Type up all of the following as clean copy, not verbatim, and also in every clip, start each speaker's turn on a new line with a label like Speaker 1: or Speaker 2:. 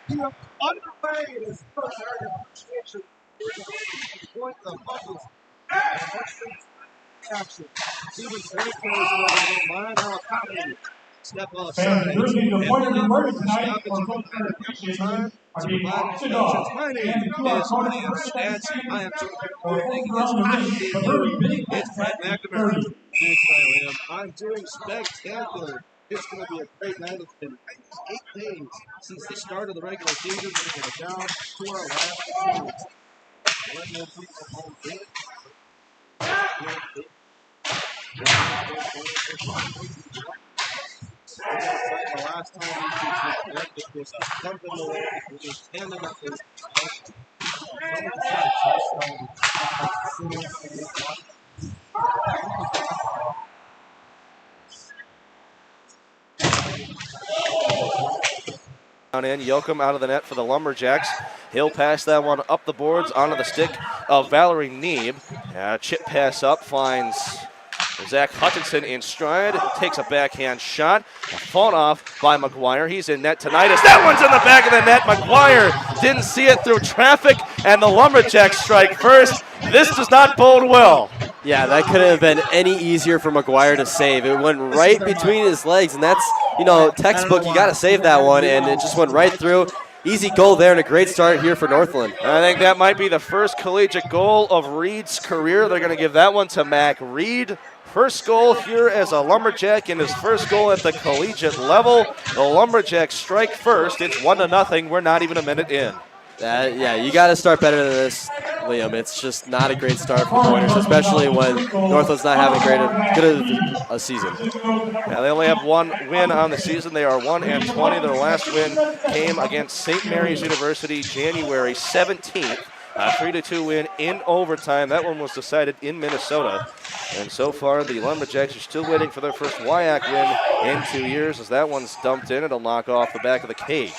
Speaker 1: Underway in his first area of appreciation. Point the buckles. Action. Stevens very close to the line. Now accommodated. Step offside.
Speaker 2: And bringing the point of the word tonight for both their appreciation are being auctioned off.
Speaker 1: My name
Speaker 2: And to our
Speaker 1: is
Speaker 2: opponent
Speaker 1: William
Speaker 2: for
Speaker 1: Statz. I am
Speaker 2: for
Speaker 1: joined
Speaker 2: around the ring, the very big
Speaker 1: it's Brett McNamara. Yes, I am. I'm doing spectacular. It's going to be a great night. It's been 8 days since the start of the regular season. We're down to our last two. The last time we it was something it was 10 minutes.
Speaker 3: In, Yoakum out of the net for the Lumberjacks. He'll pass that one up the boards onto the stick of Valerie Neeb. Chip pass up, finds Zach Hutchinson in stride, takes a backhand shot, fought off by McGuire. He's in net tonight as that one's in the back of the net. McGuire didn't see it through traffic, and the Lumberjacks strike first. This does not bode well.
Speaker 4: Yeah, that couldn't have been any easier for McGuire to save. It went right between his legs, and that's, textbook. You got to save that one, and it just went right through. Easy goal there and a great start here for Northland.
Speaker 3: I think that might be the first collegiate goal of Reed's career. They're going to give that one to Mac Reed. First goal here as a Lumberjack in his first goal at the collegiate level. The Lumberjacks strike first. It's 1-0. We're not even a minute in.
Speaker 4: Yeah, you got to start better than this, Liam. It's just not a great start for Pointers, especially when Northland's not having good a season.
Speaker 3: Yeah, they only have one win on the season. They are 1-20. Their last win came against St. Mary's University January 17th. A 3-2 win in overtime. That one was decided in Minnesota. And so far, the Lumberjacks are still waiting for their first WIAC win in 2 years. As that one's dumped in, it'll knock off the back of the cage.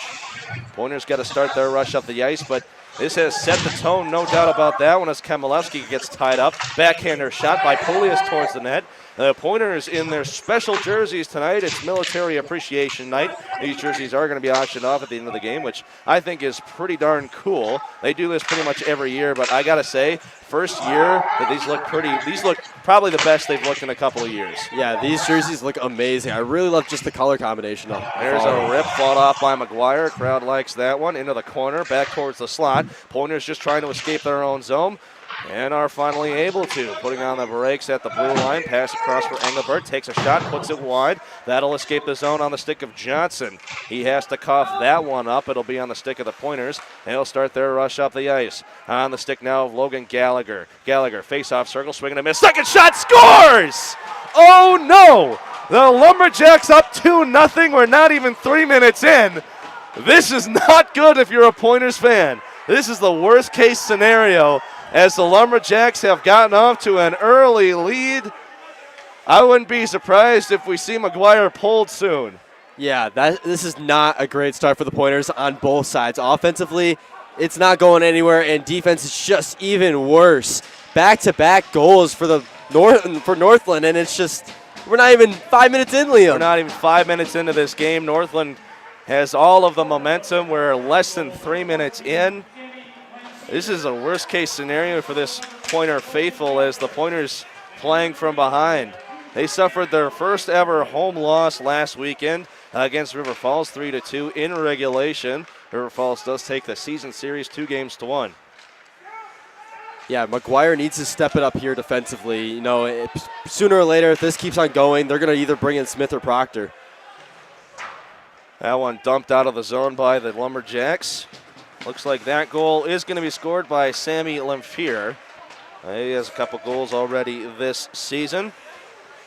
Speaker 3: Pointers got to start their rush up the ice, but this has set the tone, no doubt about that one, as Kamilewski gets tied up. Backhander shot by Polius towards the net. The Pointers in their special jerseys tonight. It's Military Appreciation Night. These jerseys are going to be auctioned off at the end of the game, which I think is pretty darn cool. They do this pretty much every year, but I got to say, first year that these look probably the best they've looked in a couple of years.
Speaker 4: Yeah, these jerseys look amazing. I really love just the color combination.
Speaker 3: There's a rip fought off by McGuire. Crowd likes that one. Into the corner, back towards the slot. Pointers just trying to escape their own zone. And are finally able to. Putting on the brakes at the blue line. Pass across for Engelbert. Takes a shot, puts it wide. That'll escape the zone on the stick of Johnson. He has to cough that one up. It'll be on the stick of the Pointers. They'll start their rush up the ice. On the stick now of Logan Gallagher. Gallagher, face-off circle, swing and a miss. Second shot, scores! Oh, no! The Lumberjacks up 2-0. We're not even 3 minutes in. This is not good if you're a Pointers fan. This is the worst-case scenario. As the Lumberjacks have gotten off to an early lead, I wouldn't be surprised if we see McGuire pulled soon.
Speaker 4: Yeah, this is not a great start for the Pointers on both sides. Offensively, it's not going anywhere, and defense is just even worse. Back-to-back goals for Northland, and it's just, we're not even 5 minutes in, Liam.
Speaker 3: We're not even 5 minutes into this game. Northland has all of the momentum. We're less than 3 minutes in. This is a worst-case scenario for this Pointer faithful as the Pointers playing from behind. They suffered their first ever home loss last weekend against River Falls, 3-2 in regulation. River Falls does take the season series 2-1.
Speaker 4: Yeah, McGuire needs to step it up here defensively. Sooner or later, if this keeps on going, they're going to either bring in Smith or Proctor.
Speaker 3: That one dumped out of the zone by the Lumberjacks. Looks like that goal is going to be scored by Sammy Lemfier. He has a couple goals already this season.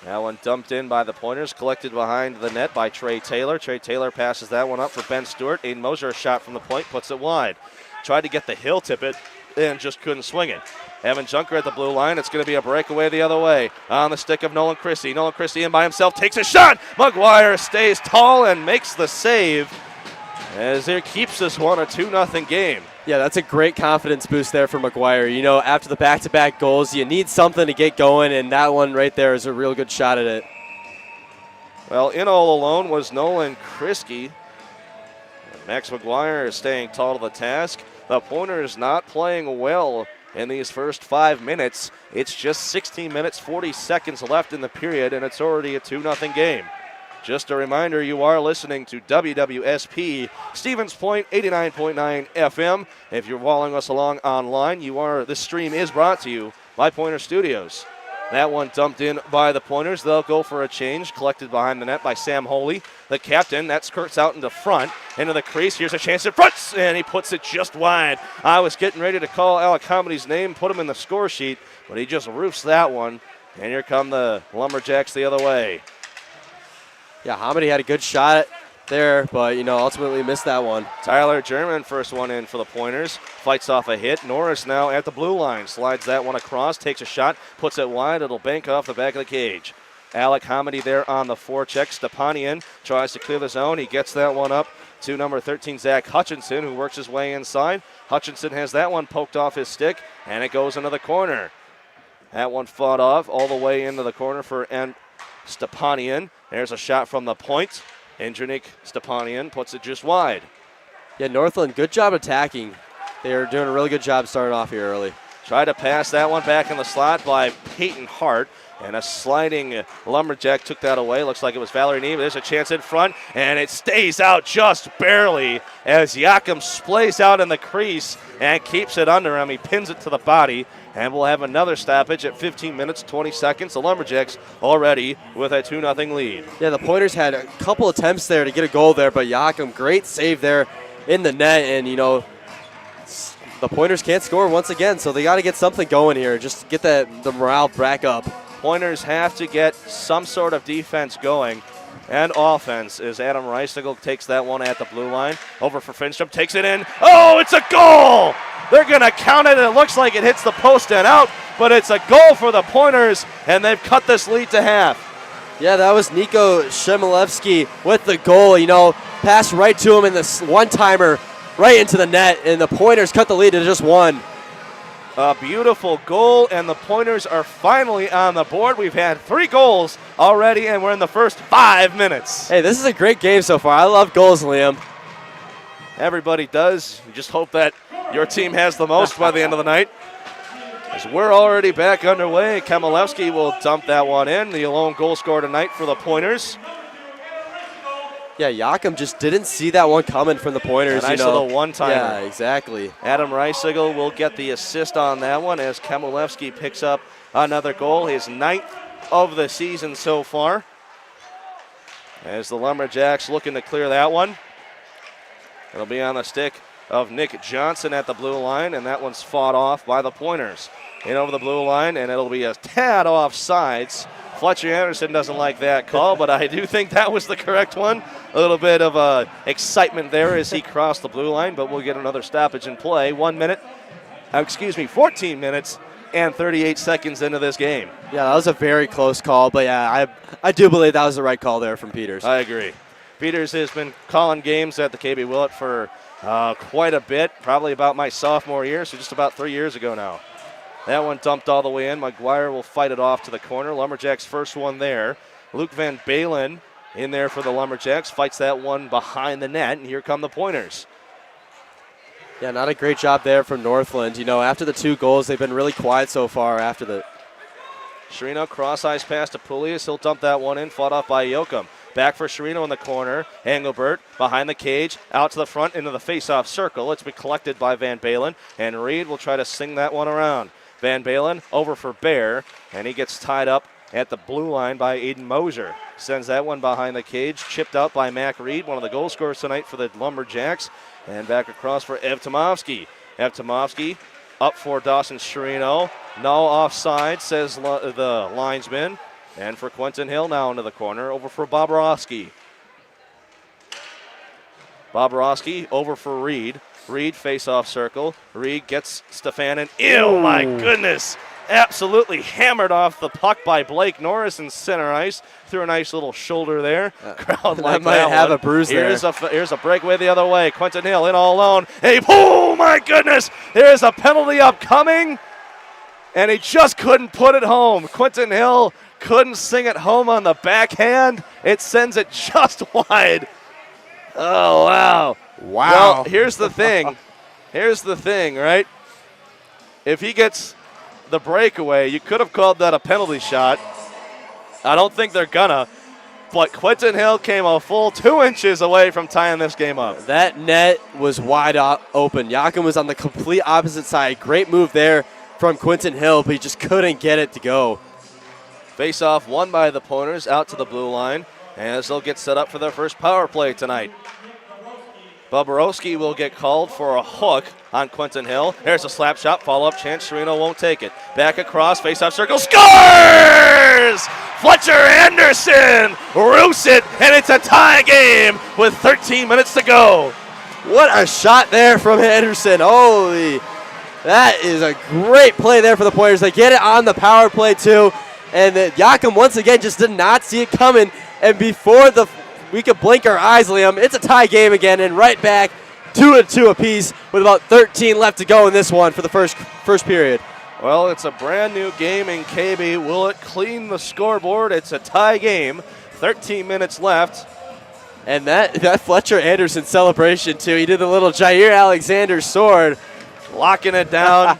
Speaker 3: That one dumped in by the Pointers, collected behind the net by Trey Taylor. Trey Taylor passes that one up for Ben Stewart. Aiden Moser, a shot from the point, puts it wide. Tried to get the hill tip it and just couldn't swing it. Evan Junker at the blue line. It's going to be a breakaway the other way. On the stick of Nolan Christie. Nolan Christie in by himself, takes a shot. McGuire stays tall and makes the save as it keeps this one a 2-0 game.
Speaker 4: Yeah, that's a great confidence boost there for McGuire. After the back-to-back goals, you need something to get going, and that one right there is a real good shot at it.
Speaker 3: Well, in all alone was Nolan Christie. Max McGuire is staying tall to the task. The Pointers not playing well in these first 5 minutes. It's just 16 minutes, 40 seconds left in the period, and it's already a 2-0 game. Just a reminder, you are listening to WWSP Stevens Point 89.9 FM. If you're following us along online, this stream is brought to you by Pointer Studios. That one dumped in by the Pointers. They'll go for a change, collected behind the net by Sam Holy, the captain. That skirts out into front, into the crease. Here's a chance in front, and he puts it just wide. I was getting ready to call Alec Comedy's name, put him in the score sheet, but he just roofs that one. And here come the Lumberjacks the other way.
Speaker 4: Yeah, Hamidi had a good shot there, but, ultimately missed that one.
Speaker 3: Tyler German, first one in for the Pointers. Fights off a hit. Norris now at the blue line. Slides that one across, takes a shot, puts it wide. It'll bank off the back of the cage. Alec Hamidi there on the forecheck. Stepanian tries to clear the zone. He gets that one up to number 13, Zach Hutchinson, who works his way inside. Hutchinson has that one poked off his stick, and it goes into the corner. That one fought off all the way into the corner for Stepanian. There's a shot from the point. Indrenik Stepanian puts it just wide.
Speaker 4: Yeah, Northland, good job attacking. They're doing a really good job starting off here early.
Speaker 3: Tried to pass that one back in the slot by Peyton Hart. And a sliding Lumberjack took that away. Looks like it was Valerie Neve. There's a chance in front, and it stays out just barely as Yakum splays out in the crease and keeps it under him. He pins it to the body, and we'll have another stoppage at 15 minutes, 20 seconds. The Lumberjacks already with a 2-0 lead.
Speaker 4: Yeah, the Pointers had a couple attempts there to get a goal there, but Yakum, great save there in the net, and, the Pointers can't score once again, so they got to get something going here, just to get the morale back up.
Speaker 3: Pointers have to get some sort of defense going and offense as Adam Reisigle takes that one at the blue line. Over for Finstrom, takes it in. Oh, it's a goal! They're going to count it, and it looks like it hits the post and out, but it's a goal for the Pointers, and they've cut this lead to half.
Speaker 4: Yeah, that was Nico Shemilevsky with the goal. Passed right to him in this one-timer right into the net, and the Pointers cut the lead to just one.
Speaker 3: A beautiful goal, and the Pointers are finally on the board. We've had 3 goals already, and we're in the first 5 minutes.
Speaker 4: Hey, this is a great game so far. I love goals, Liam.
Speaker 3: Everybody does. You just hope that your team has the most by the end of the night. As we're already back underway, Kamilevsky will dump that one in. The lone goal scorer tonight for the Pointers.
Speaker 4: Yeah, Yakum just didn't see that one coming from the Pointers.
Speaker 3: A nice little one-timer.
Speaker 4: Yeah, exactly.
Speaker 3: Adam Reisigle will get the assist on that one as Kamilevsky picks up another goal, his 9th of the season so far. As the Lumberjacks looking to clear that one. It'll be on the stick of Nick Johnson at the blue line, and that one's fought off by the Pointers. In over the blue line, and it'll be a tad off sides. Fletcher Anderson doesn't like that call, but I do think that was the correct one. A little bit of excitement there as he crossed the blue line, but we'll get another stoppage in play. 14 minutes and 38 seconds into this game.
Speaker 4: Yeah, that was a very close call, but yeah, I do believe that was the right call there from Peters.
Speaker 3: I agree. Peters has been calling games at the KB Willet for quite a bit, probably about my sophomore year, so just about 3 years ago now. That one dumped all the way in. McGuire will fight it off to the corner. Lumberjacks' first one there. Luke Van Balen in there for the Lumberjacks. Fights that one behind the net, and here come the Pointers.
Speaker 4: Yeah, not a great job there from Northland. After the 2 goals, they've been really quiet so far after the.
Speaker 3: Sherino cross-ice pass to Pulias. He'll dump that one in, fought off by Yoakum. Back for Sherino in the corner. Engelbert behind the cage, out to the front into the face-off circle. It's been collected by Van Balen, and Reed will try to sing that one around. Van Balen over for Bear, and he gets tied up at the blue line by Aiden Moser. Sends that one behind the cage, chipped out by Mac Reed, one of the goal scorers tonight for the Lumberjacks. And back across for Ev Tomovsky. Ev Tomovsky up for Dawson Sherino. No offside, says the linesman. And for Quentin Hill now into the corner, over for Bobrovsky. Bobrovsky over for Reed. Reed face-off circle. Reed gets Stefanin. Ew, my goodness. Absolutely hammered off the puck by Blake Norris in center ice. Threw a nice little shoulder there. Crowd like
Speaker 4: might
Speaker 3: that
Speaker 4: have
Speaker 3: one.
Speaker 4: a bruise
Speaker 3: Here's
Speaker 4: there.
Speaker 3: Here's a breakaway the other way. Quentin Hill in all alone. Hey, oh my goodness. There's a penalty upcoming. And he just couldn't put it home. Quentin Hill couldn't sing it home on the backhand. It sends it just wide. Oh, wow.
Speaker 5: Wow.
Speaker 3: Well, here's the thing. Here's the thing, right? If he gets the breakaway, you could have called that a penalty shot. I don't think they're gonna. But Quentin Hill came a full 2 inches away from tying this game up.
Speaker 4: That net was wide open. Yakum was on the complete opposite side. Great move there from Quentin Hill, but he just couldn't get it to go.
Speaker 3: Face-off won by the Pointers out to the blue line as they'll get set up for their first power play tonight. Boborowski will get called for a hook on Quentin Hill. There's a slap shot, follow-up chance. Serino won't take it. Back across, face-off circle, scores! Fletcher Anderson roofs it, and it's a tie game with 13 minutes to go.
Speaker 4: What a shot there from Anderson. Holy, that is a great play there for the Pointers. They get it on the power play too, and Yakum once again just did not see it coming, and before we could blink our eyes, Liam, it's a tie game again, and right back 2-2 apiece with about 13 left to go in this one for the first period.
Speaker 3: Well, it's a brand new game in KB. Will it clean the scoreboard? It's a tie game. 13 minutes left.
Speaker 4: And that Fletcher Anderson celebration, too. He did the little Jair Alexander sword.
Speaker 3: Locking it down.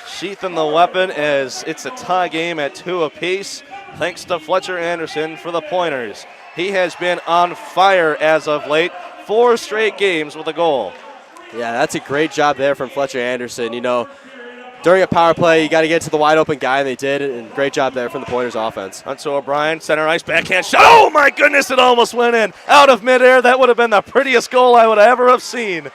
Speaker 3: Sheathing the weapon as it's a tie game at 2 apiece. Thanks to Fletcher Anderson for the Pointers. He has been on fire as of late. 4 straight games with a goal.
Speaker 4: Yeah, that's a great job there from Fletcher Anderson. You know, during a power play, you got to get to the wide open guy, and they did, and great job there from the Pointers offense.
Speaker 3: Hunter O'Brien, center ice, backhand shot. Oh, my goodness, it almost went in. Out of midair, that would have been the prettiest goal I would ever have seen.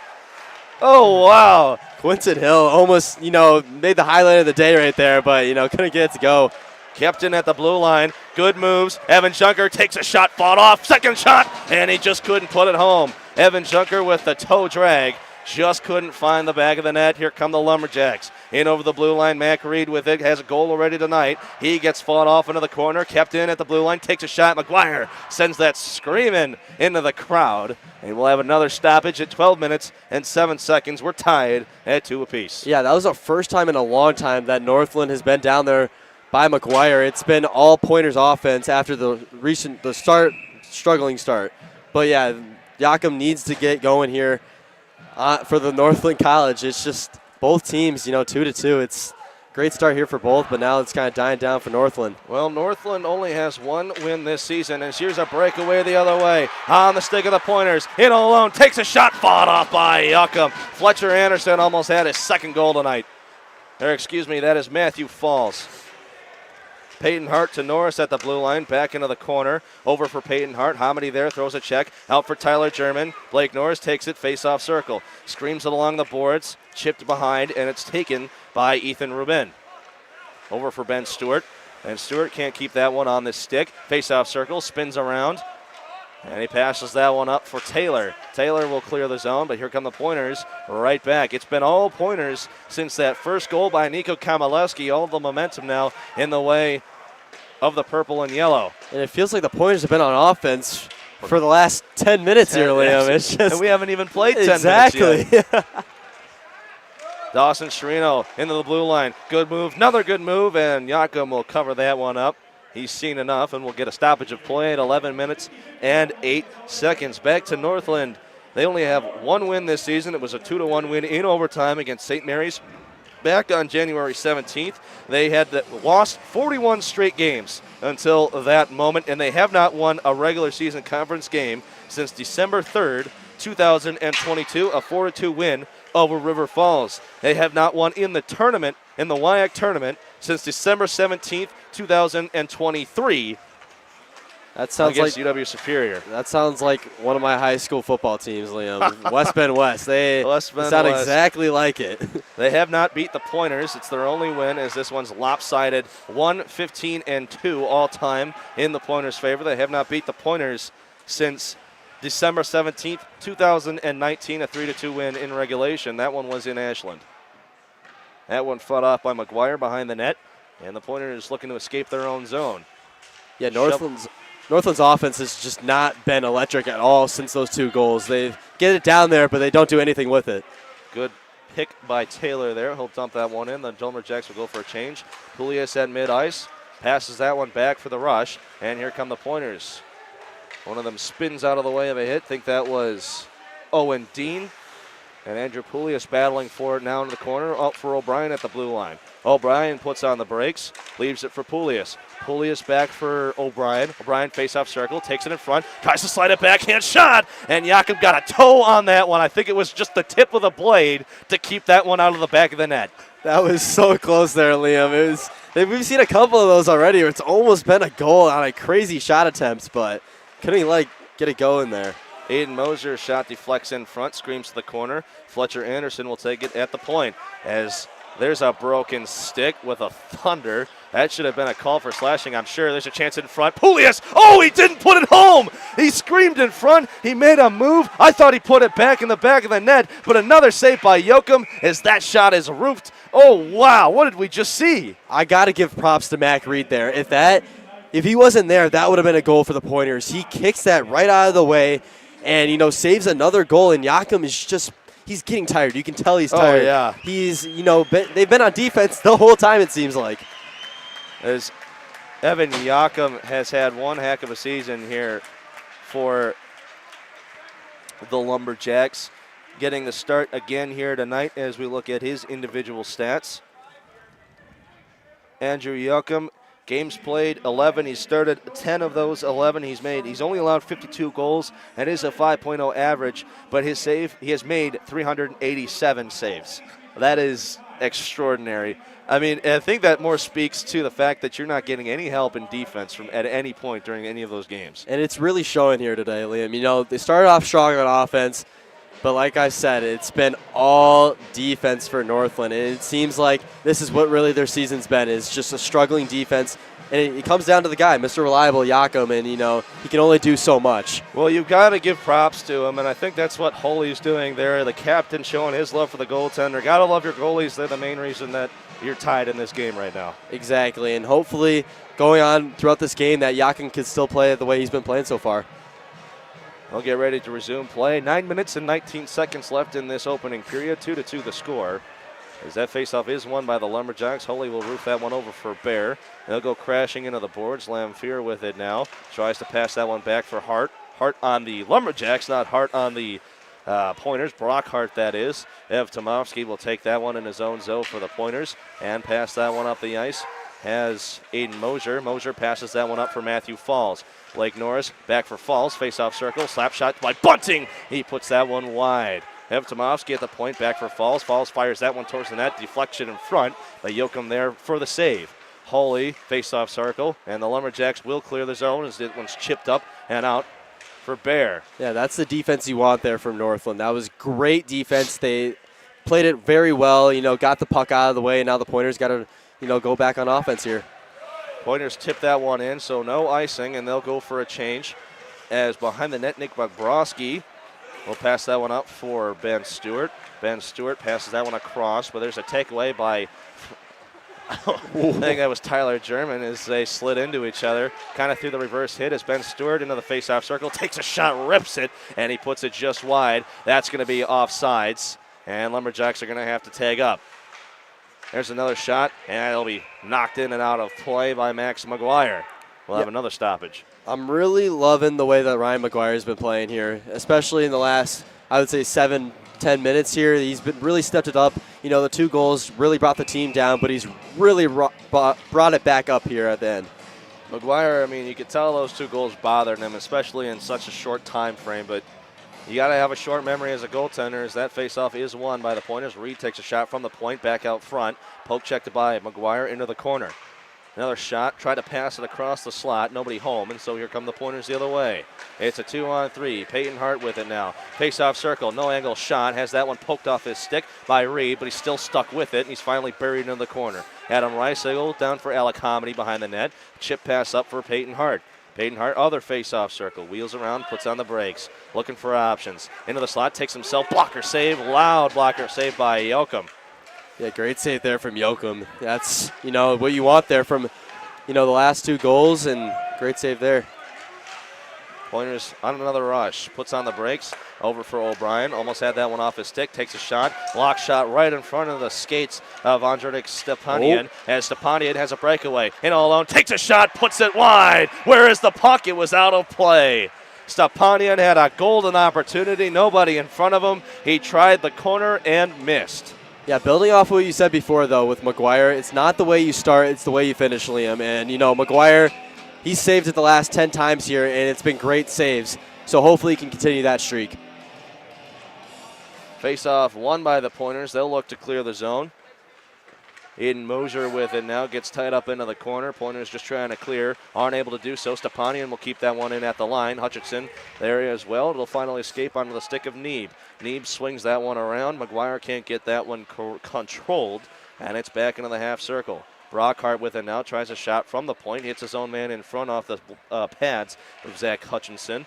Speaker 3: Oh, wow.
Speaker 4: Quentin Hill almost, made the highlight of the day right there, but, couldn't get it to go.
Speaker 3: Kept in at the blue line. Good moves. Evan Junker takes a shot, fought off. Second shot, and he just couldn't put it home. Evan Junker with the toe drag. Just couldn't find the back of the net. Here come the Lumberjacks. In over the blue line, Mac Reed with it. Has a goal already tonight. He gets fought off into the corner. Kept in at the blue line. Takes a shot. McGuire sends that screaming into the crowd. And we'll have another stoppage at 12 minutes and 7 seconds. We're tied at 2 apiece.
Speaker 4: Yeah, that was the first time in a long time that Northland has been down there by McGuire. It's been all Pointers offense after the struggling start. But yeah, Yakum needs to get going here for the Northland College. It's just both teams, 2-2. It's a great start here for both, but now it's kind of dying down for Northland.
Speaker 3: Well, Northland only has 1 win this season, and here's a breakaway the other way. On the stick of the Pointers, in alone, takes a shot, fought off by Yakum. Fletcher Anderson almost had his second goal tonight. That is Matthew Falls. Peyton Hart to Norris at the blue line, back into the corner. Over for Peyton Hart. Hamidi there, throws a check. Out for Tyler German. Blake Norris takes it, face-off circle. Screams it along the boards, chipped behind, and it's taken by Ethan Rubin. Over for Ben Stewart. And Stewart can't keep that one on the stick. Face-off circle, spins around. And he passes that one up for Taylor. Taylor will clear the zone, but here come the Pointers right back. It's been all Pointers since that first goal by Nico Kamaleski. All the momentum now in the way of the purple and yellow.
Speaker 4: And it feels like the Pointers have been on offense for the last 10 minutes here, Liam. It's just,
Speaker 3: and we haven't even played 10
Speaker 4: exactly.
Speaker 3: minutes yet. Dawson Serino into the blue line. Good move, another good move, and Yakum will cover that one up. He's seen enough, and we'll get a stoppage of play at 11 minutes and 8 seconds. Back to Northland. They only have 1 win this season. It was a 2-1 win in overtime against St. Mary's back on January 17th. They had lost 41 straight games until that moment, and they have not won a regular season conference game since December 3rd, 2022, a 4-2 win over River Falls. They have not won in the tournament, in the WIAC tournament, since December 17th, 2023.
Speaker 4: That sounds like
Speaker 3: UW Superior.
Speaker 4: That sounds like one of my high school football teams, Liam. West Bend West. They sound exactly like it.
Speaker 3: They have not beat the Pointers. It's their only win, as this one's lopsided 1-15-2 all time in the Pointers' favor. They have not beat the Pointers since December 17th, 2019, a 3-2 win in regulation. That one was in Ashland. That one fought off by McGuire behind the net, and the Pointers looking to escape their own zone.
Speaker 4: Yeah, Northland's offense has just not been electric at all since those 2 goals. They get it down there, but they don't do anything with it.
Speaker 3: Good pick by Taylor there. He'll dump that one in. The Lumberjacks will go for a change. Julius at mid-ice. Passes that one back for the rush, and here come the Pointers. One of them spins out of the way of a hit. Think that was Owen Dean. And Andrew Pulias battling for it now in the corner, up for O'Brien at the blue line. O'Brien puts on the brakes, leaves it for Pulias. Pulias back for O'Brien. O'Brien face-off circle, takes it in front, tries to slide it backhand shot, and Jakob got a toe on that one. I think it was just the tip of the blade to keep that one out of the back of the net.
Speaker 4: That was so close there, Liam. We've seen a couple of those already where it's almost been a goal on a crazy shot attempts, but couldn't get it going there.
Speaker 3: Aiden Moser's shot deflects in front, screams to the corner. Fletcher Anderson will take it at the point as there's a broken stick with a thunder. That should have been a call for slashing, I'm sure. There's a chance in front. Pulias! Oh, he didn't put it home! He screamed in front. He made a move. I thought he put it back in the back of the net, but another save by Joachim as that shot is roofed. Oh, wow. What did we just see?
Speaker 4: I got to give props to Mac Reed there. If he wasn't there, that would have been a goal for the Pointers. He kicks that right out of the way and, saves another goal, and Joachim is just – he's getting tired. You can tell he's tired.
Speaker 3: Oh, yeah.
Speaker 4: He's, they've been on defense the whole time, it seems like.
Speaker 3: As Evan Joachim has had one heck of a season here for the Lumberjacks, getting the start again here tonight as we look at his individual stats. Andrew Joachim, games played 11. He's started 10 of those 11 he's only allowed 52 goals. That is a 5.0 average, but he has made 387 saves. That is extraordinary. I mean, I think that more speaks to the fact that you're not getting any help in defense from at any point during any of those games.
Speaker 4: And it's really showing here today, Liam. They started off strong on offense, but like I said, it's been all defense for Northland. And it seems like this is what really their season's been, is just a struggling defense. And it comes down to the guy, Mr. Reliable, Joachim, and, he can only do so much.
Speaker 3: Well, you've got to give props to him, and I think that's what Holy's doing there. The captain showing his love for the goaltender. Got to love your goalies. They're the main reason that you're tied in this game right now.
Speaker 4: Exactly, and hopefully going on throughout this game that Joachim can still play the way he's been playing so far.
Speaker 3: We'll get ready to resume play. 9 minutes and 19 seconds left in this opening period. 2-2 the score. As that faceoff is won by the Lumberjacks, Holy will roof that one over for Bear. They'll go crashing into the boards. Lamphere with it now. Tries to pass that one back for Hart. Hart on the Lumberjacks, not Hart on the Pointers. Brock Hart, that is. Ev Tomovsky will take that one in his own zone for the Pointers and pass that one up the ice. Has Aiden Moser. Moser passes that one up for Matthew Falls. Blake Norris back for Falls. Face-off circle. Slap shot by Bunting. He puts that one wide. Ev Tomovsky at the point, back for Falls. Falls fires that one towards the net. Deflection in front, but Joachim there for the save. Holy face-off circle, and the Lumberjacks will clear the zone as it one's chipped up and out for Bear.
Speaker 4: Yeah, that's the defense you want there from Northland. That was great defense. They played it very well, got the puck out of the way, and now the Pointers got to, go back on offense here.
Speaker 3: Pointers tip that one in, so no icing, and they'll go for a change. As behind the net, Nick Bobrovsky will pass that one up for Ben Stewart. Ben Stewart passes that one across, but there's a takeaway by, I think that was Tyler German as they slid into each other. Kind of threw the reverse hit as Ben Stewart into the face-off circle, takes a shot, rips it, and he puts it just wide. That's going to be offsides, and Lumberjacks are going to have to tag up. There's another shot, and it'll be knocked in and out of play by Max McGuire. We'll have another stoppage.
Speaker 4: I'm really loving the way that Ryan McGuire has been playing here, especially in the last, I would say, 7-10 minutes here. He's been really stepped it up. The 2 goals really brought the team down, but he's really brought it back up here at the end.
Speaker 3: McGuire, you could tell those 2 goals bothered him, especially in such a short time frame, but you got to have a short memory as a goaltender as that faceoff is won by the Pointers. Reed takes a shot from the point back out front. Poke checked by McGuire into the corner. Another shot, tried to pass it across the slot, nobody home, and so here come the Pointers the other way. It's a 2-on-3, Peyton Hart with it now. Face-off circle, no angle shot, has that one poked off his stick by Reed, but he's still stuck with it, and he's finally buried into the corner. Adam Reisigle down for Alec Hominy behind the net. Chip pass up for Peyton Hart. Peyton Hart, other face-off circle, wheels around, puts on the brakes, looking for options. Into the slot, takes himself, blocker save, loud blocker save by Joachim.
Speaker 4: Yeah, great save there from Joachim. That's, what you want there from, the last 2 goals, and great save there.
Speaker 3: Pointers on another rush, puts on the brakes, over for O'Brien, almost had that one off his stick, takes a shot, block shot right in front of the skates of Andronic Stepanian, as Stepanian has a breakaway, in all alone, takes a shot, puts it wide. Where is the puck? It was out of play. Stepanian had a golden opportunity. Nobody in front of him. He tried the corner and missed.
Speaker 4: Yeah, building off what you said before, though, with McGuire, it's not the way you start, it's the way you finish, Liam. And, McGuire, he's saved it the last 10 times here, and it's been great saves. So hopefully he can continue that streak.
Speaker 3: Face-off won by the Pointers. They'll look to clear the zone. Aiden Mosier with it now, gets tied up into the corner. Pointers just trying to clear, aren't able to do so. Stepanian will keep that one in at the line. Hutchinson there as well. It'll finally escape onto the stick of Neeb. Neeb swings that one around. McGuire can't get that one controlled, and it's back into the half circle. Brockhart with it now, tries a shot from the point, hits his own man in front off the pads of Zach Hutchinson.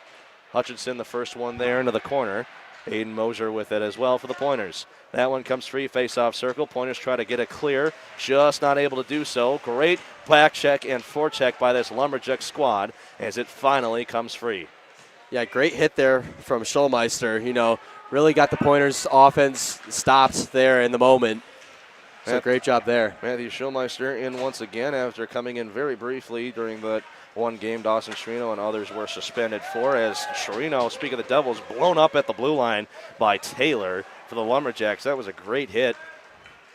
Speaker 3: Hutchinson, the first one there into the corner. Aiden Mosier with it as well for the Pointers. That one comes free, face-off circle. Pointers try to get it clear, just not able to do so. Great back check and forecheck by this Lumberjack squad as it finally comes free.
Speaker 4: Yeah, great hit there from Schulmeister. Really got the Pointers offense stopped there in the moment. So great job there.
Speaker 3: Matthew Schulmeister in once again after coming in very briefly during the one game Dawson Sherino and others were suspended for, as Sherino, speaking of the Devils, blown up at the blue line by Taylor for the Lumberjacks. That was a great hit.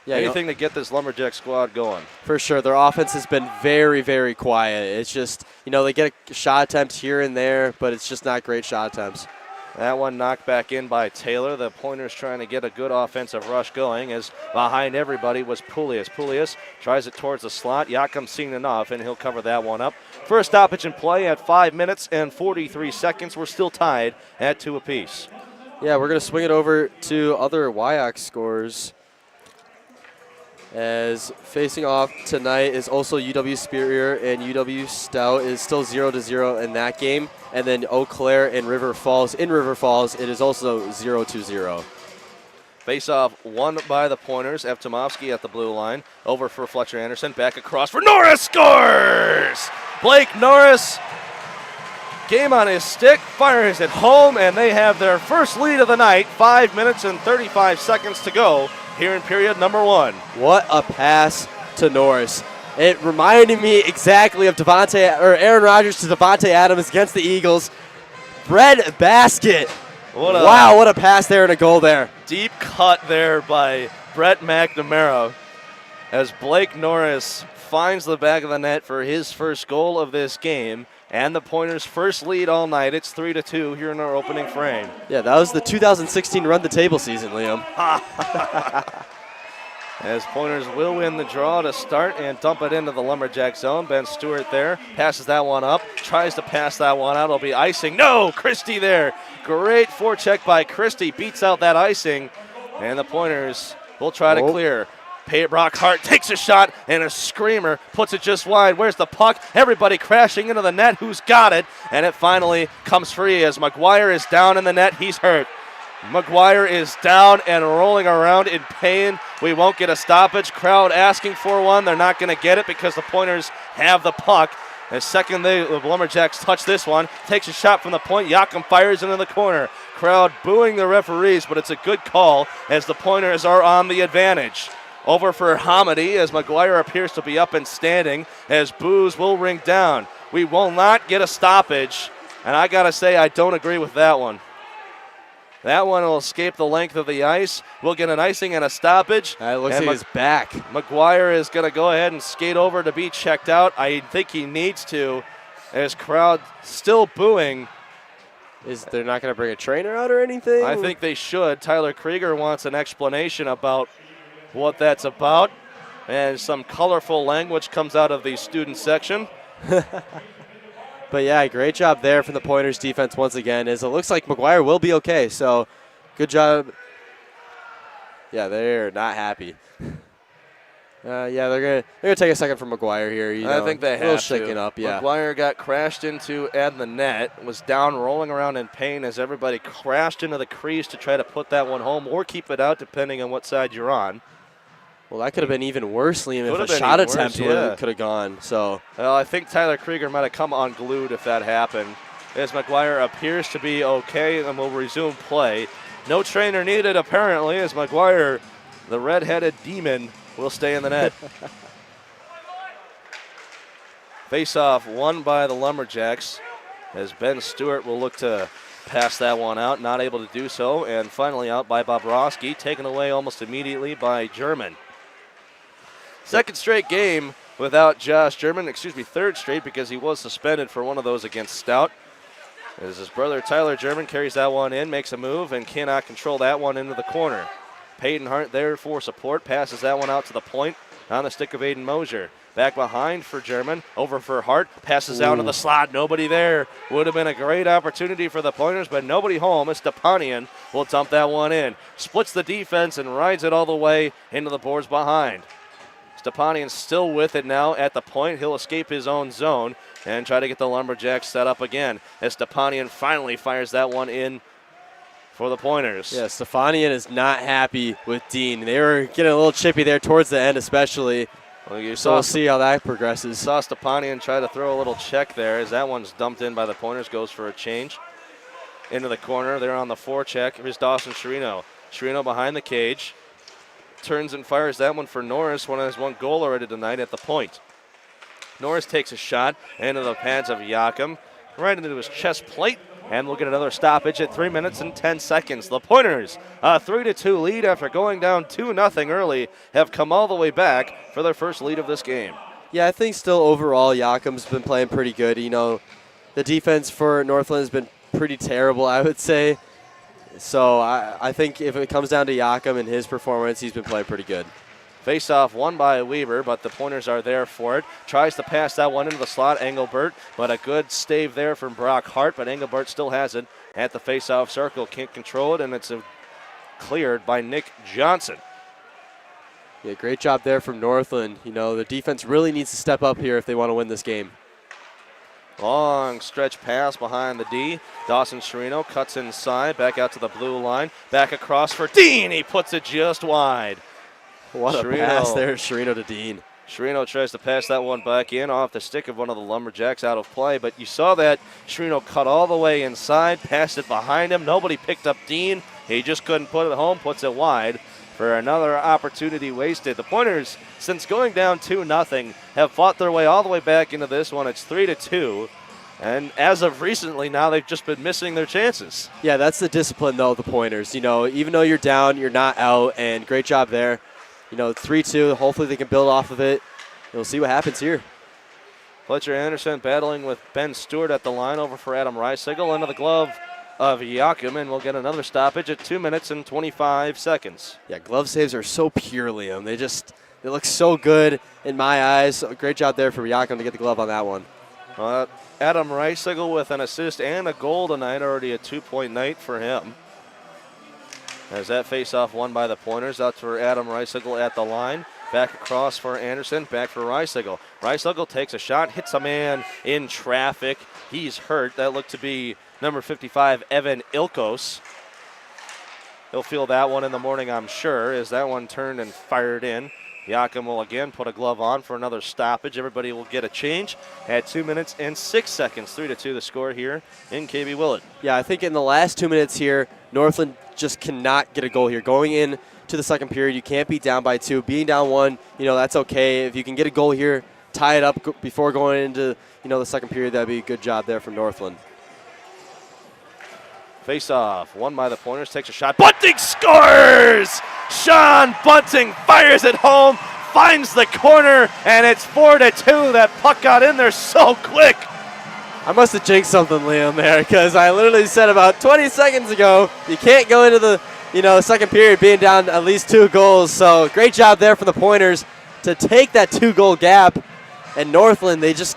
Speaker 3: Yeah, anything to get this Lumberjack squad going.
Speaker 4: For sure. Their offense has been very, very quiet. It's just, they get a shot attempts here and there, but it's just not great shot attempts.
Speaker 3: That one knocked back in by Taylor. The Pointers trying to get a good offensive rush going, as behind everybody was Poulias. Poulias tries it towards the slot. Yakum seen enough, and he'll cover that one up. First stoppage in play at 5 minutes and 43 seconds. We're still tied at 2 apiece.
Speaker 4: Yeah, we're going to swing it over to other WIAC scores. As facing off tonight is also UW Superior, and UW Stout is still 0-0 in that game. And then Eau Claire and River Falls. In River Falls, it is also 0-0.
Speaker 3: Face-off won by the Pointers. Evtomovsky at the blue line. Over for Fletcher Anderson. Back across for Norris. Scores! Blake Norris, game on his stick, fires it home, and they have their first lead of the night. 5 minutes and 35 seconds to go here in period number 1.
Speaker 4: What a pass to Norris. It reminded me exactly of Aaron Rodgers to Devontae Adams against the Eagles. Bread basket. Wow, what a pass there and a goal there.
Speaker 3: Deep cut there by Brett McNamara as Blake Norris finds the back of the net for his first goal of this game and the Pointers' first lead all night. It's 3-2 here in our opening frame.
Speaker 4: Yeah, that was the 2016 Run the Table season, Liam.
Speaker 3: As Pointers will win the draw to start and dump it into the Lumberjack zone. Ben Stewart there, passes that one up, tries to pass that one out. It'll be icing. No, Christie there. Great forecheck by Christie, beats out that icing, and the Pointers will try to clear. Brockhart takes a shot, and a screamer puts it just wide. Where's the puck? Everybody crashing into the net. Who's got it? And it finally comes free as McGuire is down in the net. He's hurt. McGuire is down and rolling around in pain. We won't get a stoppage. Crowd asking for one. They're not going to get it because the Pointers have the puck. The second the Lumberjacks touch this one, takes a shot from the point. Yakum fires into the corner. Crowd booing the referees, but it's a good call as the Pointers are on the advantage. Over for Hamady as McGuire appears to be up and standing as boos will ring down. We will not get a stoppage, and I got to say I don't agree with that one. That one will escape the length of the ice. We'll get an icing and a stoppage.
Speaker 4: It looks like he's back.
Speaker 3: McGuire is going to go ahead and skate over to be checked out. I think he needs to, as crowd still booing.
Speaker 4: They're not going to bring a trainer out or anything?
Speaker 3: I think they should. Tyler Krieger wants an explanation about what that's about, and some colorful language comes out of the student section.
Speaker 4: But yeah, great job there from the Pointers defense once again. As it looks like McGuire will be okay, so good job. Yeah, they're not happy. Yeah, they're gonna take a second from McGuire here.
Speaker 3: I think they have
Speaker 4: a little shaking up. Yeah,
Speaker 3: McGuire got crashed into at the net, was down rolling around in pain as everybody crashed into the crease to try to put that one home or keep it out, depending on what side you're on.
Speaker 4: Well, that could have been even worse, Liam, if a shot attempt could have gone. So,
Speaker 3: well, I think Tyler Krieger might have come unglued if that happened. As McGuire appears to be okay and will resume play. No trainer needed, apparently, as McGuire, the red-headed demon, will stay in the net. Face-off won by the Lumberjacks. as Ben Stewart will look to pass that one out, not able to do so, and finally out by Bobrovsky, taken away almost immediately by German. Second straight game without Josh German, third straight because he was suspended for one of those against Stout. As his brother Tyler German carries that one in, makes a move, and cannot control that one into the corner. Peyton Hart there for support, passes that one out to the point on the stick of Aiden Mosier. Back behind for German, over for Hart, passes out to the slot, nobody there. Would have been a great opportunity for the Pointers, but nobody home. Stepanian will dump that one in. Splits the defense and rides it all the way into the boards behind. Stepanian still with it now at the point. He'll escape his own zone and try to get the Lumberjacks set up again as Stepanian finally fires that one in for the Pointers.
Speaker 4: Yeah, Stefanian is not happy with Dean. They were getting a little chippy there towards the end especially.
Speaker 3: Well,
Speaker 4: so we'll see how that progresses.
Speaker 3: Saw Stepanian try to throw a little check there as that one's dumped in by the Pointers, goes for a change. Into the corner, they're on the forecheck. Here's Dawson Sherino. Sherino behind the cage. Turns and fires that one for Norris. Has one goal already tonight at the point. Norris takes a shot into the pads of Yakum, right into his chest plate, and we'll get another stoppage at 3 minutes and 10 seconds. The Pointers, a 3-2 lead after going down 2-0 early, have come all the way back for their first lead of this game.
Speaker 4: Yeah, I think still overall Yakum's been playing pretty good. You know, the defense for Northland has been pretty terrible, I would say. So I think if it comes down to Yakum and his performance, he's been playing pretty good.
Speaker 3: Face-off won by Weber, but the Pointers are there for it. Tries to pass that one into the slot, Engelbert, but a good stave there from Brock Hart, but Engelbert still has it at the face-off circle. Can't control it, and it's cleared by Nick Johnson.
Speaker 4: Yeah, great job there from Northland. You know, the defense really needs to step up here if they want to win this game.
Speaker 3: Long stretch pass behind the D. Dawson Sherino cuts inside, back out to the blue line, back across for Dean. He puts it just wide.
Speaker 4: What a pass there, Sherino to Dean.
Speaker 3: Sherino tries to pass that one back in off the stick of one of the Lumberjacks out of play, but you saw that Sherino cut all the way inside, passed it behind him. Nobody picked up Dean. He just couldn't put it home, puts it wide for another opportunity wasted. The Pointers, since going down 2-0, have fought their way all the way back into this one. It's 3-2. And as of recently now, they've just been missing their chances.
Speaker 4: Yeah, that's the discipline, though, of the Pointers. You know, even though you're down, you're not out, and great job there. You know, 3-2, hopefully they can build off of it. We'll see what happens here.
Speaker 3: Fletcher Anderson battling with Ben Stewart at the line, over for Adam Reisigle into the glove of Yakum, and we'll get another stoppage at 2 minutes and 25 seconds.
Speaker 4: Yeah, glove saves are so pure, Liam. They look so good in my eyes. So great job there for Yakum to get the glove on that one.
Speaker 3: Adam Reisigle with an assist and a goal tonight, already a 2-point night for him. As that face-off won by the Pointers, out for Adam Reisigle at the line. Back across for Anderson, back for Reisigle. Reisigle takes a shot, hits a man in traffic. He's hurt. That looked to be number 55, Evan Ilkos. He'll feel that one in the morning, I'm sure, as that one turned and fired in. Yakum will again put a glove on for another stoppage. Everybody will get a change at 2 minutes and 6 seconds. 3-2 the score here in KB Willett.
Speaker 4: Yeah, I think in the last 2 minutes here, Northland just cannot get a goal here. Going in to the second period, you can't be down by 2. Being down 1, you know, that's okay. If you can get a goal here, tie it up before going into, you know, the second period, that'd be a good job there from Northland.
Speaker 3: Face-off, won by the Pointers, takes a shot. Bunting scores! Sean Bunting fires it home, finds the corner, and it's 4-2. That puck got in there so quick.
Speaker 4: I must have jinxed something, Liam, there, because I literally said about 20 seconds ago, you can't go into the, you know, second period being down at least 2 goals. So great job there from the Pointers to take that 2-goal gap. And Northland, they just,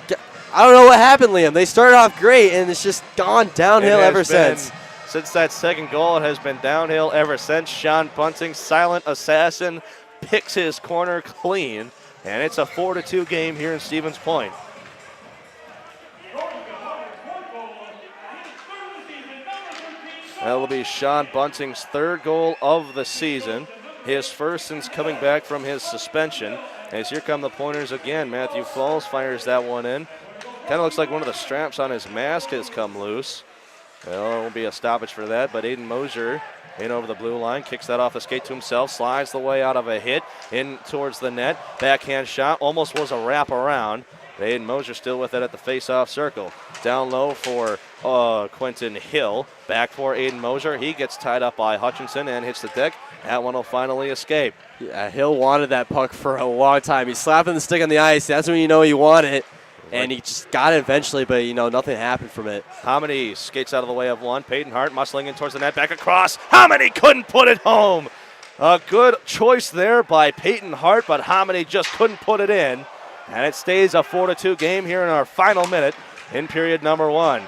Speaker 4: I don't know what happened, Liam. They started off great, and it's just gone downhill ever since.
Speaker 3: Since that second goal, it has been downhill ever since. Sean Bunting, silent assassin, picks his corner clean, and it's a 4-2 game here in Stevens Point. That will be Sean Bunting's 3rd goal of the season, his first since coming back from his suspension. As here come the Pointers again. Matthew Falls fires that one in. Kind of looks like one of the straps on his mask has come loose. Well, there won't be a stoppage for that, but Aiden Mosier in over the blue line, kicks that off the skate to himself, slides the way out of a hit, in towards the net, backhand shot, almost was a wraparound, Aiden Mosier still with it at the face-off circle. Down low for Quentin Hill. Back for Aiden Mosier. He gets tied up by Hutchinson and hits the deck. That one will finally escape.
Speaker 4: Yeah, Hill wanted that puck for a long time. He's slapping the stick on the ice. That's when you know you want it. And he just got it eventually, but, nothing happened from it.
Speaker 3: Hamidi skates out of the way of one. Peyton Hart muscling in towards the net, back across. Hamidi couldn't put it home. A good choice there by Peyton Hart, but Hamidi just couldn't put it in. And it stays a 4-2 game here in our final minute in period number 1.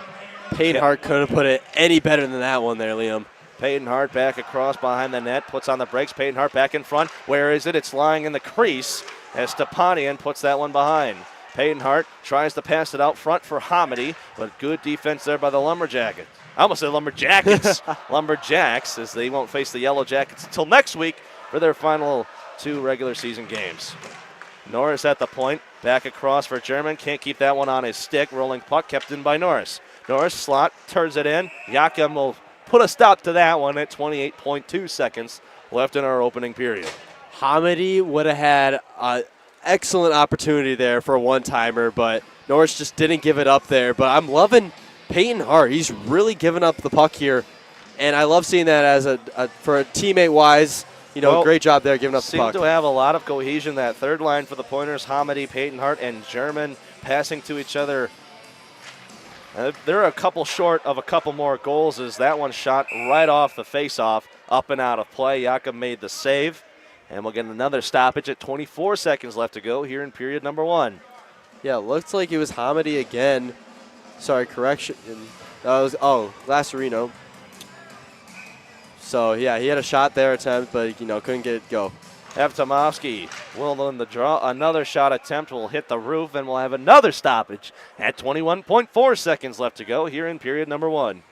Speaker 4: Peyton Hart couldn't put it any better than that one there, Liam.
Speaker 3: Peyton Hart back across behind the net, puts on the brakes. Peyton Hart back in front. Where is it? It's lying in the crease as Stepanian puts that one behind. Peyton Hart tries to pass it out front for Hamidi, but good defense there by the Lumberjackets. I almost said Lumberjackets. Lumberjacks, as they won't face the Yellow Jackets until next week for their final 2 regular season games. Norris at the point, back across for German. Can't keep that one on his stick. Rolling puck kept in by Norris. Norris slot, turns it in. Yakim will put a stop to that one at 28.2 seconds left in our opening period.
Speaker 4: Hamidi would have had an excellent opportunity there for a one-timer, but Norris just didn't give it up there. But I'm loving Peyton Hart. He's really given up the puck here, and I love seeing that as for a teammate-wise. Great job there giving up the puck.
Speaker 3: Seem to have a lot of cohesion. That third line for the Pointers, Hamidi, Peyton Hart, and German passing to each other. They're a couple short of a couple more goals as that one shot right off the face-off, up and out of play. Yakim made the save, and we'll get another stoppage at 24 seconds left to go here in period number 1.
Speaker 4: Yeah, looks like it was Hamidi again. Sorry, correction. That was, Lasarino. So, yeah, he had a shot there attempt, but, couldn't get it go.
Speaker 3: Evtomovsky will in the draw. Another shot attempt will hit the roof, and we'll have another stoppage at 21.4 seconds left to go here in period number 1.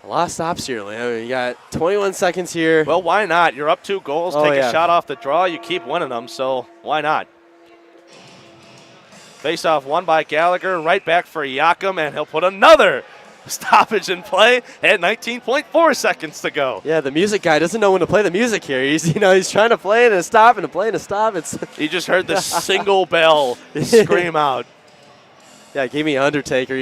Speaker 4: A lot of stops here, Liam. You got 21 seconds here.
Speaker 3: Well, why not? You're up 2 goals. Take a shot off the draw. You keep winning them, so why not? Face-off won by Gallagher. Right back for Yakim, and he'll put another stoppage in play at 19.4 seconds to go.
Speaker 4: Yeah, the music guy doesn't know when to play the music here. He's trying to play it and stop and to play and to stop.
Speaker 3: He just heard the single bell scream out.
Speaker 4: Yeah, it gave me Undertaker,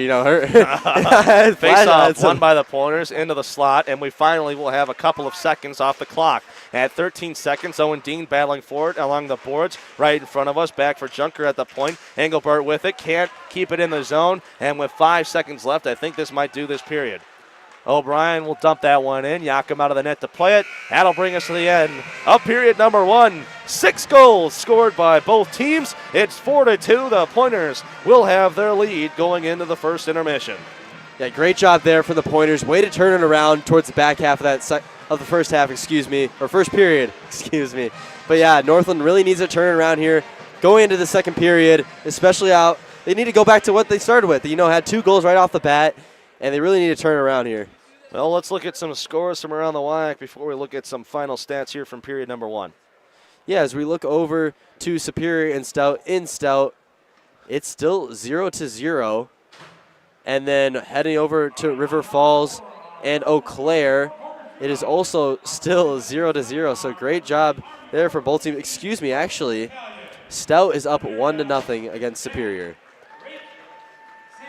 Speaker 3: Face-off won by the Pointers into the slot, and we finally will have a couple of seconds off the clock. At 13 seconds, Owen Dean battling for it along the boards right in front of us. Back for Junker at the point. Engelbert with it. Can't keep it in the zone. And with 5 seconds left, I think this might do this period. O'Brien will dump that one in. Yakim out of the net to play it. That'll bring us to the end of period number 1. 6 goals scored by both teams. It's 4-2. The Pointers will have their lead going into the first intermission.
Speaker 4: Yeah, great job there for the Pointers. Way to turn it around towards the back half of the first half, or first period, But yeah, Northland really needs to turn around here going into the second period, especially out. They need to go back to what they started with. Had 2 goals right off the bat, and they really need to turn around here.
Speaker 3: Well, let's look at some scores from around the WIAC before we look at some final stats here from period number 1.
Speaker 4: Yeah, as we look over to Superior and Stout, it's still 0-0. And then heading over to River Falls and Eau Claire, it is also still 0-0. So great job there for both teams. Actually, Stout is up 1-0 against Superior.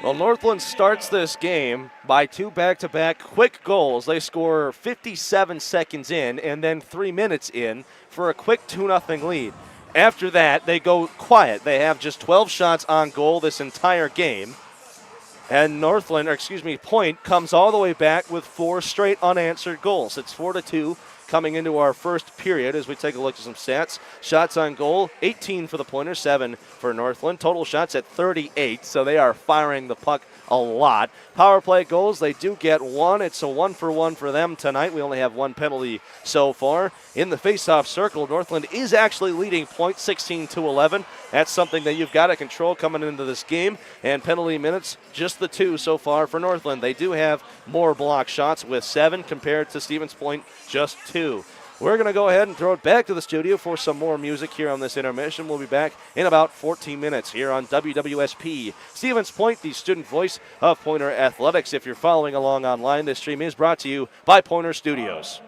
Speaker 3: Well, Northland starts this game by 2 back-to-back quick goals. They score 57 seconds in and then 3 minutes in for a quick 2-0 lead. After that, they go quiet. They have just 12 shots on goal this entire game. And Point comes all the way back with 4 straight unanswered goals. It's 4-2 coming into our first period as we take a look at some stats. Shots on goal, 18 for the Pointers, 7 for Northland. Total shots at 38, so they are firing the puck a lot. Power play goals, they do get 1. It's a 1-for-1 for them tonight. We only have 1 penalty so far. In the face-off circle, Northland is actually leading Point 16-11. That's something that you've got to control coming into this game. And penalty minutes, just the 2 so far for Northland. They do have more block shots with 7 compared to Stevens Point, just 2. We're going to go ahead and throw it back to the studio for some more music here on this intermission. We'll be back in about 14 minutes here on WWSP. Stevens Point, the student voice of Pointer Athletics. If you're following along online, this stream is brought to you by Pointer Studios.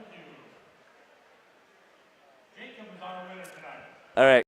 Speaker 3: All right.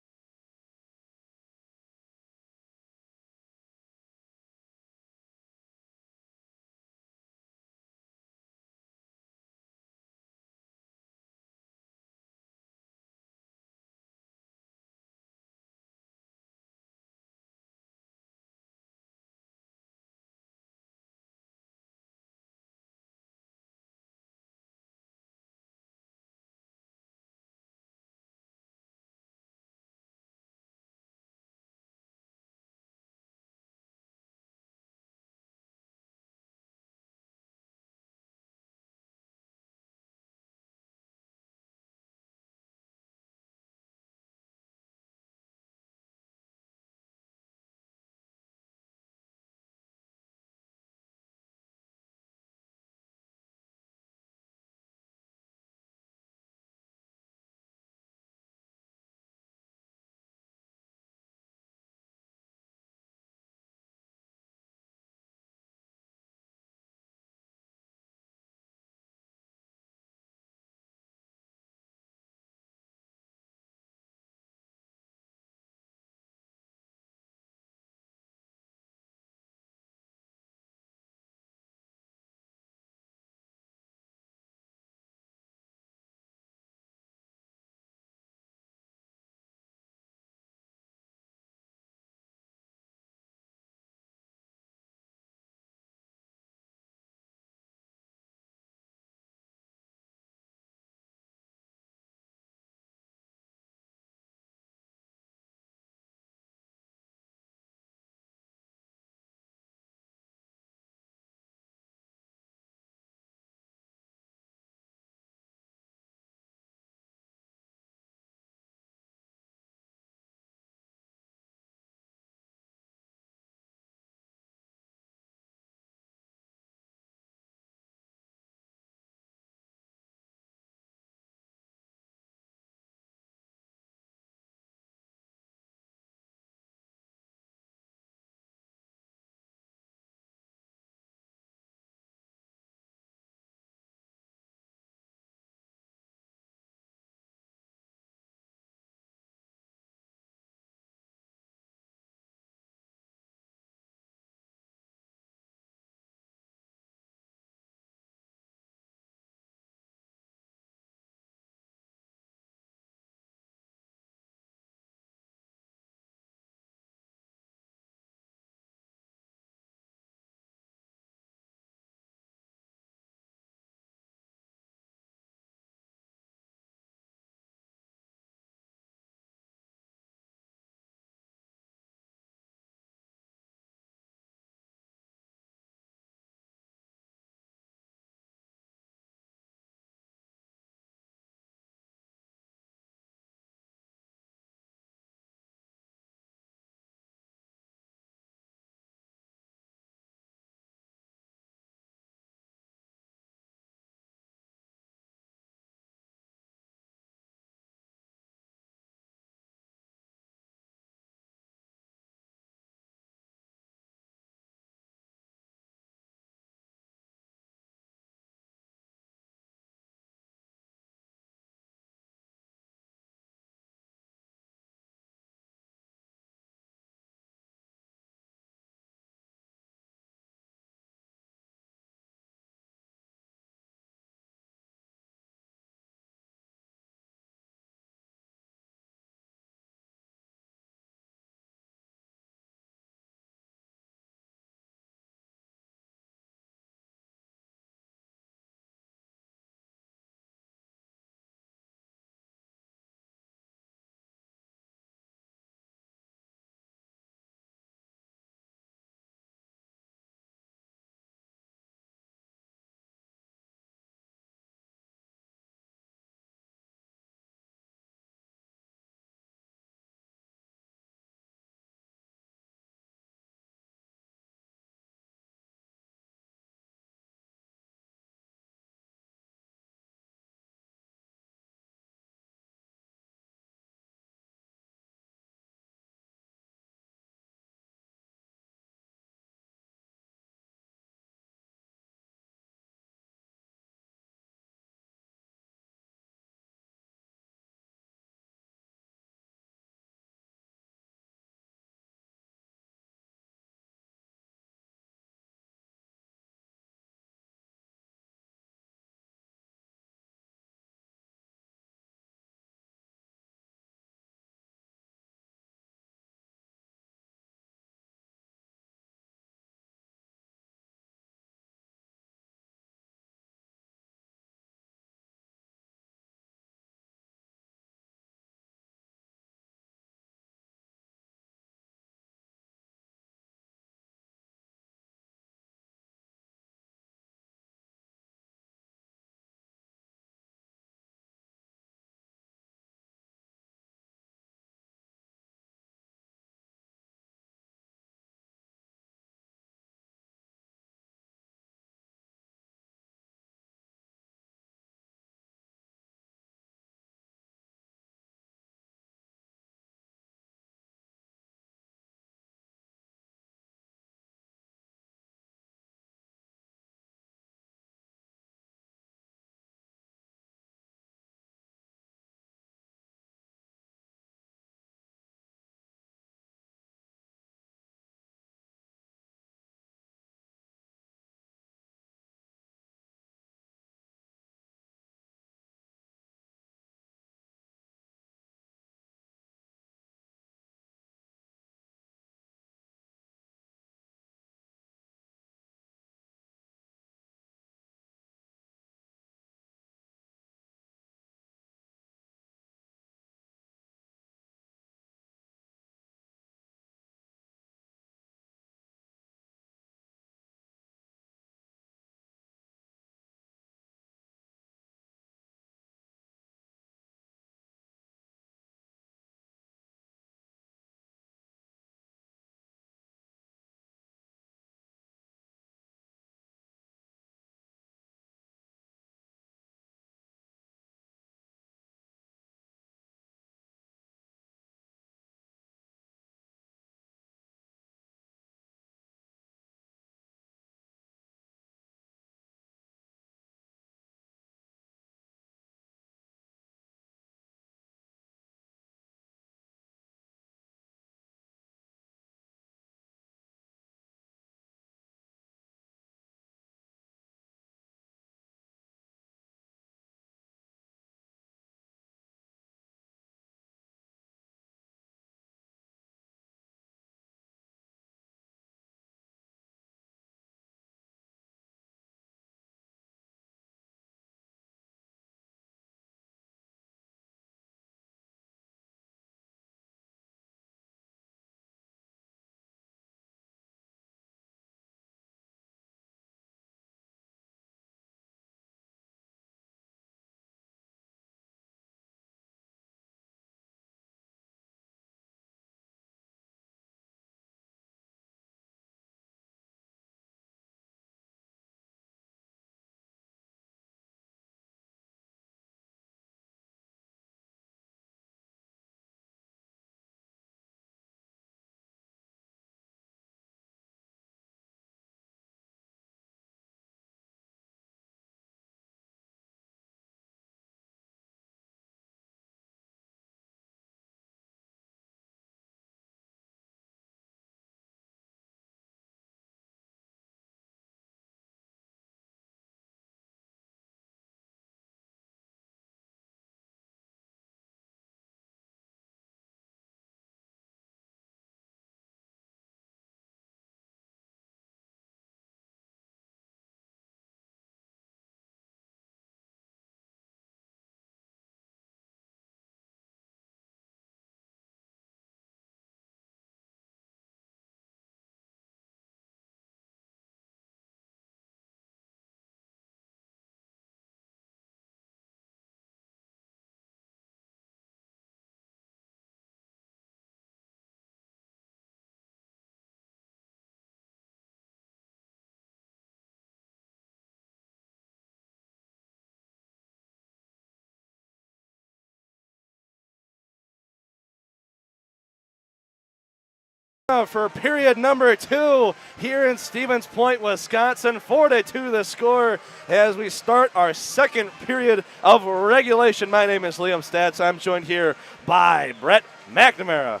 Speaker 3: For period number 2 here in Stevens Point, Wisconsin. 4-2 the score as we start our second period of regulation. My name is Liam Statz. I'm joined here by Brett McNamara.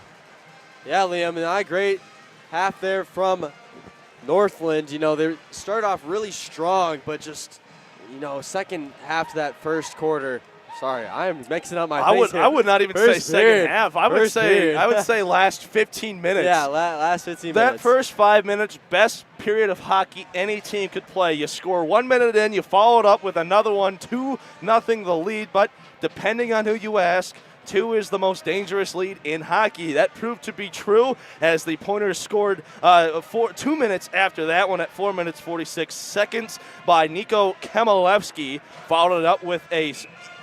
Speaker 4: Yeah, Liam, not a great half there from Northland. You know, they start off really strong, but just, you know, second half to that first quarter. Sorry, I am mixing up my face here.
Speaker 3: I would not even say second half. I would say last 15 minutes.
Speaker 4: Yeah, last 15
Speaker 3: that
Speaker 4: minutes.
Speaker 3: That first 5 minutes, best period of hockey any team could play. You score 1 minute in, you follow it up with another one, 2-0 the lead. But depending on who you ask, 2 is the most dangerous lead in hockey. That proved to be true as the Pointers scored 2 minutes after that one at 4 minutes 46 seconds by Nico Kemalevsky. Followed it up with a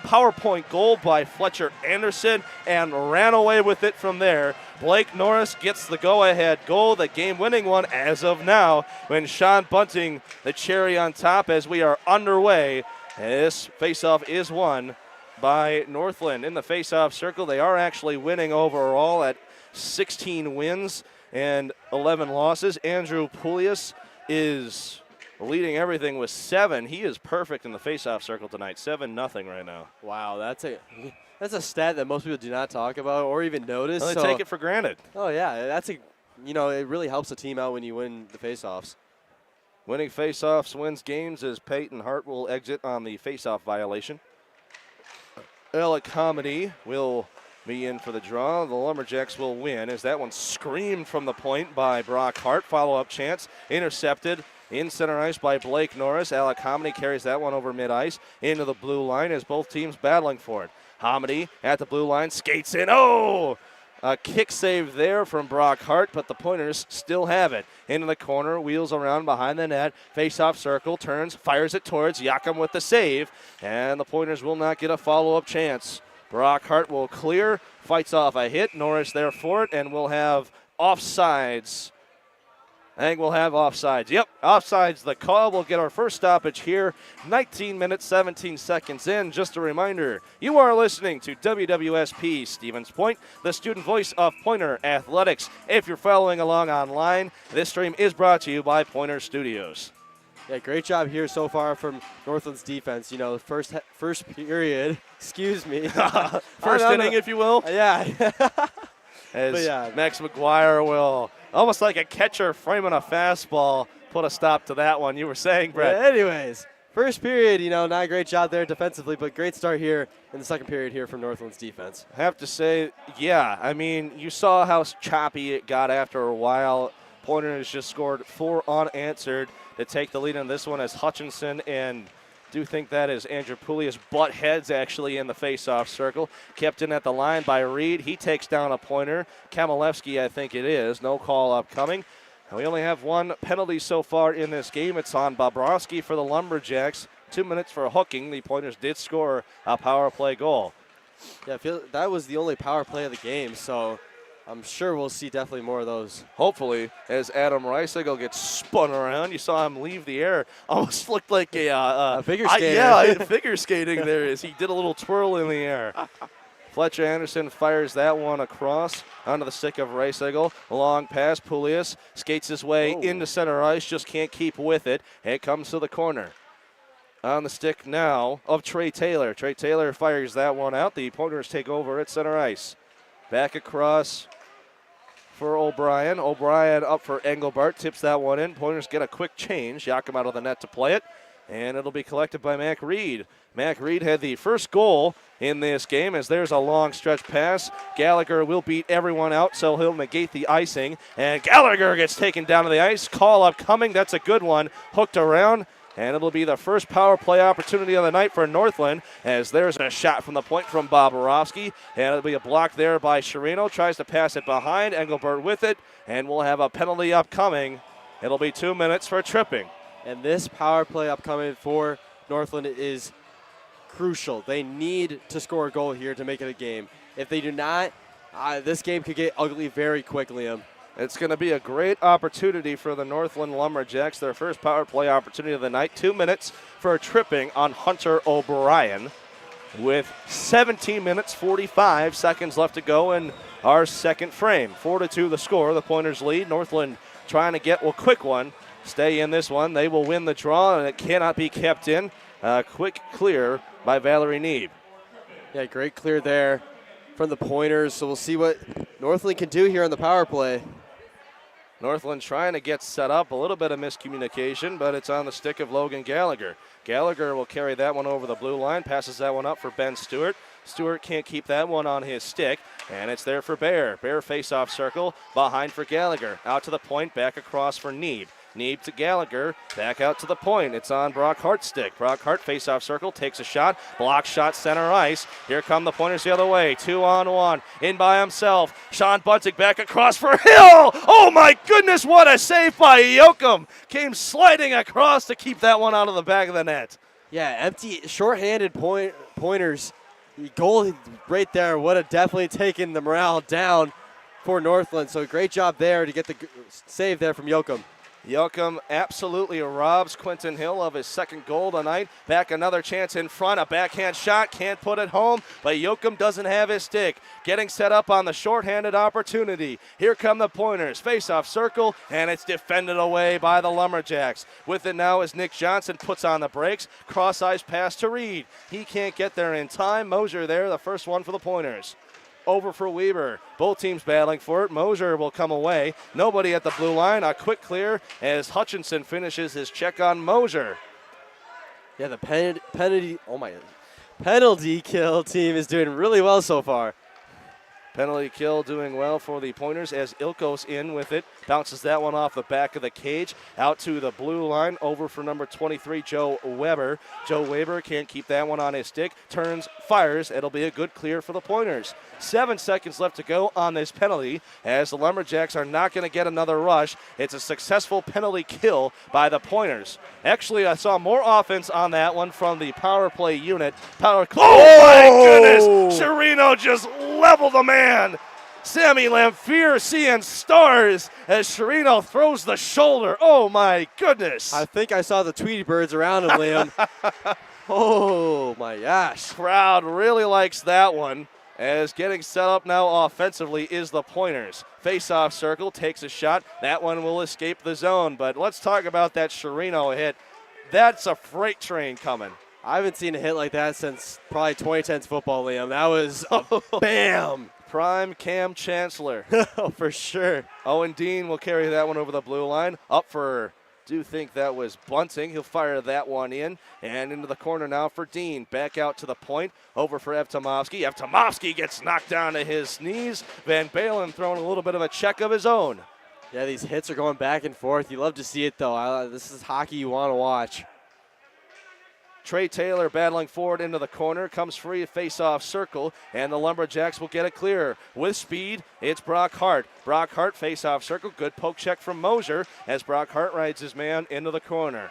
Speaker 3: PowerPoint goal by Fletcher Anderson and ran away with it from there. Blake Norris gets the go-ahead goal, the game-winning one as of now, when Sean Bunting, the cherry on top as we are underway. This faceoff is won by Northland. In the faceoff circle, they are actually winning overall at 16 wins and 11 losses. Andrew Pulias is leading everything with 7. He is perfect in the faceoff circle tonight. 7-0 right now.
Speaker 4: Wow, that's a stat that most people do not talk about or even notice.
Speaker 3: Well, they take it for granted.
Speaker 4: Oh yeah, that's it really helps a team out when you win the faceoffs.
Speaker 3: Winning faceoffs wins games as Peyton Hart will exit on the faceoff violation. Alec Comedy will be in for the draw. The Lumberjacks will win as that one screamed from the point by Brock Hart. Follow-up chance intercepted in center ice by Blake Norris. Alec Hominy carries that one over mid-ice into the blue line as both teams battling for it. Hominy at the blue line skates in. Oh! A kick save there from Brock Hart, but the Pointers still have it. Into the corner, wheels around behind the net. Face-off circle, turns, fires it towards Yakum with the save. And the Pointers will not get a follow-up chance. Brock Hart will clear, fights off a hit. Norris there for it, and we'll have offsides. I think we'll have offsides. Yep, offsides the call. We'll get our first stoppage here. 19 minutes, 17 seconds in. Just a reminder, you are listening to WWSP Stevens Point, the student voice of Pointer Athletics. If you're following along online, this stream is brought to you by Pointer Studios.
Speaker 4: Yeah, great job here so far from Northland's defense. You know, first period, excuse me.
Speaker 3: First inning, if you will.
Speaker 4: Yeah.
Speaker 3: Max McGuire will, almost like a catcher framing a fastball, put a stop to that one. You were saying, Brett.
Speaker 4: Yeah, anyways, first period, not a great job there defensively, but great start here in the second period here from Northland's defense.
Speaker 3: I have to say, yeah, I mean, you saw how choppy it got after a while. Pointers just scored 4 unanswered to take the lead in this one as Hutchinson and do think that is Andrew Pulias butt heads actually in the face-off circle. Kept in at the line by Reed. He takes down a Pointer. Kamalevsky, I think it is. No call upcoming. And we only have 1 penalty so far in this game. It's on Bobrovsky for the Lumberjacks. 2 minutes for hooking. The Pointers did score a power play goal.
Speaker 4: Yeah, I feel that was the only power play of the game, so I'm sure we'll see definitely more of those.
Speaker 3: Hopefully, as Adam Reisigle gets spun around. You saw him leave the air. Almost looked like a
Speaker 4: figure skater.
Speaker 3: Figure skating there as he did a little twirl in the air. Fletcher Anderson fires that one across onto the stick of Reisigle. Long pass, Pulias skates his way into center ice, just can't keep with it. It comes to the corner. On the stick now of Trey Taylor. Trey Taylor fires that one out. The Pointers take over at center ice. Back across for O'Brien. O'Brien up for Engelbart. Tips that one in. Pointers get a quick change. Yakum out of the net to play it. And it'll be collected by Mac Reed. Mac Reed had the first goal in this game as there's a long stretch pass. Gallagher will beat everyone out, so he'll negate the icing. And Gallagher gets taken down to the ice. Call up coming. That's a good one. Hooked around. And it'll be the first power play opportunity of the night for Northland as there's a shot from the point from Bobrovsky. And it'll be a block there by Chirino. Tries to pass it behind. Engelbert with it. And we'll have a penalty upcoming. It'll be 2 minutes for tripping.
Speaker 4: And this power play upcoming for Northland is crucial. They need to score a goal here to make it a game. If they do not, this game could get ugly very quickly, Liam.
Speaker 3: It's going to be a great opportunity for the Northland Lumberjacks, their first power play opportunity of the night. 2 minutes for tripping on Hunter O'Brien with 17 minutes, 45 seconds left to go in our second frame. 4-2 the score. The Pointers lead. Northland trying to get a quick one. Stay in this one. They will win the draw, and it cannot be kept in. Quick clear by Valerie Neeb.
Speaker 4: Yeah, great clear there from the Pointers. So we'll see what Northland can do here on the power play.
Speaker 3: Northland trying to get set up. A little bit of miscommunication, but it's on the stick of Logan Gallagher. Gallagher will carry that one over the blue line, passes that one up for Ben Stewart. Stewart can't keep that one on his stick, and it's there for Bear. Bear face-off circle, behind for Gallagher. Out to the point, back across for Neeb. Neeb to Gallagher, back out to the point. It's on Brock Hart's stick. Brock Hart face-off circle, takes a shot, block shot center ice. Here come the Pointers the other way, 2-on-1, in by himself. Sean Bunting back across for Hill. Oh my goodness, what a save by Yoakum. Came sliding across to keep that one out of the back of the net.
Speaker 4: Yeah, empty, short-handed Pointers. The goal right there would have definitely taken the morale down for Northland. So great job there to get the save there from Yoakum.
Speaker 3: Yoakum absolutely robs Quentin Hill of his second goal tonight. Back another chance in front. A backhand shot. Can't put it home, but Yoakum doesn't have his stick. Getting set up on the shorthanded opportunity. Here come the Pointers. Face-off circle, and it's defended away by the Lumberjacks. With it now is Nick Johnson puts on the brakes. Cross-ice pass to Reed. He can't get there in time. Mosier there, the first one for the Pointers. Over for Weber. Both teams battling for it. Mosier will come away. Nobody at the blue line. A quick clear as Hutchinson finishes his check on Mosier.
Speaker 4: Yeah, the penalty kill team is doing really well so far.
Speaker 3: Penalty kill doing well for the Pointers as Ilkos in with it. Bounces that one off the back of the cage. Out to the blue line. Over for number 23, Joe Weber. Joe Weber can't keep that one on his stick. Turns, fires. It'll be a good clear for the Pointers. 7 seconds left to go on this penalty as the Lumberjacks are not going to get another rush. It's a successful penalty kill by the Pointers. Actually, I saw more offense on that one from the power play unit. Oh my goodness! Chirino just leveled the man. Sammy Lamphere seeing stars as Chirino throws the shoulder. Oh my goodness.
Speaker 4: I think I saw the Tweety Birds around him, Liam. Oh my gosh.
Speaker 3: Crowd really likes that one. As getting set up now offensively is the Pointers. Face-off circle, takes a shot. That one will escape the zone. But let's talk about that Chirino hit. That's a freight train coming.
Speaker 4: I haven't seen a hit like that since probably 2010's football, Liam. That was a bam.
Speaker 3: Prime Cam Chancellor.
Speaker 4: Oh, for sure.
Speaker 3: Owen Dean will carry that one over the blue line. Up for, do think that was Bunting. He'll fire that one in. And into the corner now for Dean. Back out to the point. Over for Evtomovsky. Evtomovsky gets knocked down to his knees. Van Balen throwing a little bit of a check of his own.
Speaker 4: Yeah, these hits are going back and forth. You love to see it, though. This is hockey you want to watch.
Speaker 3: Trey Taylor battling forward into the corner, comes free, face-off circle, and the Lumberjacks will get it clear. With speed, it's Brock Hart. Brock Hart, face-off circle, good poke check from Mosier as Brock Hart rides his man into the corner.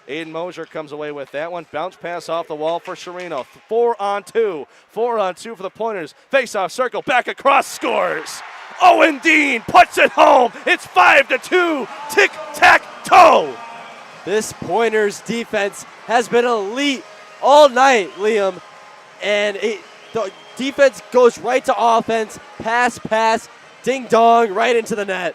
Speaker 3: Aiden Mosier comes away with that one. Bounce pass off the wall for Chirino. 4-on-2. 4-on-2 for the Pointers. Face-off circle, back across, scores. Owen Dean puts it home. It's 5-2. Tic-tac-toe.
Speaker 4: This Pointers defense has been elite all night, Liam. And the defense goes right to offense. Pass, ding-dong, right into the net.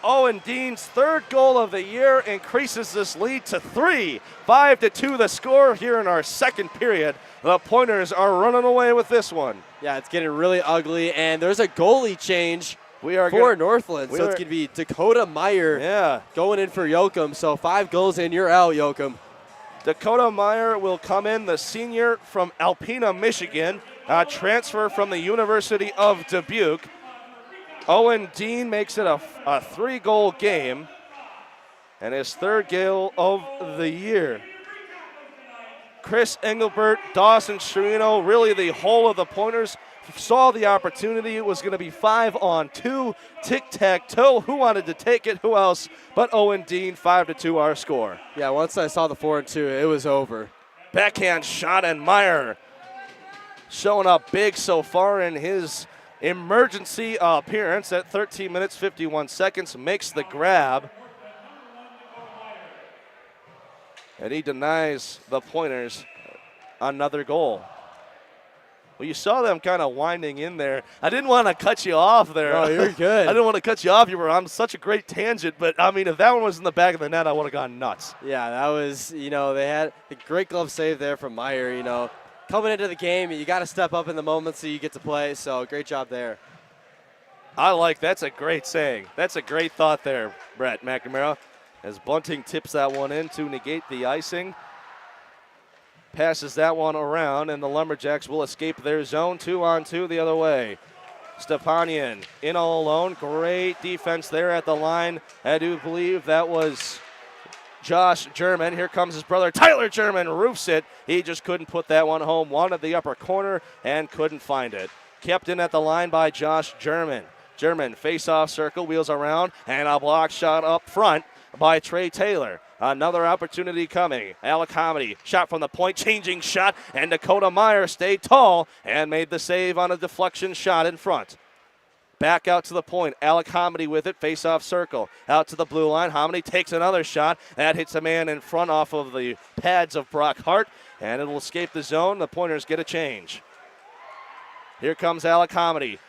Speaker 3: Owen Dean's third goal of the year increases this lead to 3. 5-2 the score here in our second period. The Pointers are running away with this one.
Speaker 4: Yeah, it's getting really ugly, and there's a goalie change for Northland. So it's going to be Dakota Meyer going in for Yoakum. So 5 goals in, you're out, Yoakum.
Speaker 3: Dakota Meyer will come in, the senior from Alpena, Michigan, transfer from the University of Dubuque. Owen Dean makes it a 3-goal game and his third goal of the year. Chris Engelbert, Dawson Chirino, really the whole of the Pointers saw the opportunity. It was going to be 5-on-2, tic-tac-toe. Who wanted to take it? Who else? But Owen Dean, 5-2 our score.
Speaker 4: Yeah, once I saw the 4-2, it was over.
Speaker 3: Backhand shot, and Meyer showing up big so far in his emergency appearance at 13 minutes, 51 seconds, makes the grab. And he denies the Pointers another goal. Well, you saw them kind of winding in there. I didn't want to cut you off there.
Speaker 4: Oh, you're good.
Speaker 3: I didn't want to cut you off. You were on such a great tangent. But, I mean, if that one was in the back of the net, I would have gone nuts.
Speaker 4: Yeah, that was, they had a great glove save there from Meyer. Coming into the game, you got to step up in the moment so you get to play. So great job there.
Speaker 3: That's a great saying. That's a great thought there, Brett McNamara, as Bunting tips that one in to negate the icing. Passes that one around, and the Lumberjacks will escape their zone. 2-on-2 the other way. Stepanian in all alone. Great defense there at the line. I do believe that was Josh German. Here comes his brother Tyler German. Roofs it. He just couldn't put that one home. Wanted the upper corner and couldn't find it. Kept in at the line by Josh German. German face-off circle, wheels around, and a block shot up front by Trey Taylor. Another opportunity coming. Alec Comedy, shot from the point, changing shot, and Dakota Meyer stayed tall and made the save on a deflection shot in front. Back out to the point. Alec Comedy with it, face-off circle. Out to the blue line. Homedy takes another shot. That hits a man in front off of the pads of Brock Hart, and it'll escape the zone. The Pointers get a change. Here comes Alec Comedy.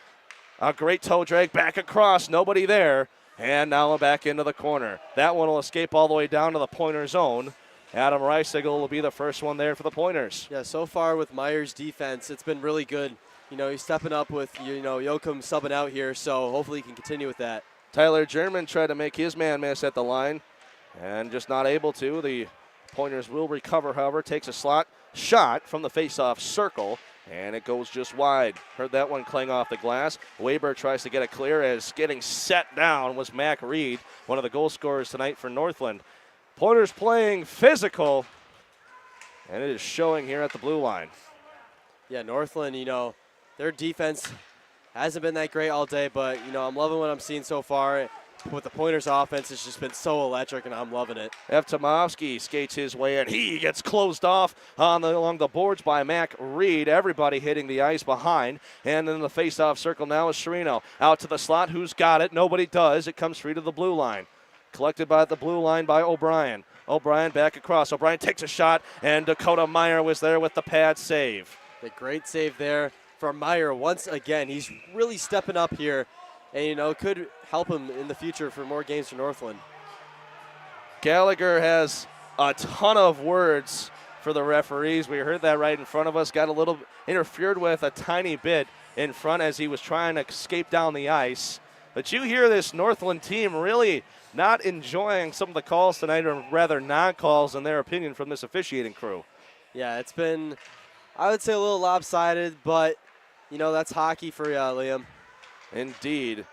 Speaker 3: A great toe drag back across. Nobody there. And now back into the corner. That one will escape all the way down to the Pointer zone. Adam Reisigle will be the first one there for the Pointers.
Speaker 4: Yeah, so far with Meyer's defense, it's been really good. He's stepping up with, Yoakum subbing out here, so hopefully he can continue with that.
Speaker 3: Tyler German tried to make his man miss at the line and just not able to. The Pointers will recover, however, takes a slot shot from the face-off circle, and it goes just wide. Heard that one clang off the glass. Weber tries to get it clear as getting set down was Mac Reed, one of the goal scorers tonight for Northland. Pointers playing physical, and it is showing here at the blue line.
Speaker 4: Yeah, Northland, their defense hasn't been that great all day, but, I'm loving what I'm seeing so far. With the Pointers offense, it's just been so electric, and I'm loving it.
Speaker 3: F. Tomovsky skates his way in. He gets closed off along the boards by Mac Reed. Everybody hitting the ice behind. And in the face-off circle now is Sereno. Out to the slot. Who's got it? Nobody does. It comes free to the blue line. Collected by the blue line by O'Brien. O'Brien back across. O'Brien takes a shot, and Dakota Meyer was there with the pad save.
Speaker 4: A great save there for Meyer once again. He's really stepping up here. And, could help him in the future for more games for Northland.
Speaker 3: Gallagher has a ton of words for the referees. We heard that right in front of us. Got a little interfered with a tiny bit in front as he was trying to escape down the ice. But you hear this Northland team really not enjoying some of the calls tonight, or rather non-calls in their opinion from this officiating crew.
Speaker 4: Yeah, it's been, I would say, a little lopsided, but, that's hockey for you, Liam.
Speaker 3: Indeed,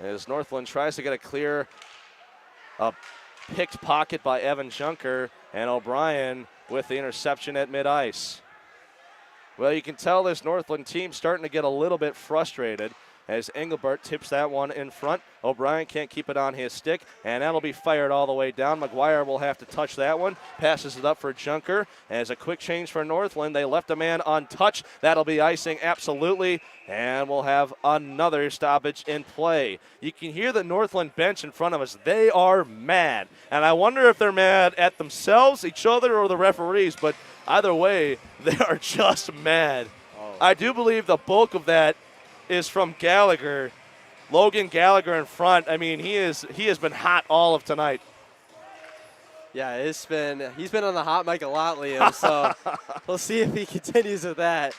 Speaker 3: as Northland tries to get a picked pocket by Evan Junker, and O'Brien with the interception at mid-ice. Well, you can tell this Northland team starting to get a little bit frustrated as Engelbert tips that one in front. O'Brien can't keep it on his stick, and that'll be fired all the way down. McGuire will have to touch that one. Passes it up for Junker. As a quick change for Northland, they left a man untouched. That'll be icing, absolutely, and we'll have another stoppage in play. You can hear the Northland bench in front of us. They are mad, and I wonder if they're mad at themselves, each other, or the referees, but either way, they are just mad. I do believe the bulk of that is from Gallagher. Logan Gallagher in front. I mean, he has been hot all of tonight.
Speaker 4: Yeah, he's been on the hot mic a lot, Liam, so we'll see if he continues with that.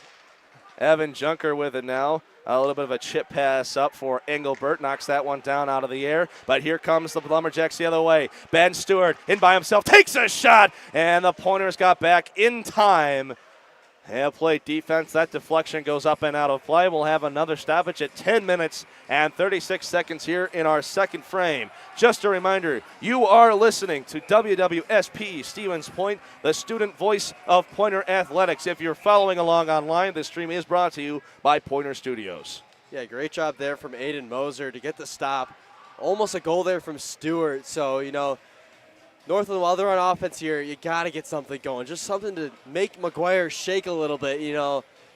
Speaker 3: Evan Junker with it now. A little bit of a chip pass up for Engelbert. Knocks that one down out of the air. But here comes the Lumberjacks the other way. Ben Stewart in by himself. Takes a shot. And the Pointers got back in time. And play defense. That deflection goes up and out of play. We'll have another stoppage at 10 minutes and 36 seconds here in our second frame. Just a reminder, you are listening to UWSP Stevens Point, the student voice of Pointer Athletics. If you're following along online, this stream is brought to you by Pointer Studios.
Speaker 4: Yeah, great job there from Aiden Moser to get the stop. Almost a goal there from Stewart. So, Northland, while they're on offense here, you got to get something going. Just something to make McGuire shake a little bit,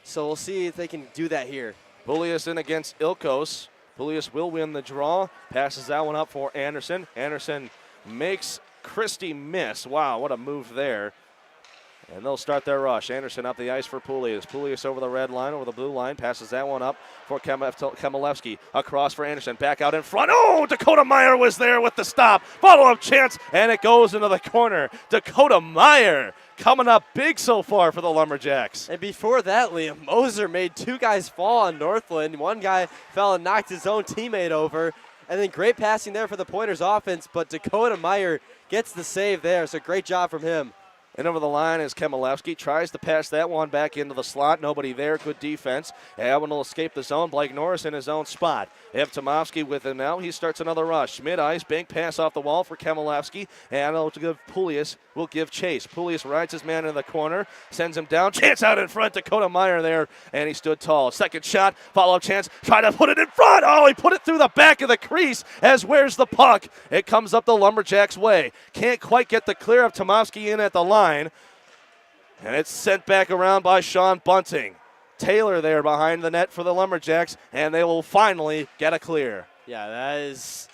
Speaker 4: So we'll see if they can do that here.
Speaker 3: Bullius in against Ilkos. Bullius will win the draw. Passes that one up for Anderson. Anderson makes Christie miss. Wow, what a move there. And they'll start their rush. Anderson up the ice for Pulias. Pulias over the red line, over the blue line. Passes that one up for Kamilevsky. Across for Anderson. Back out in front. Oh, Dakota Meyer was there with the stop. Follow-up chance, and it goes into the corner. Dakota Meyer coming up big so far for the Lumberjacks.
Speaker 4: And before that, Liam, Moser made 2 guys fall on Northland. One guy fell and knocked his own teammate over. And then great passing there for the Pointers offense, but Dakota Meyer gets the save there, so great job from him.
Speaker 3: And over the line is Kamilevsky. Tries to pass that one back into the slot. Nobody there. Good defense. That one will escape the zone. Blake Norris in his own spot. Ev Tomovsky with him now. He starts another rush. Mid-ice. Bank pass off the wall for Kamilevsky. And it'll give Pulias. Will give chase. Pulias rides his man in the corner. Sends him down. Chance out in front. Dakota Meyer there. And he stood tall. Second shot. Follow-up chance. Try to put it in front. Oh, he put it through the back of the crease. As where's the puck? It comes up the Lumberjacks' way. Can't quite get the clear of Tomovsky in at the line. And it's sent back around by Sean Bunting. Taylor there behind the net for the Lumberjacks, and they will finally get a clear.
Speaker 4: Yeah, that is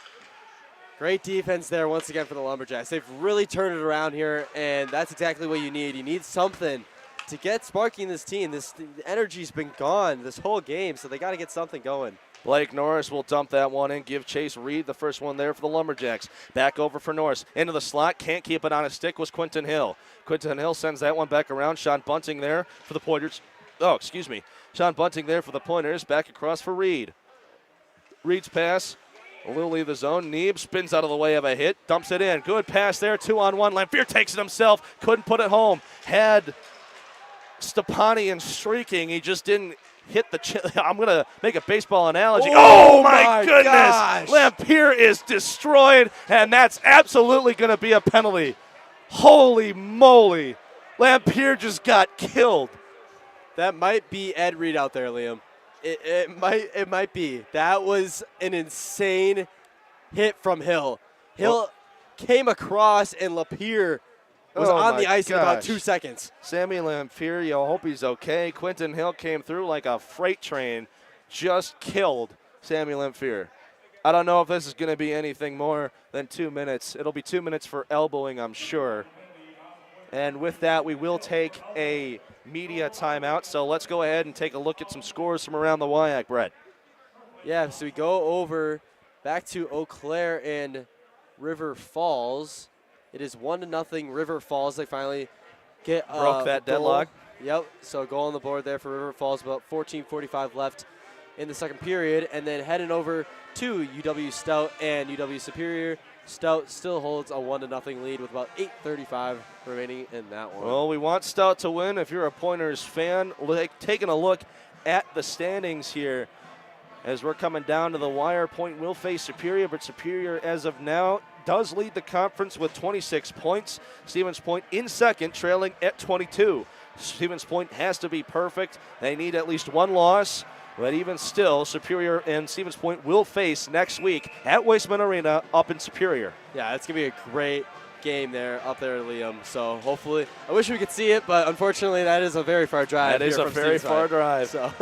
Speaker 4: great defense there once again for the Lumberjacks. They've really turned it around here, and that's exactly what you need. You need something to get sparking this team. The energy's been gone this whole game, so they got to get something going.
Speaker 3: Blake Norris will dump that one in, give Chase Reed the first one there for the Lumberjacks. Back over for Norris. Into the slot, can't keep it on his stick was Quinton Hill. Quinton Hill sends that one back around. Sean Bunting there for the Pointers. Oh, excuse me. Sean Bunting there for the Pointers. Back across for Reed. Reed's pass will leave the zone. Neeb spins out of the way of a hit, dumps it in. Good pass there, 2-on-1. Lamphere takes it himself, couldn't put it home. Had Stepanian streaking, he just didn't hit the I'm going to make a baseball analogy. Oh, my goodness.
Speaker 4: Gosh.
Speaker 3: Lamphere is destroyed, and that's absolutely going to be a penalty. Holy moly. Lamphere just got killed.
Speaker 4: That might be Ed Reed out there, Liam. It might be. That was an insane hit from Hill. Hill came across, and Lamphere was on the ice in about 2 seconds.
Speaker 3: Sammy Lamphere, you hope he's okay. Quinton Hill came through like a freight train, just killed Sammy Lamphere. I don't know if this is going to be anything more than 2 minutes. It'll be 2 minutes for elbowing, I'm sure. And with that, we will take a media timeout. So let's go ahead and take a look at some scores from around the WIAC, Brett.
Speaker 4: Yeah, so we go over back to Eau Claire and River Falls. It is 1-0 River Falls. They finally get
Speaker 3: broke that deadlock.
Speaker 4: Yep. So goal on the board there for River Falls. About 14:45 left in the second period, and then heading over to UW Stout and UW Superior. Stout still holds a 1-0 lead with about 8:35 remaining in that one.
Speaker 3: Well, we want Stout to win. If you're a Pointers fan, taking a look at the standings here as we're coming down to the wire. Point will face Superior, but Superior as of now does lead the conference with 26 points. Stevens Point in second, trailing at 22. Stevens Point has to be perfect. They need at least one loss, but even still, Superior and Stevens Point will face next week at Weissman Arena up in Superior.
Speaker 4: Yeah, it's going to be a great game there, up there, Liam. So hopefully, I wish we could see it, but unfortunately, that is a very far drive.
Speaker 3: That is a very far drive.
Speaker 4: So.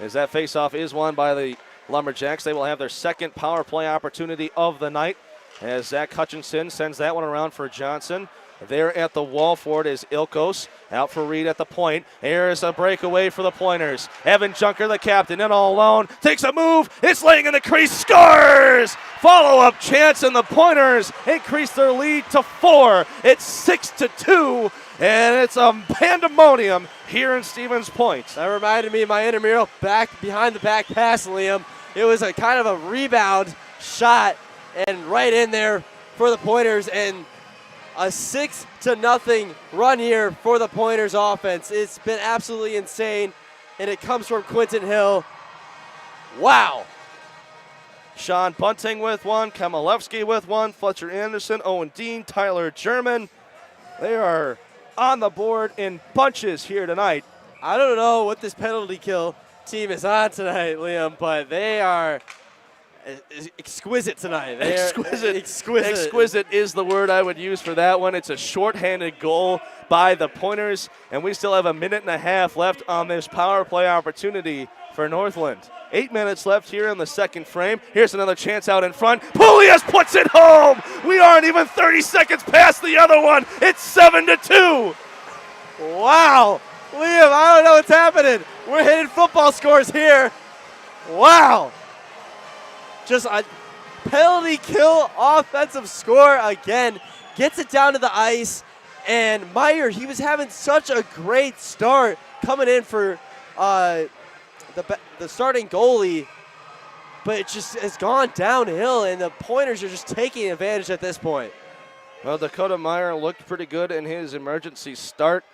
Speaker 3: As that faceoff is won by the Lumberjacks, they will have their second power play opportunity of the night as Zach Hutchinson sends that one around for Johnson. There at the wall for it is Ilkos. Out for Reed at the point. Here's a breakaway for the Pointers. Evan Junker, the captain, in all alone. Takes a move. It's laying in the crease. Scores! Follow-up chance, and the Pointers increase their lead to 4. It's 6-2, and it's a pandemonium here in Stevens Point.
Speaker 4: That reminded me of my intramural behind the back pass, Liam. It was a kind of a rebound shot, and right in there for the Pointers, and a 6-0 run here for the Pointers offense. It's been absolutely insane, and it comes from Quinton Hill. Wow.
Speaker 3: Sean Bunting with one, Kamilevsky with one, Fletcher Anderson, Owen Dean, Tyler German. They are on the board in bunches here tonight.
Speaker 4: I don't know what this penalty kill team is on tonight, Liam, but they are exquisite tonight.
Speaker 3: Exquisite is the word I would use for that one. It's a shorthanded goal by the Pointers, and we still have a minute and a half left on this power play opportunity for Northland. 8 minutes left here in the second frame. Here's another chance out in front. Pulias puts it home. We aren't even 30 seconds past the other one. It's 7-2.
Speaker 4: Wow. Liam, I don't know what's happening. We're hitting football scores here. Wow. Just a penalty kill offensive score again. Gets it down to the ice. And Meyer, he was having such a great start coming in for the starting goalie. But it just has gone downhill, and the Pointers are just taking advantage at this point.
Speaker 3: Well, Dakota Meyer looked pretty good in his emergency start.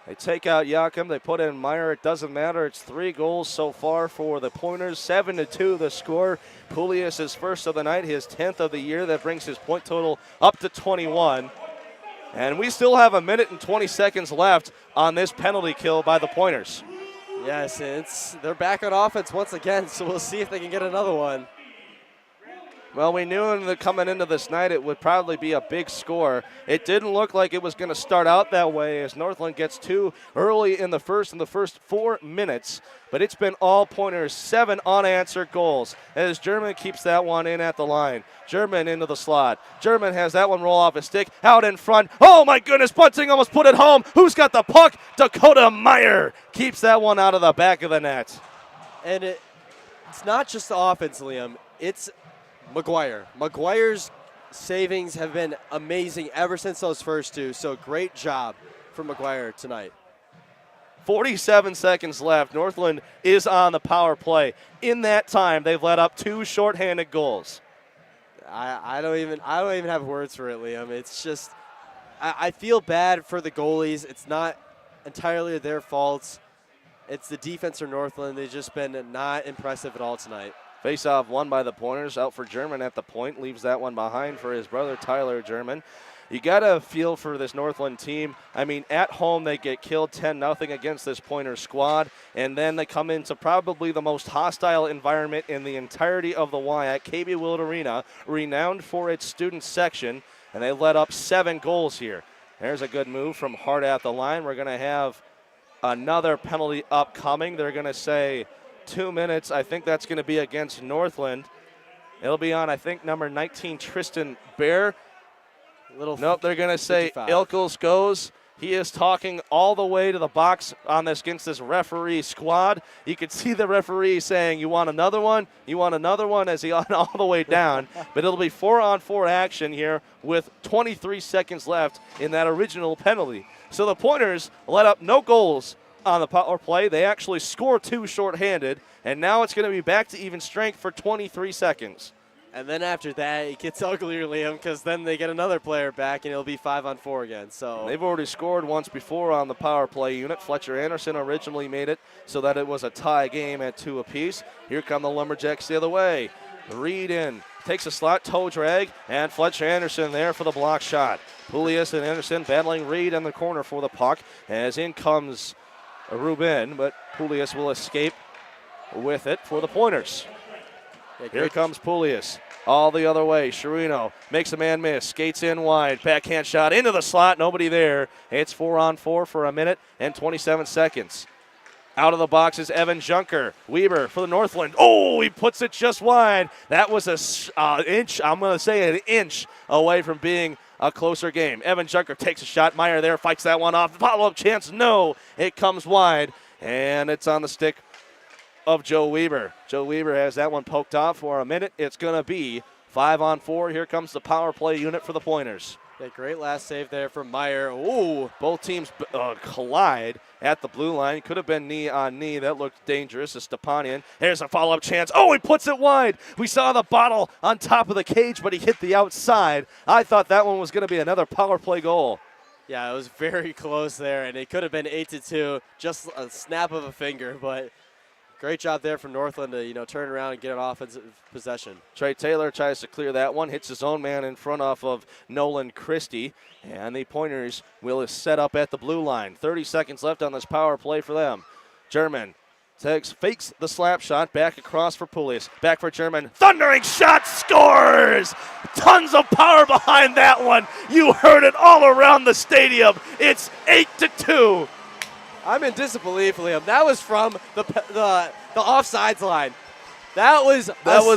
Speaker 3: They take out Yakum. They put in Meyer. It doesn't matter. It's 3 goals so far for the Pointers. 7-2 the score. Pulias is first of the night, his 10th of the year. That brings his point total up to 21. And we still have 1 minute and 20 seconds left on this penalty kill by the Pointers.
Speaker 4: Yes, they're back on offense once again, so we'll see if they can get another one.
Speaker 3: Well, we knew that coming into this night it would probably be a big score. It didn't look like it was going to start out that way as Northland gets 2 early in the first 4 minutes. But it's been all Pointers, 7 unanswered goals as German keeps that one in at the line. German into the slot. German has that one roll off his stick, out in front. Oh my goodness, Bunting almost put it home. Who's got the puck? Dakota Meyer keeps that one out of the back of the net.
Speaker 4: And it's not just the offense, Liam. It's McGuire. McGuire's savings have been amazing ever since those first 2, so great job for McGuire tonight.
Speaker 3: 47 seconds left. Northland is on the power play. In that time, they've let up 2 shorthanded goals.
Speaker 4: I don't even have words for it, Liam. It's just I feel bad for the goalies. It's not entirely their faults. It's the defense for Northland. They've just been not impressive at all tonight.
Speaker 3: Face-off won by the Pointers. Out for German at the point. Leaves that one behind for his brother Tyler German. You got to feel for this Northland team. I mean, at home they get killed 10-0 against this Pointers squad, and then they come into probably the most hostile environment in the entirety of the Y at KB Willet Arena, renowned for its student section, and they let up 7 goals here. There's a good move from Hart at the line. We're going to have another penalty upcoming. They're going to say 2 minutes. I think that's going to be against Northland. It'll be on, I think, number 19, Tristan Bear. Nope, they're going to say
Speaker 4: 55.
Speaker 3: Ilkels goes. He is talking all the way to the box on this against this referee squad. You can see the referee saying, "You want another one? You want another one?" as he on all the way down. But it'll be 4-on-4 action here with 23 seconds left in that original penalty. So the Pointers let up no goals on the power play. They actually score 2 shorthanded, and now it's going to be back to even strength for 23 seconds.
Speaker 4: And then after that, it gets uglier, Liam, because then they get another player back, and it'll be 5-on-4 again. So
Speaker 3: they've already scored once before on the power play unit. Fletcher Anderson originally made it so that it was a tie game at 2 apiece. Here come the Lumberjacks the other way. Reed in, takes a slot, toe drag, and Fletcher Anderson there for the block shot. Pulias and Anderson battling Reed in the corner for the puck, as in comes Rubin, but Pulias will escape with it for the Pointers. Here comes Pulias. All the other way. Chirino makes a man miss. Skates in wide. Backhand shot into the slot. Nobody there. It's 4-on-4 for 1 minute and 27 seconds. Out of the box is Evan Junker. Weber for the Northland. Oh, he puts it just wide. That was an inch. I'm going to say an inch away from being a closer game. Evan Junker takes a shot. Meyer there fights that one off. Follow-up chance. No. It comes wide. And it's on the stick of Joe Weber. Joe Weber has that one poked off for 1 minute. It's going to be 5-on-4. Here comes the power play unit for the Pointers.
Speaker 4: Yeah, great last save there from Meyer. Ooh,
Speaker 3: both teams collide at the blue line. Could have been knee on knee. That looked dangerous. It's Stepanian. There's a follow-up chance. Oh, he puts it wide. We saw the bottle on top of the cage, but he hit the outside. I thought that one was going to be another power play goal.
Speaker 4: Yeah, it was very close there, and it could have been 8-2, just a snap of a finger, but great job there from Northland to, turn around and get an offensive possession.
Speaker 3: Trey Taylor tries to clear that one, hits his own man in front off of Nolan Christie, and the Pointers will set up at the blue line. 30 seconds left on this power play for them. German fakes the slap shot, back across for Pulias. Back for German. Thundering shot, scores! Tons of power behind that one. You heard it all around the stadium. It's 8-2.
Speaker 4: I'm in disbelief, Liam. That was from the offsides line. That was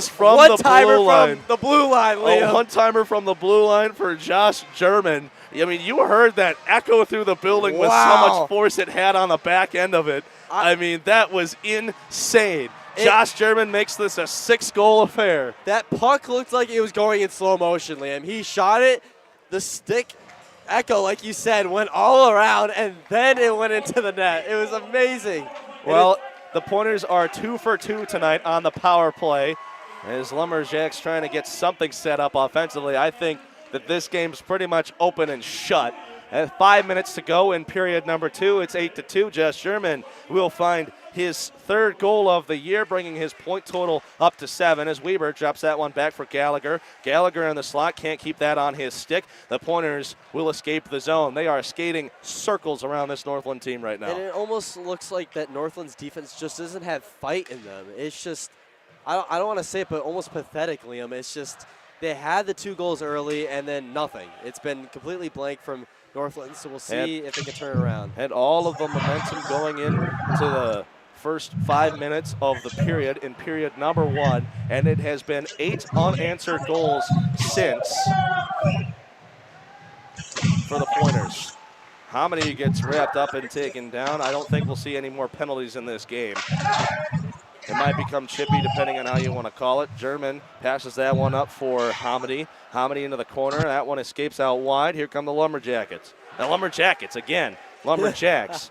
Speaker 3: from the blue line.
Speaker 4: From the blue line, Liam.
Speaker 3: A one-timer from the blue line for Josh German. I mean, you heard that echo through the building with so much force it had on the back end of it. I mean, that was insane. Josh German makes this a 6-goal affair.
Speaker 4: That puck looked like it was going in slow motion, Liam. He shot it. The stick echo, like you said, went all around, and then it went into the net. It was amazing.
Speaker 3: Well, the Pointers are 2 for 2 tonight on the power play. As Lumberjacks trying to get something set up offensively, I think that this game's pretty much open and shut. At 5 minutes to go in period number 2, it's 8-2. Josh Sherman will find his 3rd goal of the year, bringing his point total up to 7 as Weber drops that one back for Gallagher. Gallagher in the slot, can't keep that on his stick. The Pointers will escape the zone. They are skating circles around this Northland team right now.
Speaker 4: And it almost looks like that Northland's defense just doesn't have fight in them. It's just, I don't want to say it, but almost pathetic, Liam. It's just they had the 2 goals early and then nothing. It's been completely blank from Northland, so we'll see if they can turn it around.
Speaker 3: Had all of the momentum going into the first 5 minutes of the period in period number 1, and it has been 8 unanswered goals since for the Pointers. How many gets wrapped up and taken down? I don't think we'll see any more penalties in this game. It might become chippy depending on how you want to call it. German passes that one up for Hamidi. Hamidi into the corner. That one escapes out wide. Here come the Lumberjackets. The Lumberjackets again. Lumberjacks.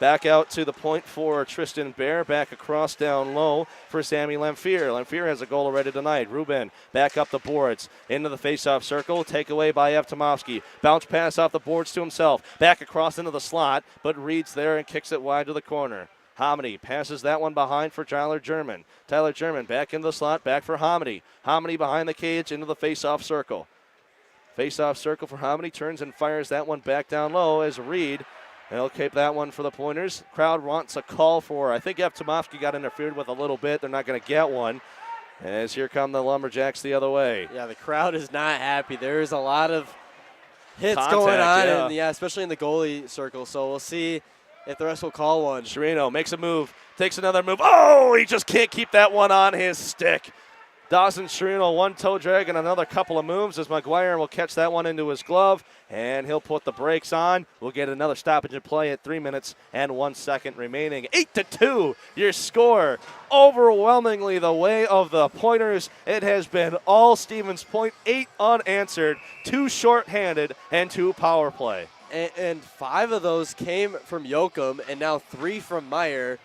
Speaker 3: Back out to the point for Tristan Bear. Back across down low for Sammy Lamphere. Lamphere has a goal already tonight. Ruben back up the boards. Into the faceoff circle. Takeaway by Evtomovsky. Bounce pass off the boards to himself. Back across into the slot, but reads there and kicks it wide to the corner. Hamidi passes that one behind for Tyler German. Tyler German back in the slot, back for Hamidi. Hamidi behind the cage into the face-off circle. Face-off circle for Hamidi, turns and fires that one back down low as Reed. They'll keep that one for the Pointers. Crowd wants a call for, I think Evtomovsky got interfered with a little bit. They're not going to get one. As here come the Lumberjacks the other way.
Speaker 4: Yeah, the crowd is not happy. There's a lot of hits going on, and especially in the goalie circle. So we'll see if the rest will call one.
Speaker 3: Chirino makes a move, takes another move. Oh, he just can't keep that one on his stick. Dawson Chirino, one toe drag and another couple of moves as McGuire will catch that one into his glove, and he'll put the brakes on. We'll get another stoppage in play at 3 minutes and 1 second remaining. 8-2, your score. Overwhelmingly the way of the Pointers. It has been all Stevens Point, 8 unanswered, 2 shorthanded, and 2 power play.
Speaker 4: And 5 of those came from Yoakum, and now 3 from Meyer.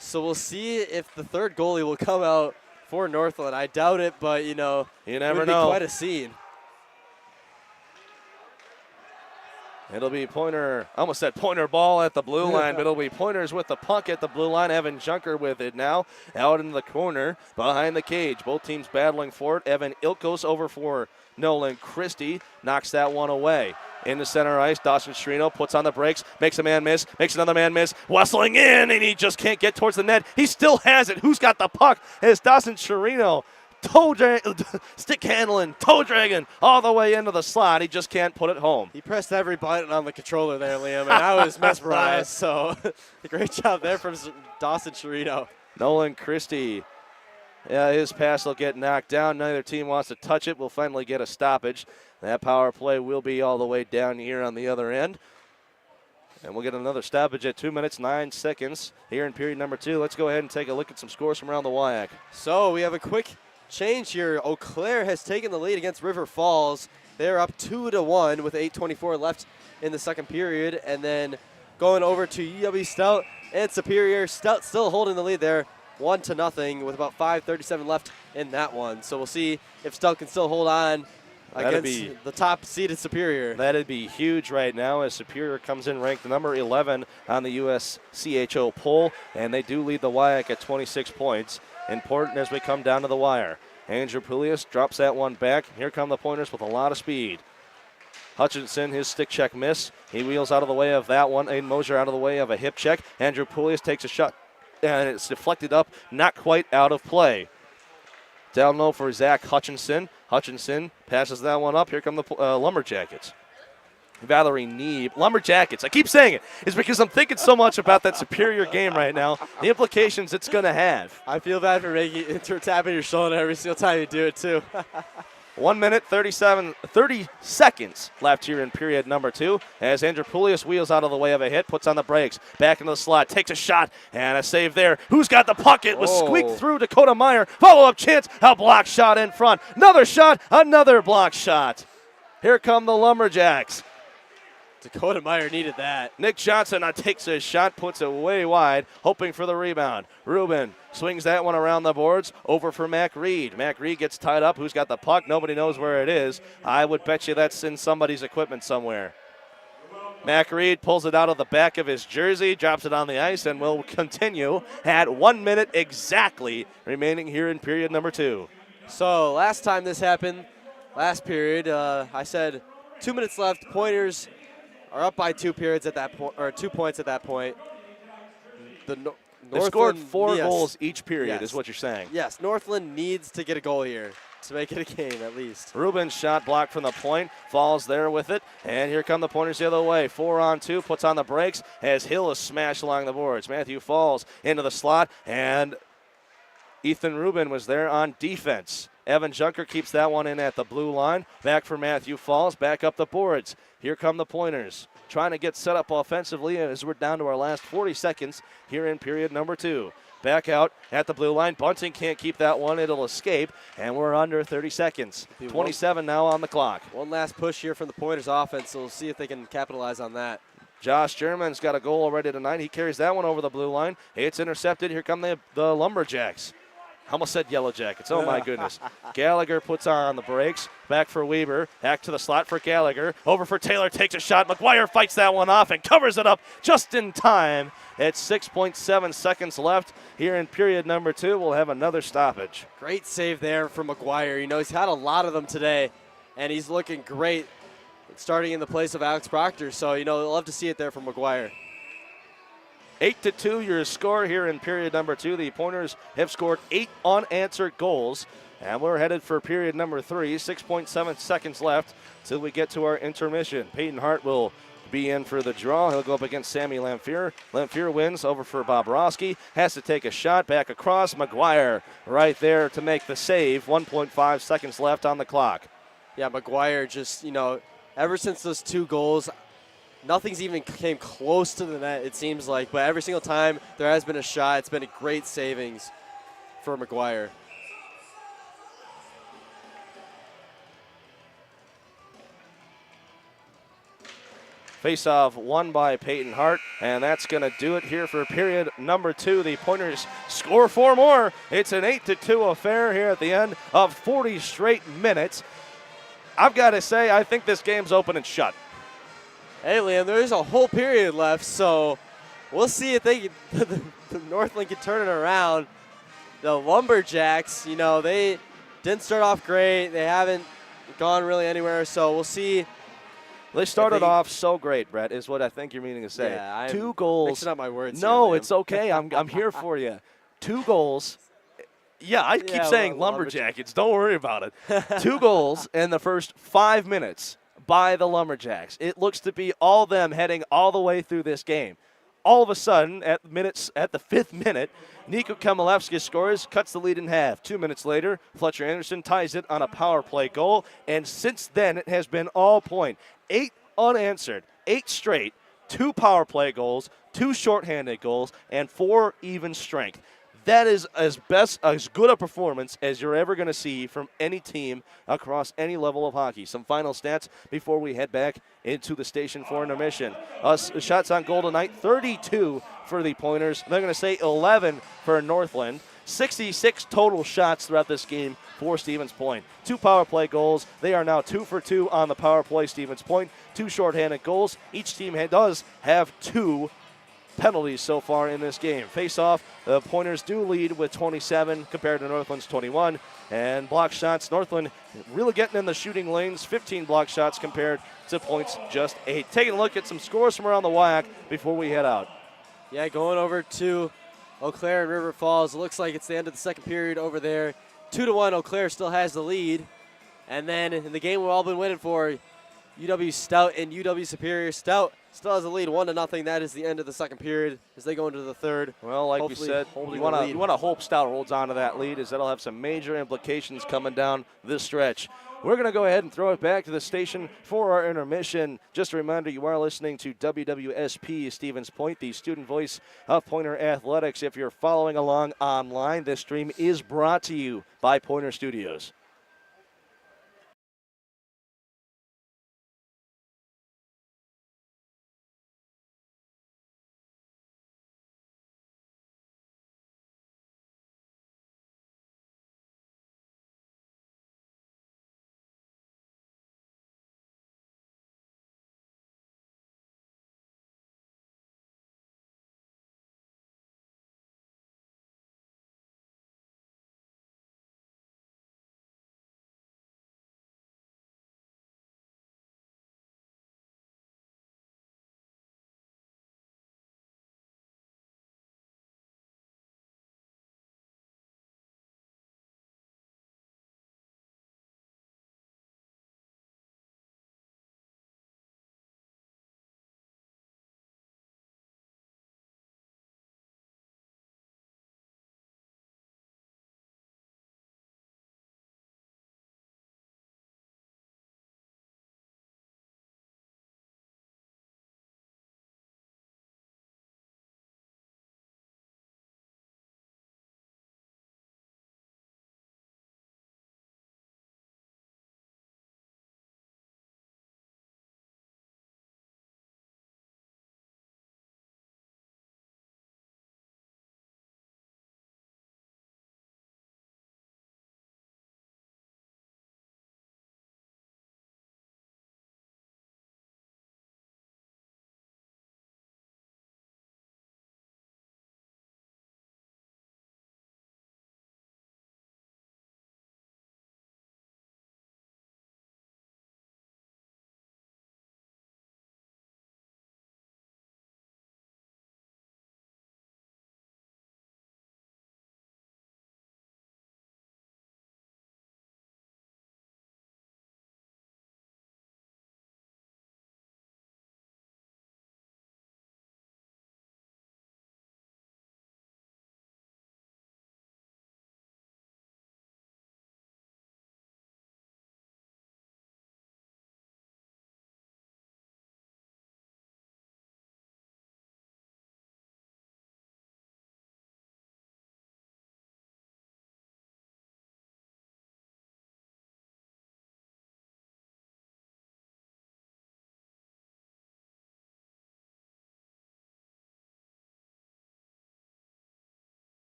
Speaker 4: So we'll see if the 3rd goalie will come out for Northland. I doubt it, but, you never know. It would be quite a scene.
Speaker 3: It'll be Pointer, I almost said Pointer ball at the blue line, but it'll be Pointers with the puck at the blue line. Evan Junker with it now, out in the corner, behind the cage. Both teams battling for it. Evan Ilkos over for Nolan Christie, knocks that one away. In the center ice, Dawson Chirino puts on the brakes, makes a man miss, makes another man miss, wrestling in, and he just can't get towards the net. He still has it. Who's got the puck? It's Dawson Chirino. Stick handling, toe dragging all the way into the slot. He just can't put it home.
Speaker 4: He pressed every button on the controller there, Liam, and I was mesmerized. So great job there from Dawson Chirino.
Speaker 3: Nolan Christie. Yeah, his pass will get knocked down. Neither team wants to touch it. We'll finally get a stoppage. That power play will be all the way down here on the other end. And we'll get another stoppage at 2 minutes, 9 seconds here in period number 2. Let's go ahead and take a look at some scores from around the WIAC.
Speaker 4: So we have a quick change here. Eau Claire has taken the lead against River Falls. They're up 2-1 with 8:24 left in the second period. And then going over to UW Stout and Superior. Stout still holding the lead there, 1-0 with about 5:37 left in that one. So we'll see if Stout can still hold on against the top-seeded Superior.
Speaker 3: That'd be huge right now as Superior comes in ranked number 11 on the USCHO poll, and they do lead the WIAC at 26 points. Important as we come down to the wire. Andrew Pulias drops that one back. Here come the Pointers with a lot of speed. Hutchinson, his stick check miss. He wheels out of the way of that one. Aiden Mosier out of the way of a hip check. Andrew Pulias takes a shot, and it's deflected up, not quite out of play. Down low for Zach Hutchinson. Hutchinson passes that one up. Here come the Lumberjackets. Valerie Neeb. Lumberjackets. I keep saying it. It's because I'm thinking so much about that Superior game right now, the implications it's going to have.
Speaker 4: I feel bad for tapping your shoulder every single time you do it, too.
Speaker 3: 1 minute, 30 seconds left here in period number 2 as Andropoulias wheels out of the way of a hit, puts on the brakes, back into the slot, takes a shot, and a save there. Who's got the puck? It was squeaked through Dakota Meyer. Follow-up chance, a block shot in front. Another shot, another block shot. Here come the Lumberjacks.
Speaker 4: Dakota Meyer needed that.
Speaker 3: Nick Johnson takes a shot, puts it way wide, hoping for the rebound. Rubin swings that one around the boards, over for Mac Reed. Mac Reed gets tied up. Who's got the puck? Nobody knows where it is. I would bet you that's in somebody's equipment somewhere. Mac Reed pulls it out of the back of his jersey, drops it on the ice, and will continue at 1 minute exactly remaining here in period number 2.
Speaker 4: So last time this happened, last period, I said 2 minutes left. Pointers are up by 2 periods at that point, or 2 points at that point.
Speaker 3: They scored 4 goals each period, is what you're saying.
Speaker 4: Yes, Northland needs to get a goal here to make it a game at least.
Speaker 3: Rubin's shot blocked from the point, falls there with it, and here come the Pointers the other way. 4-on-2, puts on the brakes as Hill is smashed along the boards. Matthew falls into the slot, and Ethan Rubin was there on defense. Evan Junker keeps that one in at the blue line. Back for Matthew Falls, back up the boards. Here come the Pointers, trying to get set up offensively as we're down to our last 40 seconds here in period number 2. Back out at the blue line. Bunting can't keep that one. It'll escape, and we're under 30 seconds. 27 now on the clock.
Speaker 4: One last push here from the Pointers offense, so we'll see if they can capitalize on that.
Speaker 3: Josh German's got a goal already tonight. He carries that one over the blue line. It's intercepted. Here come the Lumberjacks. I almost said Yellow Jackets. Oh, my goodness. Gallagher puts on the brakes. Back for Weber. Back to the slot for Gallagher. Over for Taylor. Takes a shot. McGuire fights that one off and covers it up just in time. At 6.7 seconds left here in period number 2. We'll have another stoppage.
Speaker 4: Great save there from McGuire. You know, he's had a lot of them today, and he's looking great starting in the place of Alex Proctor. So, you know, love to see it there from McGuire.
Speaker 3: 8-2 your score here in period number 2. The Pointers have scored 8 unanswered goals, and we're headed for period number 3. 6.7 seconds left till we get to our intermission. Peyton Hart will be in for the draw. He'll go up against Sammy Lamphere. Lamphere wins over for Bobrovsky. Has to take a shot back across. McGuire right there to make the save. 1.5 seconds left on the clock.
Speaker 4: Yeah, McGuire just, you know, ever since those 2 goals, nothing's even came close to the net, it seems like. But every single time there has been a shot, it's been a great savings for McGuire.
Speaker 3: Face-off won by Peyton Hart, and that's going to do it here for period number 2. The Pointers score 4 more. It's an 8-2 affair here at the end of 40 straight minutes. I've got to say, I think this game's open and shut.
Speaker 4: Hey, Liam, there's a whole period left, so we'll see if they the Northland can turn it around. The Lumberjacks, you know, they didn't start off great. They haven't gone really anywhere, so we'll see.
Speaker 3: They started off so great, Brett, is what I think you're meaning to say.
Speaker 4: Yeah, I'm
Speaker 3: 2 goals.
Speaker 4: mixing up my words
Speaker 3: No,
Speaker 4: here,
Speaker 3: it's okay. I'm here for you. 2 goals. Yeah, I keep saying Lumberjackets. Don't worry about it. 2 goals in the first 5 minutes by the Lumberjacks. It looks to be all them heading all the way through this game. All of a sudden, at the 5th minute, Nico Kamilevsky scores, cuts the lead in half. 2 minutes later, Fletcher Anderson ties it on a power play goal, and since then it has been all point. 8 unanswered, 8 straight, 2 power play goals, 2 shorthanded goals, and 4 even strength. That is as good a performance as you're ever going to see from any team across any level of hockey. Some final stats before we head back into the station for intermission. Shots on goal tonight, 32 for the Pointers. They're going to say 11 for Northland. 66 total shots throughout this game for Stevens Point. 2 power play goals. They are now 2 for 2 on the power play, Stevens Point. 2 shorthanded goals. Each team does have 2 penalties so far in this game. Face-off, the Pointers do lead with 27 compared to Northland's 21. And block shots, Northland really getting in the shooting lanes, 15 block shots compared to Point's just 8. Taking a look at some scores from around the WAC before we head out.
Speaker 4: Yeah, going over to Eau Claire and River Falls. It looks like it's the end of the second period over there. 2-1, Eau Claire still has the lead. And then in the game we've all been waiting for, UW Stout and UW Superior. Stout still has a lead 1-0. That is the end of the second period as they go into the third.
Speaker 3: Well, like we
Speaker 4: Hopefully
Speaker 3: said,
Speaker 4: holding
Speaker 3: you
Speaker 4: the
Speaker 3: want
Speaker 4: lead.
Speaker 3: to hope Stout holds on to that lead, as that'll have some major implications coming down this stretch. We're going to go ahead and throw it back to the station for our intermission. Just a reminder, you are listening to WWSP Stevens Point, the student voice of Pointer Athletics. If you're following along online, this stream is brought to you by Pointer Studios.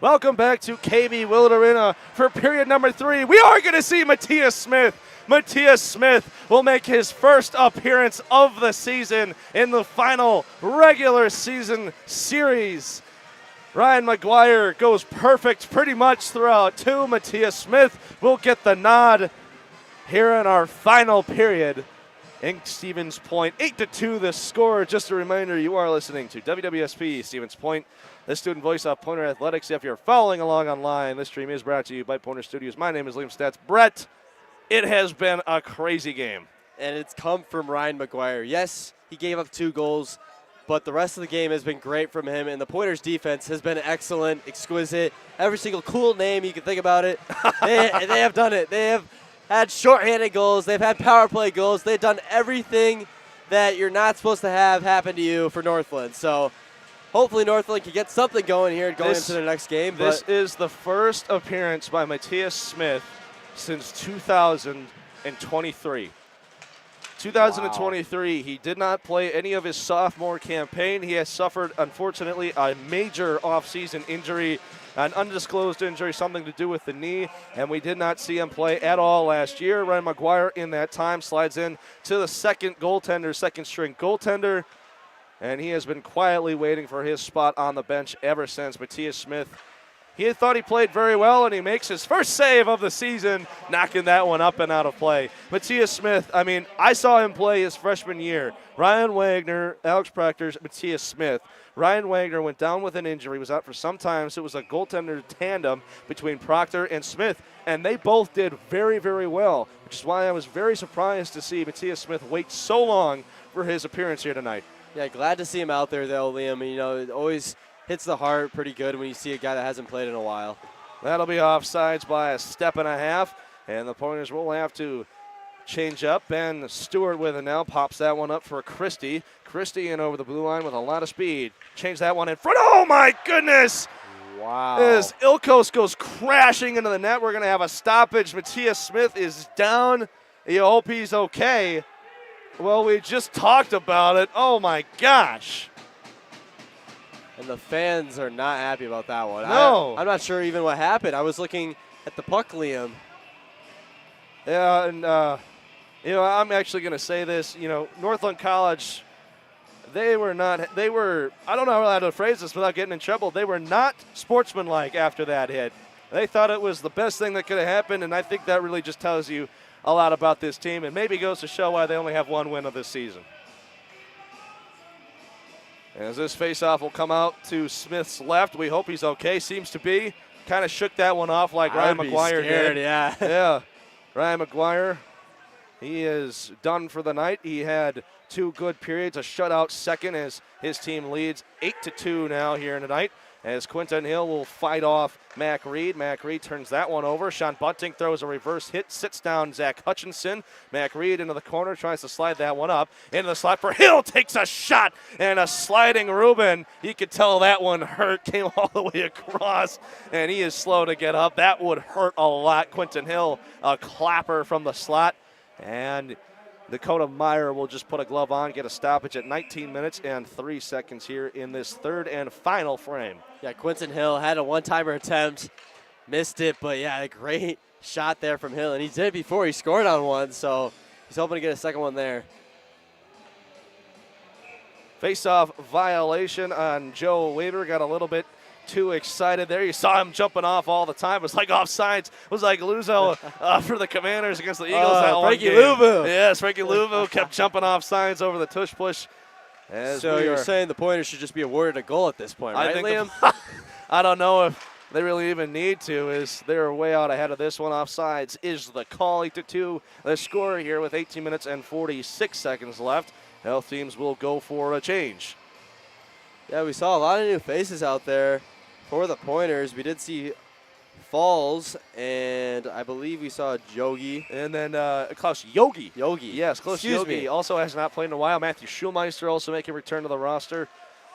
Speaker 3: Welcome back to KB Willet Arena for period number 3. We are going to see Matthias Smith. Matthias Smith will make his first appearance of the season in the final regular season series. Ryan McGuire goes perfect pretty much throughout 2. Matthias Smith will get the nod here in our final period. In Stevens Point, 8-2 the score. Just a reminder, you are listening to WWSP Stevens Point, the student voice of Pointer Athletics. If you're following along online, this stream is brought to you by Pointer Studios. My name is Liam Statz. Brett, it has been a crazy game.
Speaker 4: And it's come from Ryan McGuire. Yes, he gave up 2 goals, but the rest of the game has been great from him, and the Pointers' defense has been excellent, exquisite. Every single cool name you can think about it, they have done it. They have had shorthanded goals. They've had power play goals. They've done everything that you're not supposed to have happen to you for Northland. So hopefully Northland can get something going here going into the next game.
Speaker 3: This is the first appearance by Matthias Smith since 2023. 2023, wow. He did not play any of his sophomore campaign. He has suffered, unfortunately, a major offseason injury, an undisclosed injury, something to do with the knee, and we did not see him play at all last year. Ryan McGuire in that time slides in to the second string goaltender, and he has been quietly waiting for his spot on the bench ever since. Matthias Smith, he thought he played very well, and he makes his first save of the season, knocking that one up and out of play. Matthias Smith, I mean, I saw him play his freshman year. Ryan Wagner, Alex Proctor, Matthias Smith. Ryan Wagner went down with an injury, was out for some time, so it was a goaltender tandem between Proctor and Smith, and they both did very, very well, which is why I was very surprised to see Matthias Smith wait so long for his appearance here tonight.
Speaker 4: Yeah, glad to see him out there, though, Liam. You know, it always hits the heart pretty good when you see a guy that hasn't played in a while.
Speaker 3: That'll be offsides by a step and a half, and the Pointers will have to change up. Ben Stewart with it now, pops that one up for Christie. Christie in over the blue line with a lot of speed. Change that one in front. Oh, my goodness!
Speaker 4: Wow.
Speaker 3: As Ilkos goes crashing into the net, we're going to have a stoppage. Matthias Smith is down. You hope he's okay. Well, we just talked about it. Oh, my gosh.
Speaker 4: And the fans are not happy about that one.
Speaker 3: No.
Speaker 4: I'm not sure even what happened. I was looking at the puck, Liam.
Speaker 3: Yeah, and, I'm actually going to say this. Northland College, I don't know how to phrase this without getting in trouble. They were not sportsmanlike after that hit. They thought it was the best thing that could have happened, and I think that really just tells you a lot about this team and maybe goes to show why they only have 1 win of this season. As this faceoff will come out to Smith's left, we hope he's okay. Seems to be. Kind of shook that one off like Ryan McGuire did.
Speaker 4: Yeah.
Speaker 3: Yeah. Ryan McGuire, he is done for the night. He had 2 good periods, a shutout second as his team leads 8-2 now here tonight. As Quinton Hill will fight off Mac Reed. Mac Reed turns that one over. Sean Bunting throws a reverse hit, sits down Zach Hutchinson. Mac Reed into the corner, tries to slide that one up. Into the slot for Hill, takes a shot, and a sliding Ruben. You could tell that one hurt, came all the way across, and he is slow to get up. That would hurt a lot. Quinton Hill, a clapper from the slot, and Dakota Meyer will just put a glove on, get a stoppage at 19 minutes and 3 seconds here in this third and final frame.
Speaker 4: Yeah, Quinton Hill had a one-timer attempt, missed it, but yeah, a great shot there from Hill, and he did it before he scored on one, so he's hoping to get a second one there.
Speaker 3: Face-off violation on Joe Weber, got a little bit too excited there. You saw him jumping off all the time. It was like offsides. It was like Luzo for the Commanders against the Eagles.
Speaker 4: Frankie Louvu.
Speaker 3: Yes, Frankie Louvu kept jumping off signs over the tush-push.
Speaker 4: So you're saying the Pointers should just be awarded a goal at this point, right, Liam?
Speaker 3: I don't know if they really even need to, as they're way out ahead of this one. Offsides is the call. 8-2 the score here with 18 minutes and 46 seconds left. Health teams will go for a change.
Speaker 4: Yeah, we saw a lot of new faces out there for the Pointers. We did see Falls, and I believe we saw Yogi.
Speaker 3: And then Klaus Yogi.
Speaker 4: Yes,
Speaker 3: Klaus Yogi also has not played in a while. Matthew Schulmeister also making a return to the roster.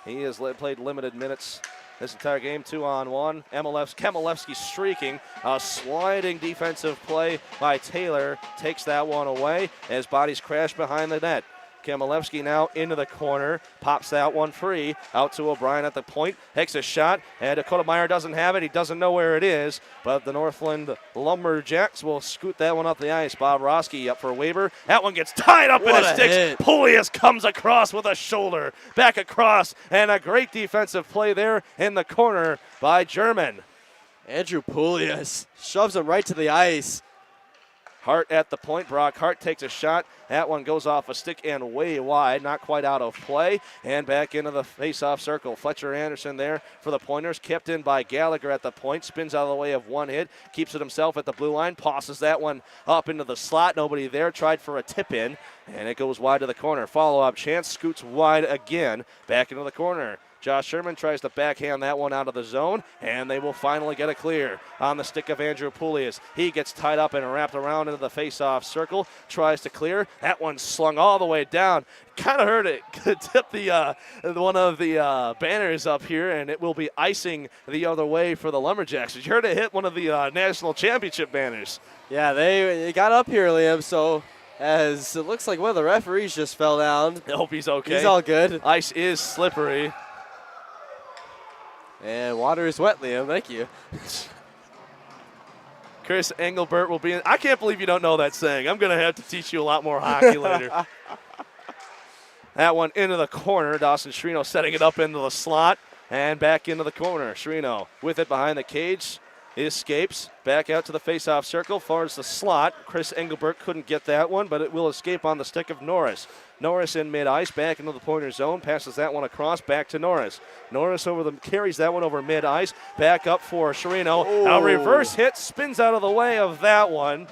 Speaker 3: He has played limited minutes this entire game, 2-on-1. Kamilevsky streaking. A sliding defensive play by Taylor takes that one away as bodies crash behind the net. Kamilevsky now into the corner, pops that one free, out to O'Brien at the point, takes a shot, and Dakota Meyer doesn't have it. He doesn't know where it is, but the Northland Lumberjacks will scoot that one up the ice. Bob Roski up for a waiver. That one gets tied up in his sticks. Pulias comes across with a shoulder, back across, and a great defensive play there in the corner by German.
Speaker 4: Andrew Pulias shoves him right to the ice.
Speaker 3: Hart at the point. Brock Hart takes a shot. That one goes off a stick and way wide, not quite out of play. And back into the face-off circle. Fletcher Anderson there for the Pointers, kept in by Gallagher at the point. Spins out of the way of one hit, keeps it himself at the blue line, tosses that one up into the slot. Nobody there, tried for a tip-in, and it goes wide to the corner. Follow-up chance, scoots wide again, back into the corner. Josh Sherman tries to backhand that one out of the zone, and they will finally get a clear on the stick of Andrew Pulias. He gets tied up and wrapped around into the face-off circle, tries to clear. That one slung all the way down. Kind of heard it tip the one of the banners up here, and it will be icing the other way for the Lumberjacks. You heard it hit one of the national championship banners.
Speaker 4: Yeah, they got up here, Liam, so as it looks like one of the referees just fell down.
Speaker 3: I hope he's okay.
Speaker 4: He's all good.
Speaker 3: Ice is slippery.
Speaker 4: And water is wet, Liam. Thank you.
Speaker 3: Chris Engelbert will be in. I can't believe you don't know that saying. I'm going to have to teach you a lot more hockey later. That one into the corner. Dawson Shrino setting it up into the slot and back into the corner. Shrino with it behind the cage. Escapes back out to the face-off circle, towards the slot. Chris Engelbert couldn't get that one, but it will escape on the stick of Norris. Norris in mid-ice, back into the Pointer zone, passes that one across, back to Norris. Norris carries that one over mid-ice, back up for Sherino. A reverse hit, spins out of the way of that one.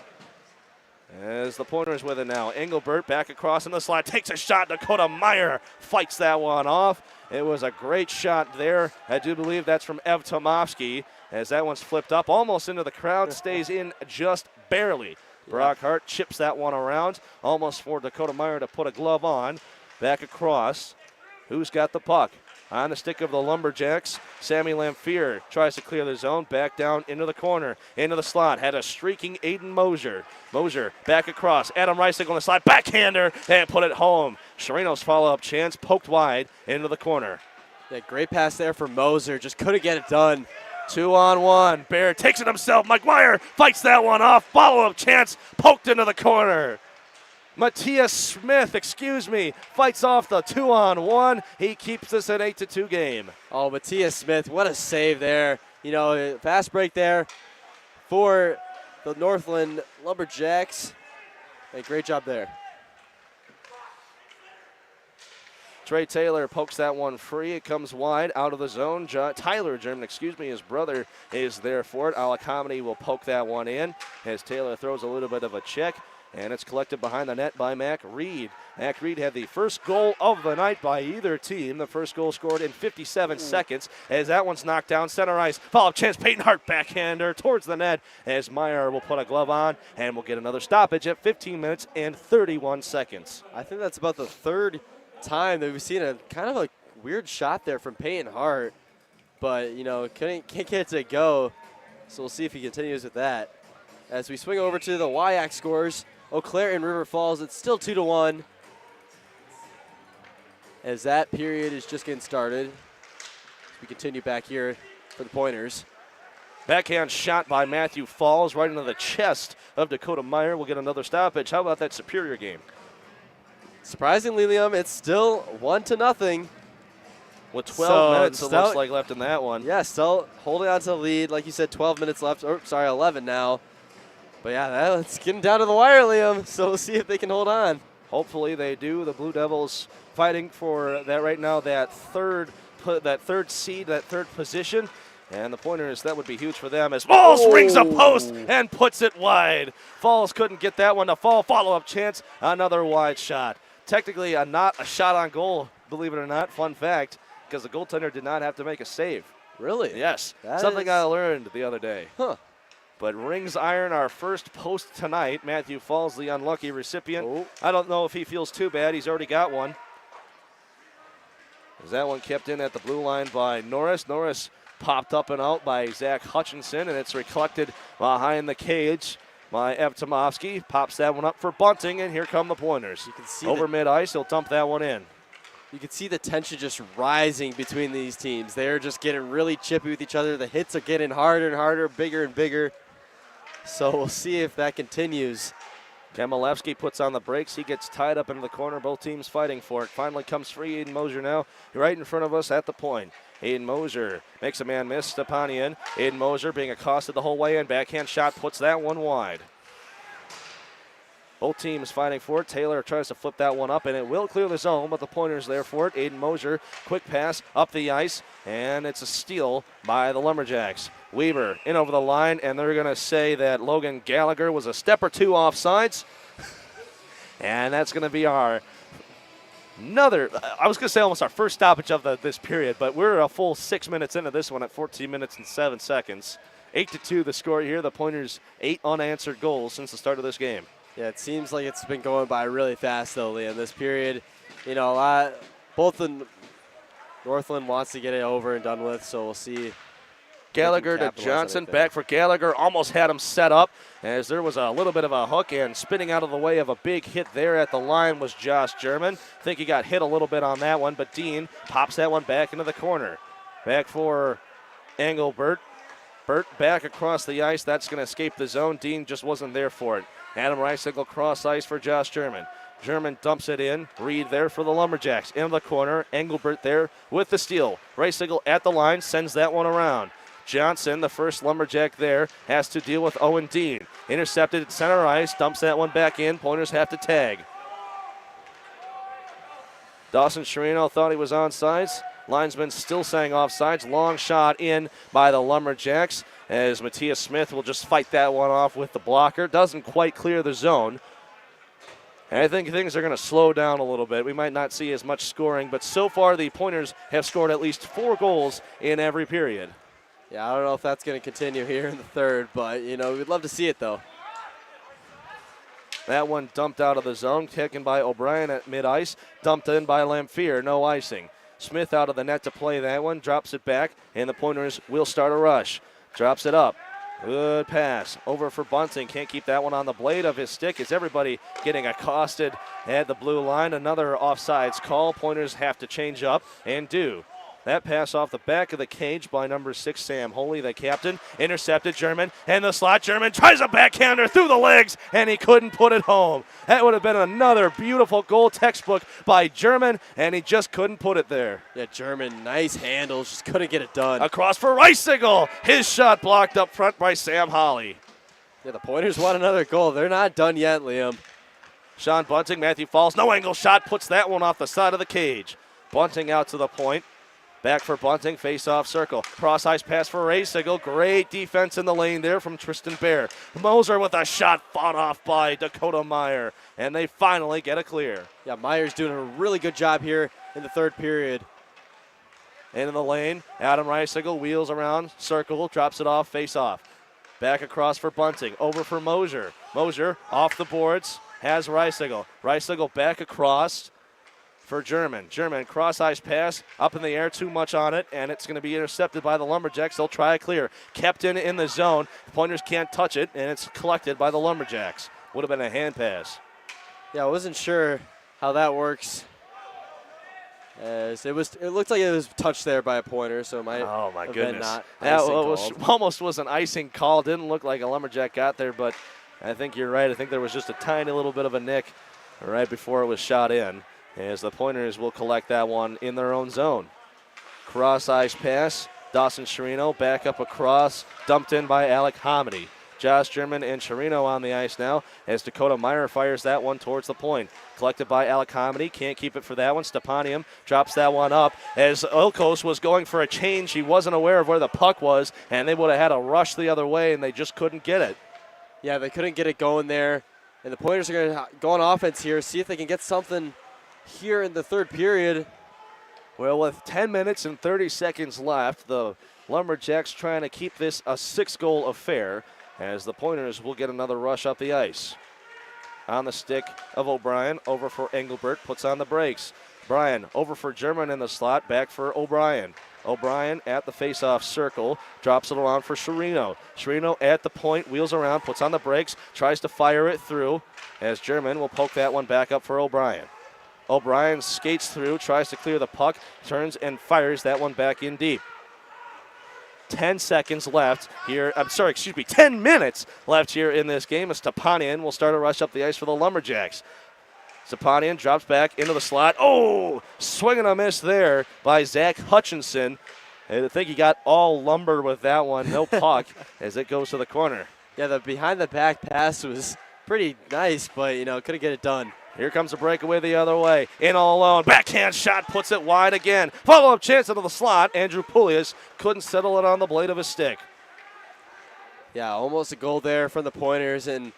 Speaker 3: As the Pointers with it now. Engelbert back across in the slot, takes a shot. Dakota Meyer fights that one off. It was a great shot there. I do believe that's from Ev Tomovsky. As that one's flipped up almost into the crowd, stays in just barely. Brock Hart chips that one around, almost for Dakota Meyer to put a glove on. Back across. Who's got the puck? On the stick of the Lumberjacks, Sammy Lamphere tries to clear the zone, back down into the corner, into the slot. Had a streaking Aiden Mosier. Mosier back across. Adam Reisick on the slot, backhander, and put it home. Sherino's follow-up chance, poked wide into the corner.
Speaker 4: Yeah, great pass there for Moser, just couldn't get it done.
Speaker 3: 2-on-1. Bear takes it himself. McGuire fights that one off. Follow-up chance, poked into the corner. Matthias Smith, fights off the 2-on-1. He keeps this an 8-2 game.
Speaker 4: Oh, Matthias Smith, what a save there. You know, fast break there for the Northland Lumberjacks. Hey, great job there.
Speaker 3: Trey Taylor pokes that one free. It comes wide out of the zone. Tyler German, his brother is there for it. Alakameni will poke that one in as Taylor throws a little bit of a check. And it's collected behind the net by Mac Reed. Mac Reed had the first goal of the night by either team. The first goal scored in 57 seconds as that one's knocked down. Center ice, follow-up chance, Peyton Hart backhander towards the net as Meyer will put a glove on and will get another stoppage at 15 minutes and 31 seconds.
Speaker 4: I think that's about the third time that we've seen a kind of a weird shot there from Peyton Hart. But, you know, can't get it to go. So we'll see if he continues with that. As we swing over to the WIAC scores, Eau Claire and River Falls, it's still 2-1. As that period is just getting started. We continue back here for the Pointers.
Speaker 3: Backhand shot by Matthew Falls right into the chest of Dakota Meyer. We'll get another stoppage. How about that Superior game?
Speaker 4: Surprisingly, Liam, it's still 1-0.
Speaker 3: With 12 minutes, it looks like, left in that one.
Speaker 4: Yeah, still holding on to the lead. Like you said, 12 minutes left. Or, sorry, 11 now. But, yeah, it's getting down to the wire, Liam, so we'll see if they can hold on.
Speaker 3: Hopefully they do. The Blue Devils fighting for that right now, that third seed, that third position. And the Pointers, that would be huge for them as Falls rings a post and puts it wide. Falls couldn't get that one to fall. Follow-up chance, another wide shot. Technically not a shot on goal, believe it or not. Fun fact, because the goaltender did not have to make a save.
Speaker 4: Really?
Speaker 3: Yes. Something I learned the other day.
Speaker 4: Huh.
Speaker 3: But rings iron our first post tonight. Matthew Falls, the unlucky recipient. I don't know if he feels too bad. He's already got one. As that one kept in at the blue line by Norris. Norris popped up and out by Zach Hutchinson, and it's reflected behind the cage. by Evtomovsky. Pops that one up for Bunting, and here come the Pointers.
Speaker 4: You can see
Speaker 3: over mid-ice, he'll dump that one in.
Speaker 4: You can see the tension just rising between these teams. They're just getting really chippy with each other. The hits are getting harder and harder, bigger and bigger. So we'll see if that continues.
Speaker 3: Kamilevsky puts on the brakes. He gets tied up into the corner. Both teams fighting for it. Finally comes free. Aiden Mosier now right in front of us at the point. Aiden Mosier makes a man miss. Stepanian. Aiden Mosier being accosted the whole way in. Backhand shot puts that one wide. Both teams fighting for it. Taylor tries to flip that one up, and it will clear the zone, but the Pointers there for it. Aiden Mosier, quick pass up the ice, and it's a steal by the Lumberjacks. Weaver in over the line, and they're going to say that Logan Gallagher was a step or two offsides. And that's going to be I was going to say almost our first stoppage of this period, but we're a full 6 minutes into this one at 14 minutes and 7 seconds. 8-2 the score here. The Pointers 8 unanswered goals since the start of this game.
Speaker 4: Yeah, it seems like it's been going by really fast, though, Liam. This period, you know, both the Northland wants to get it over and done with, so we'll see.
Speaker 3: Gallagher to Johnson, back for Gallagher, almost had him set up as there was a little bit of a hook, and spinning out of the way of a big hit there at the line was Josh German. I think he got hit a little bit on that one, but Dean pops that one back into the corner. Back for Engelbert. Burt back across the ice. That's going to escape the zone. Dean just wasn't there for it. Adam Reisigle cross ice for Josh German. German dumps it in. Reed there for the Lumberjacks. In the corner. Engelbert there with the steal. Reisigle at the line. Sends that one around. Johnson, the first Lumberjack there, has to deal with Owen Dean. Intercepted at center ice. Dumps that one back in. Pointers have to tag. Dawson Chirino thought he was onside. Linesman still saying offsides. Long shot in by the Lumberjacks as Matthias Smith will just fight that one off with the blocker. Doesn't quite clear the zone. And I think things are going to slow down a little bit. We might not see as much scoring, but so far the Pointers have scored at least 4 goals in every period.
Speaker 4: Yeah, I don't know if that's going to continue here in the third, but, you know, we'd love to see it, though.
Speaker 3: That one dumped out of the zone, taken by O'Brien at mid-ice, dumped in by Lamphere, no icing. Smith out of the net to play that one, drops it back, and the Pointers will start a rush. Drops it up. Good pass. Over for Bunting. Can't keep that one on the blade of his stick. Is everybody getting accosted at the blue line? Another offsides call. Pointers have to change up and do. That pass off the back of the cage by number 6, Sam Holy, the captain. Intercepted German, and the slot. German tries a backhander through the legs, and he couldn't put it home. That would have been another beautiful goal textbook by German, and he just couldn't put it there.
Speaker 4: Yeah, German, nice handles, just couldn't get it done.
Speaker 3: Across for Reisigle. His shot blocked up front by Sam Holly.
Speaker 4: Yeah, the Pointers want another goal. They're not done yet, Liam.
Speaker 3: Sean Bunting, Matthew Falls, no angle shot, puts that one off the side of the cage. Bunting out to the point. Back for Bunting, face-off circle. Cross-ice pass for Reisigle. Great defense in the lane there from Tristan Bear. Moser with a shot fought off by Dakota Meyer, and they finally get a clear.
Speaker 4: Yeah, Meyer's doing a really good job here in the third period.
Speaker 3: In the lane, Adam Reisigle wheels around, circle, drops it off, face-off. Back across for Bunting, over for Moser. Moser off the boards, has Reisigle. Reisigle back across for German. German cross-ice pass up in the air, too much on it, and it's going to be intercepted by the Lumberjacks. They'll try a clear. Kept in the zone. The Pointers can't touch it, and it's collected by the Lumberjacks. Would have been a hand pass.
Speaker 4: Yeah, I wasn't sure how that works. As it looked like it was touched there by a Pointer, so it might have been not
Speaker 3: that
Speaker 4: icing
Speaker 3: almost was an icing call. Didn't look like a Lumberjack got there, but I think you're right. I think there was just a tiny little bit of a nick right before it was shot in, as the Pointers will collect that one in their own zone. Cross-ice pass. Dawson Chirino back up across, dumped in by Alec Hamidi. Josh German and Chirino on the ice now as Dakota Meyer fires that one towards the point. Collected by Alec Hamidi. Can't keep it for that one. Stepanium drops that one up. As Ilkos was going for a change, he wasn't aware of where the puck was, and they would have had a rush the other way, and they just couldn't get it.
Speaker 4: Yeah, they couldn't get it going there. And the Pointers are going to go on offense here, see if they can get something here in the third period.
Speaker 3: Well, with 10 minutes and 30 seconds left, the Lumberjacks trying to keep this a 6-goal affair, as the Pointers will get another rush up the ice. On the stick of O'Brien, over for Engelbert, puts on the brakes. Bryan over for German in the slot, back for O'Brien. O'Brien at the face-off circle, drops it around for Sherino. Sherino at the point, wheels around, puts on the brakes, tries to fire it through, as German will poke that one back up for O'Brien. O'Brien skates through, tries to clear the puck, turns and fires that one back in deep. 10 seconds left here. 10 minutes left here in this game as Stepanian will start a rush up the ice for the Lumberjacks. Stepanian drops back into the slot. Oh, swing and a miss there by Zach Hutchinson. I think he got all lumber with that one. No puck as it goes to the corner.
Speaker 4: Yeah, the behind-the-back pass was pretty nice, but, couldn't get it done.
Speaker 3: Here comes a breakaway the other way. In all alone. Backhand shot puts it wide again. Follow-up chance into the slot. Andrew Pulias couldn't settle it on the blade of his stick.
Speaker 4: Yeah, almost a goal there from the Pointers, and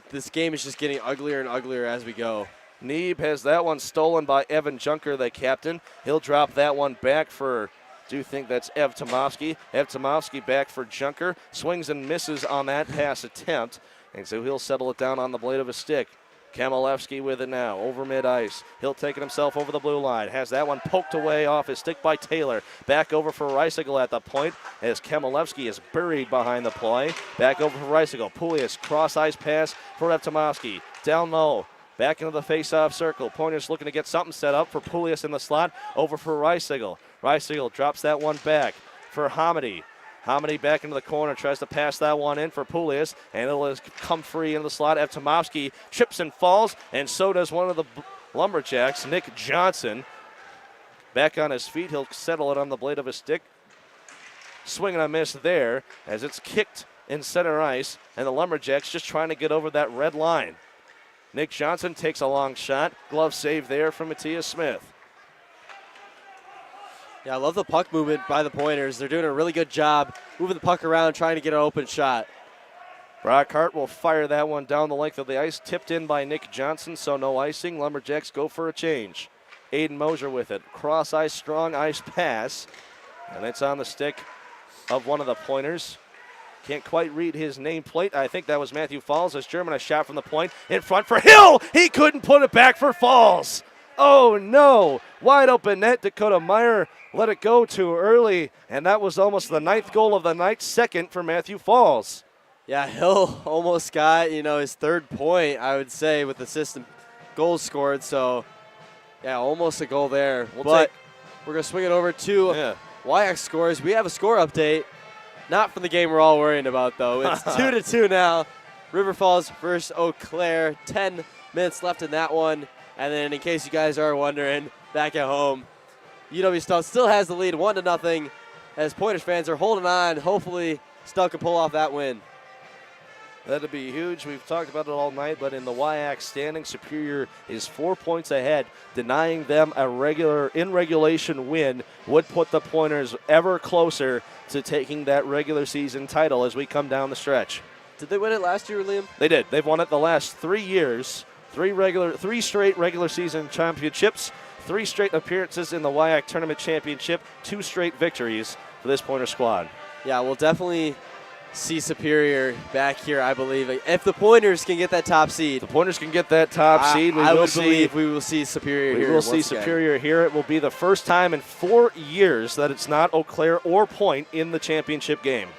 Speaker 4: this game is just getting uglier and uglier as we go.
Speaker 3: Neeb has that one stolen by Evan Junker, the captain. He'll drop that one back for, do think that's Ev Tomovsky. Ev Tomovsky back for Junker. Swings and misses on that pass attempt, and so he'll settle it down on the blade of his stick. Kamilevsky with it now, over mid-ice. He'll take it himself over the blue line. Has that one poked away off his stick by Taylor. Back over for Reisigle at the point as Kamilevsky is buried behind the play. Back over for Reisigle. Pulias, cross-ice pass for Evtomovsky. Down low, back into the face-off circle. Pointers looking to get something set up for Pulias in the slot. Over for Reisigle. Reisigle drops that one back for Hamidi. Hamidi back into the corner, tries to pass that one in for Pulias, and it'll come free into the slot. Evtomovsky trips and falls, and so does one of the Lumberjacks, Nick Johnson. Back on his feet, he'll settle it on the blade of his stick. Swing and a miss there as it's kicked in center ice, and the Lumberjacks just trying to get over that red line. Nick Johnson takes a long shot. Glove save there from Matthias Smith.
Speaker 4: Yeah, I love the puck movement by the Pointers. They're doing a really good job moving the puck around, trying to get an open shot.
Speaker 3: Brockhart will fire that one down the length of the ice. Tipped in by Nick Johnson, so no icing. Lumberjacks go for a change. Aiden Mosier with it. Cross ice, strong ice pass. And it's on the stick of one of the Pointers. Can't quite read his nameplate. I think that was Matthew Falls as German a shot from the point. In front for Hill. He couldn't put it back for Falls. Oh, no. Wide open net. Dakota Meyer let it go too early, and that was almost the 9th goal of the night, second for Matthew Falls.
Speaker 4: Yeah, Hill almost got, his 3rd point, I would say, with the system goals scored. So, yeah, almost a goal there. We're going to swing it over to YX scores. We have a score update. Not from the game we're all worrying about, though. It's 2-2 now. River Falls versus Eau Claire. 10 minutes left in that one. And then in case you guys are wondering, back at home, UW still has the lead 1-0 as Pointers fans are holding on. Hopefully, Stuck can pull off that win.
Speaker 3: That'd be huge. We've talked about it all night, but in the WIAC standing, Superior is 4 points ahead. Denying them a in-regulation win would put the Pointers ever closer to taking that regular season title as we come down the stretch.
Speaker 4: Did they win it last year, Liam?
Speaker 3: They did. They've won it the last 3 years. 3 straight regular season championships, 3 straight appearances in the WIAC Tournament Championship, 2 straight victories for this Pointer squad.
Speaker 4: Yeah, we'll definitely see Superior back here, I believe. If the Pointers can get that top seed.
Speaker 3: The Pointers can get that top seed.
Speaker 4: I would believe we will see Superior here.
Speaker 3: We will see Superior here. It will be the first time in 4 years that it's not Eau Claire or Point in the championship game.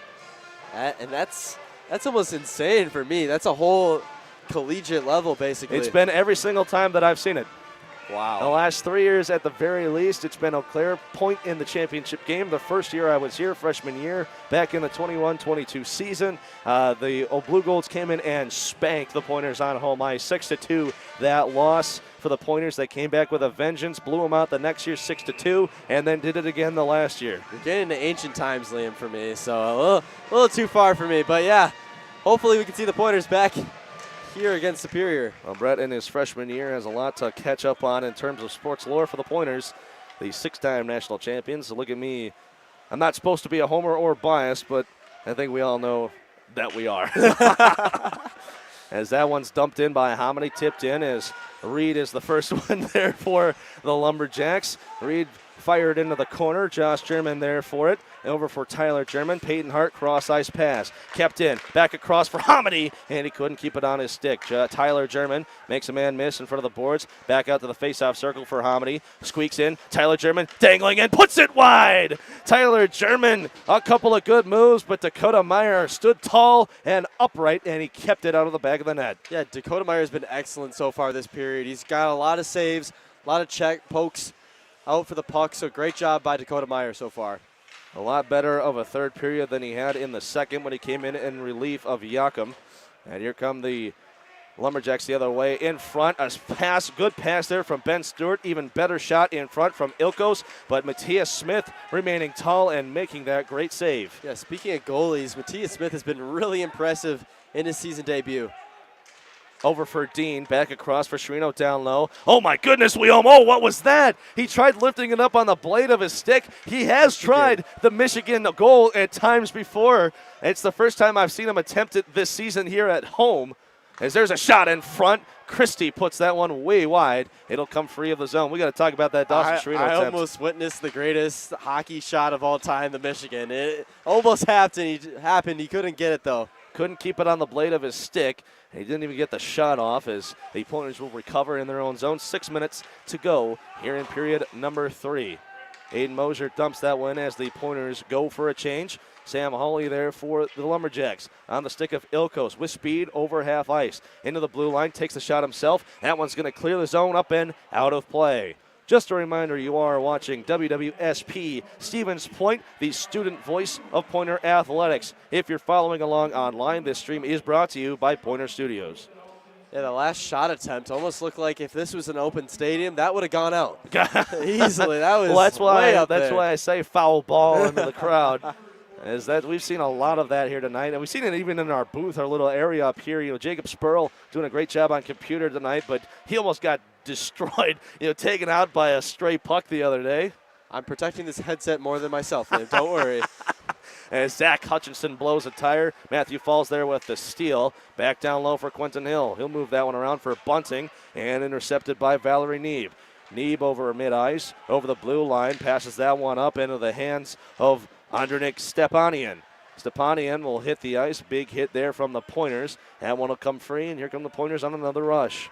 Speaker 4: And that's almost insane for me. That's a whole collegiate level, basically.
Speaker 3: It's been every single time that I've seen it.
Speaker 4: Wow.
Speaker 3: The last 3 years, at the very least, it's been Eau Claire Point in the championship game. The first year I was here, freshman year, back in the 21-22 season, the Blue Golds came in and spanked the Pointers on home ice, 6-2. That loss for the Pointers, they came back with a vengeance, blew them out the next year, 6-2, and then did it again the last year.
Speaker 4: You're getting into ancient times, Liam, for me, so a little too far for me. But yeah, hopefully we can see the Pointers back here against Superior.
Speaker 3: Well, Brett in his freshman year has a lot to catch up on in terms of sports lore for the Pointers, the 6-time national champions. So look at me. I'm not supposed to be a homer or biased, but I think we all know that we are. As that one's dumped in by Hominy, tipped in as Reed is the first one there for the Lumberjacks. Reed fired into the corner. Josh German there for it. Over for Tyler German. Peyton Hart, cross ice pass. Kept in. Back across for Hamidi, and he couldn't keep it on his stick. Tyler German makes a man miss in front of the boards. Back out to the faceoff circle for Hamidi. Squeaks in. Tyler German dangling and puts it wide. Tyler German, a couple of good moves, but Dakota Meyer stood tall and upright, and he kept it out of the back of the net.
Speaker 4: Yeah, Dakota Meyer has been excellent so far this period. He's got a lot of saves, a lot of check pokes out for the puck, so great job by Dakota Meyer so far.
Speaker 3: A lot better of a third period than he had in the second when he came in relief of Yakum. And here come the Lumberjacks the other way in front. A pass, good pass there from Ben Stewart. Even better shot in front from Ilkos. But Matthias Smith remaining tall and making that great save.
Speaker 4: Yeah, speaking of goalies, Matthias Smith has been really impressive in his season debut.
Speaker 3: Over for Dean, back across for Shrino down low. Oh my goodness, oh, what was that? He tried lifting it up on the blade of his stick. He has tried the Michigan goal at times before. It's the first time I've seen him attempt it this season here at home. As there's a shot in front. Christie puts that one way wide. It'll come free of the zone. We got to talk about that Dawson Shrino attempt.
Speaker 4: I almost witnessed the greatest hockey shot of all time, the Michigan. It almost happened. He couldn't get it, though.
Speaker 3: Couldn't keep it on the blade of his stick. He didn't even get the shot off as the Pointers will recover in their own zone. 6 minutes to go here in period number 3. Aiden Mosier dumps that one as the Pointers go for a change. Sam Hawley there for the Lumberjacks on the stick of Ilkos with speed over half ice. Into the blue line, takes the shot himself. That one's going to clear the zone up and out of play. Just a reminder, you are watching UWSP Stevens Point, the student voice of Pointer Athletics. If you're following along online, this stream is brought to you by Pointer Studios.
Speaker 4: Yeah, the last shot attempt almost looked like if this was an open stadium, that would have gone out easily. That was
Speaker 3: that's
Speaker 4: why
Speaker 3: I say foul ball into the crowd. Is that we've seen a lot of that here tonight, and we've seen it even in our booth, our little area up here. You know, Jacob Spoerl doing a great job on computer tonight, but he almost got destroyed, taken out by a stray puck the other day.
Speaker 4: I'm protecting this headset more than myself, man. Don't worry.
Speaker 3: As Zach Hutchinson blows a tire, Matthew Falls there with the steal. Back down low for Quentin Hill. He'll move that one around for Bunting and intercepted by Valerie Neeb. Neeb over mid-ice, over the blue line, passes that one up into the hands of Andrnik Stepanian. Stepanian will hit the ice. Big hit there from the Pointers. That one will come free, and here come the Pointers on another rush.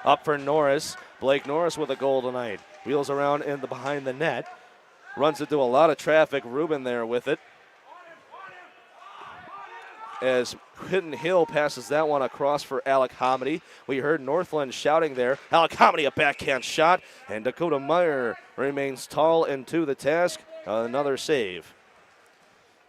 Speaker 3: Up for Norris. Blake Norris with a goal tonight. Wheels around in the behind the net. Runs into a lot of traffic. Rubin there with it. As Quentin Hill passes that one across for Alec Hamidi. We heard Northland shouting there. Alec Hamidi, a backhand shot. And Dakota Meyer remains tall and to the task. Another save.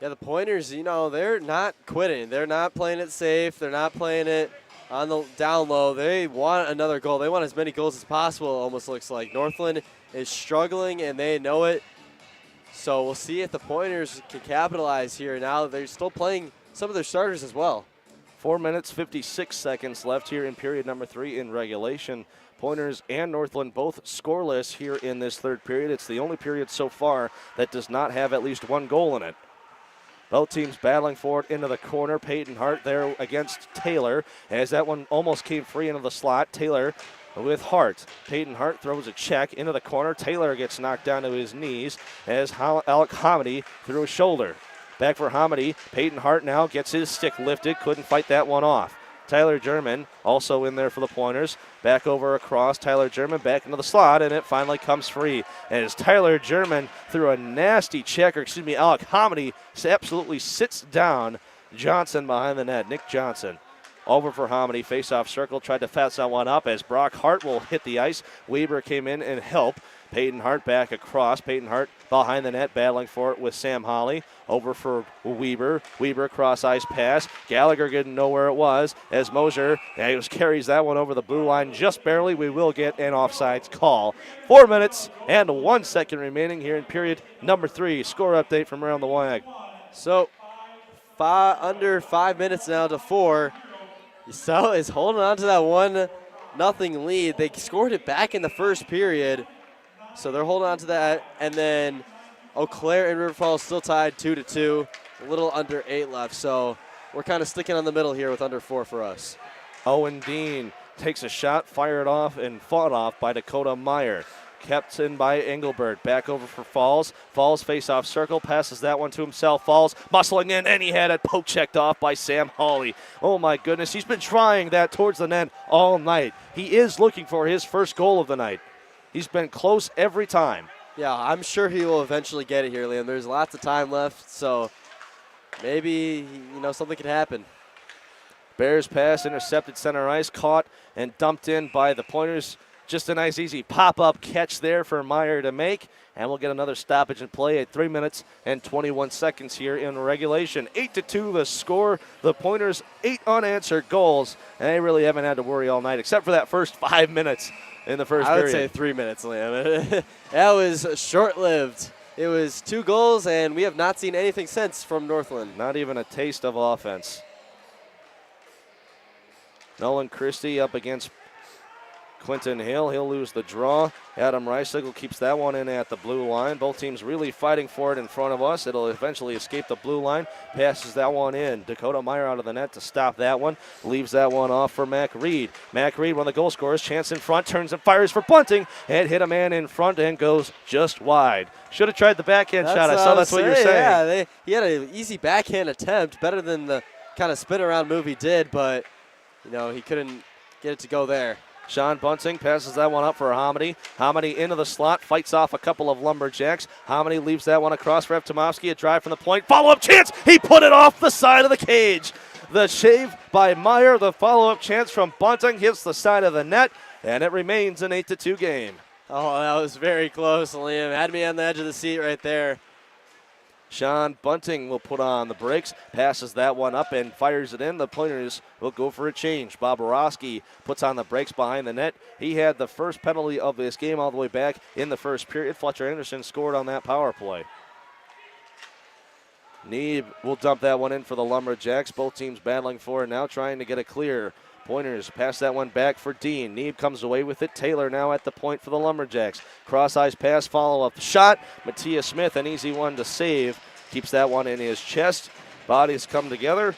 Speaker 4: Yeah, the Pointers, they're not quitting. They're not playing it safe. They're not playing it on the down low. They want another goal. They want as many goals as possible, it almost looks like. Northland is struggling, and they know it. So we'll see if the Pointers can capitalize here. Now they're still playing some of their starters as well.
Speaker 3: 4 minutes, 56 seconds left here in period number 3 in regulation. Pointers and Northland both scoreless here in this third period. It's the only period so far that does not have at least one goal in it. Both teams battling for it into the corner. Peyton Hart there against Taylor as that one almost came free into the slot. Taylor with Hart. Peyton Hart throws a check into the corner. Taylor gets knocked down to his knees as Alec Hamidi threw his shoulder. Back for Hamidi. Peyton Hart now gets his stick lifted. Couldn't fight that one off. Tyler German also in there for the Pointers. Back over across. Tyler German back into the slot, and it finally comes free. As Tyler German threw a nasty check, Alec Hamidi absolutely sits down Johnson behind the net. Nick Johnson. Over for Hamidi. Face-off circle. Tried to fast that one up as Brock Hart will hit the ice. Weber came in and helped. Peyton Hart back across. Peyton Hart behind the net, battling for it with Sam Hawley. Over for Weber. Weber cross ice pass. Gallagher didn't know where it was as Mosier carries that one over the blue line just barely. We will get an offsides call. 4 minutes and 1 second remaining here in period number 3. Score update from around the WAG.
Speaker 4: So under 5 minutes now to 4. So is holding on to that 1-0 lead. They scored it back in the first period. So they're holding on to that. And then Eau Claire and River Falls still tied 2-2. A little under 8 left. So we're kind of sticking on the middle here with under 4 for us.
Speaker 3: Owen Dean takes a shot, fired off, and fought off by Dakota Meyer. kept in by Engelbert. Back over for Falls. Falls face-off circle, passes that one to himself. Falls muscling in, and he had it poke checked off by Sam Hawley. Oh my goodness, he's been trying that towards the net all night. He is looking for his first goal of the night. He's been close every time.
Speaker 4: Yeah, I'm sure he will eventually get it here, Liam. There's lots of time left, so maybe, something could happen.
Speaker 3: Bears pass intercepted center ice, caught and dumped in by the Pointers. Just a nice, easy pop-up catch there for Meyer to make. And we'll get another stoppage in play at 3 minutes and 21 seconds here in regulation. 8-2 the score. The Pointers 8 unanswered goals. And they really haven't had to worry all night, except for that first 5 minutes in the first period.
Speaker 4: I would say 3 minutes, Liam. That was short-lived. It was 2 goals, and we have not seen anything since from Northland.
Speaker 3: Not even a taste of offense. Nolan Christie up against Quinton Hill. He'll lose the draw. Adam Reisigle keeps that one in at the blue line. Both teams really fighting for it in front of us. It'll eventually escape the blue line. Passes that one in. Dakota Meyer out of the net to stop that one. Leaves that one off for Mac Reed. Mac Reed, one of the goal scorers. Chance in front. Turns and fires for Bunting. And hit a man in front and goes just wide. Should have tried the backhand shot. I saw that's what you're saying.
Speaker 4: Yeah, he had an easy backhand attempt. Better than the kind of spin around move he did. But, he couldn't get it to go there.
Speaker 3: Sean Bunting passes that one up for Hamady. Hamady into the slot, fights off a couple of Lumberjacks. Hamady leaves that one across for Evtomovsky. A drive from the point. Follow-up chance. He put it off the side of the cage. The shave by Meyer. The follow-up chance from Bunting hits the side of the net, and it remains an 8-2 game.
Speaker 4: Oh, that was very close, Liam. Had me on the edge of the seat right there.
Speaker 3: Sean Bunting will put on the brakes, passes that one up and fires it in. The Pointers will go for a change. Bob Borowski puts on the brakes behind the net. He had the first penalty of this game all the way back in the first period. Fletcher Anderson scored on that power play. Neeb will dump that one in for the Lumberjacks. Both teams battling for it now, trying to get it clear. Pointers pass that one back for Dean. Neeb comes away with it. Taylor now at the point for the Lumberjacks. Cross-ice pass, follow-up shot. Matthias Smith, an easy one to save. Keeps that one in his chest. Bodies come together.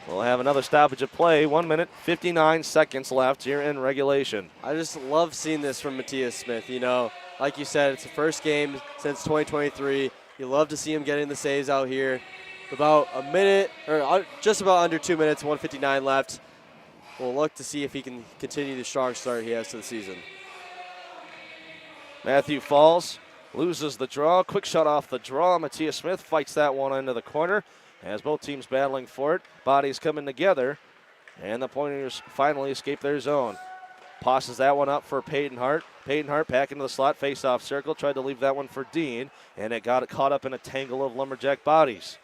Speaker 3: We'll have another stoppage of play. 1 minute, 59 seconds left here in regulation.
Speaker 4: I just love seeing this from Matthias Smith. Like you said, it's the first game since 2023. You love to see him getting the saves out here. About a minute, or just about under 2 minutes, 1:59 left. We'll look to see if he can continue the strong start he has to the season.
Speaker 3: Matthew Falls loses the draw. Quick shot off the draw. Matthias Smith fights that one into the corner. As both teams battling for it. Bodies coming together. And the Pointers finally escape their zone. Passes that one up for Peyton Hart. Peyton Hart back into the slot, face-off circle. Tried to leave that one for Dean. And it got caught up in a tangle of Lumberjack bodies.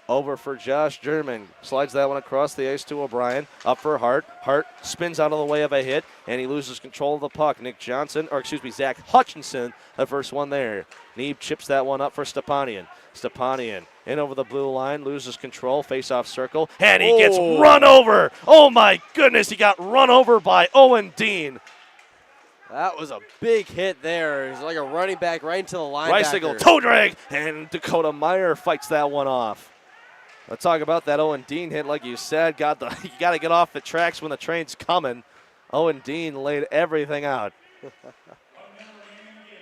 Speaker 3: Over for Josh German. Slides that one across the ice to O'Brien. Up for Hart. Hart spins out of the way of a hit, and he loses control of the puck. Zach Hutchinson, the first one there. Neeb chips that one up for Stepanian. Stepanian in over the blue line, loses control, face-off circle, and he gets run over. Oh, my goodness, he got run over by Owen Dean.
Speaker 4: That was a big hit there. It's like a running back right into the linebacker.
Speaker 3: Reisigle toe drag, and Dakota Meyer fights that one off. Let's talk about that Owen Dean hit, like you said. You got to get off the tracks when the train's coming. Owen Dean laid everything out.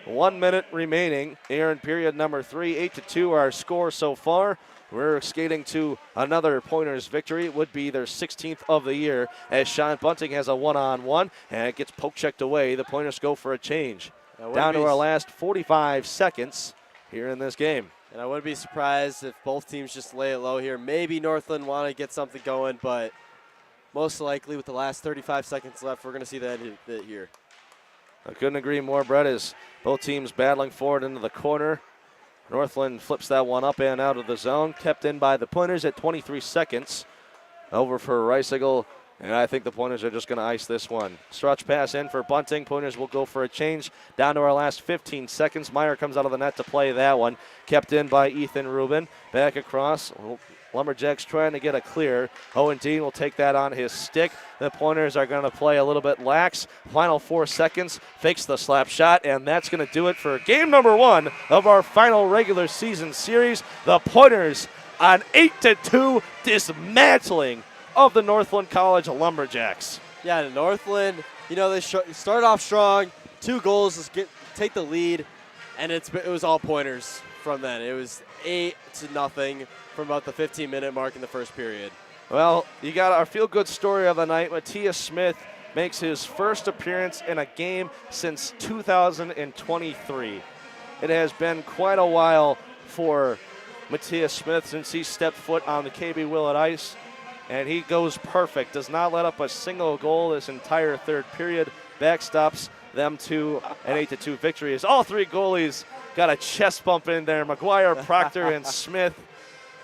Speaker 3: 1 minute remaining here in period number 3. 8-2 our score so far. We're skating to another Pointers victory. It would be their 16th of the year as Sean Bunting has a one-on-one, and it gets poke-checked away. The Pointers go for a change. Down to our last 45 seconds here in this game.
Speaker 4: And I wouldn't be surprised if both teams just lay it low here. Maybe Northland want to get something going, but most likely with the last 35 seconds left, we're going to see that here.
Speaker 3: I couldn't agree more, Brett, as both teams battling forward into the corner. Northland flips that one up and out of the zone, kept in by the Pointers at 23 seconds. Over for Reisigle, and I think the Pointers are just going to ice this one. Stretch pass in for Bunting. Pointers will go for a change. Down to our last 15 seconds. Meyer comes out of the net to play that one. Kept in by Ethan Rubin. Back across. Lumberjacks trying to get a clear. Owen Dean will take that on his stick. The Pointers are going to play a little bit lax. Final 4 seconds. Fakes the slap shot, and that's going to do it for game number 1 of our final regular season series. The Pointers on 8-2 dismantling of the Northland College Lumberjacks.
Speaker 4: Yeah, the Northland, they started off strong. 2 goals to take the lead, and it was all pointers from then. It was 8-0 from about the 15-minute mark in the first period.
Speaker 3: Well, you got our feel-good story of the night. Matthias Smith makes his first appearance in a game since 2023. It has been quite a while for Matthias Smith since he stepped foot on the KB Willet ice, and he goes perfect. Does not let up a single goal this entire third period. Backstops them to an 8-2 victory as all three goalies got a chest bump in there. McGuire, Proctor, and Smith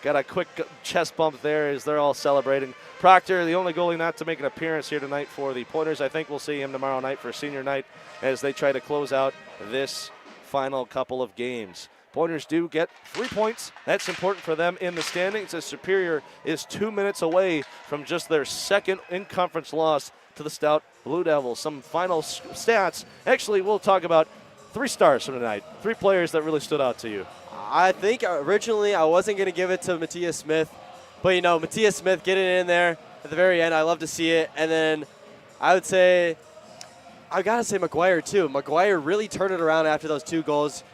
Speaker 3: got a quick chest bump there as they're all celebrating. Proctor, the only goalie not to make an appearance here tonight for the Pointers. I think we'll see him tomorrow night for senior night as they try to close out this final couple of games. Pointers do get 3 points. That's important for them in the standings as Superior is 2 minutes away from just their second in-conference loss to the stout Blue Devils. Some final stats. Actually, we'll talk about 3 stars from tonight. 3 players that really stood out to you.
Speaker 4: I think originally I wasn't going to give it to Matthias Smith, but, you know, Matthias Smith getting in there at the very end, I love to see it. And then I would say, I got to say McGuire, too. McGuire really turned it around after those 2 goals.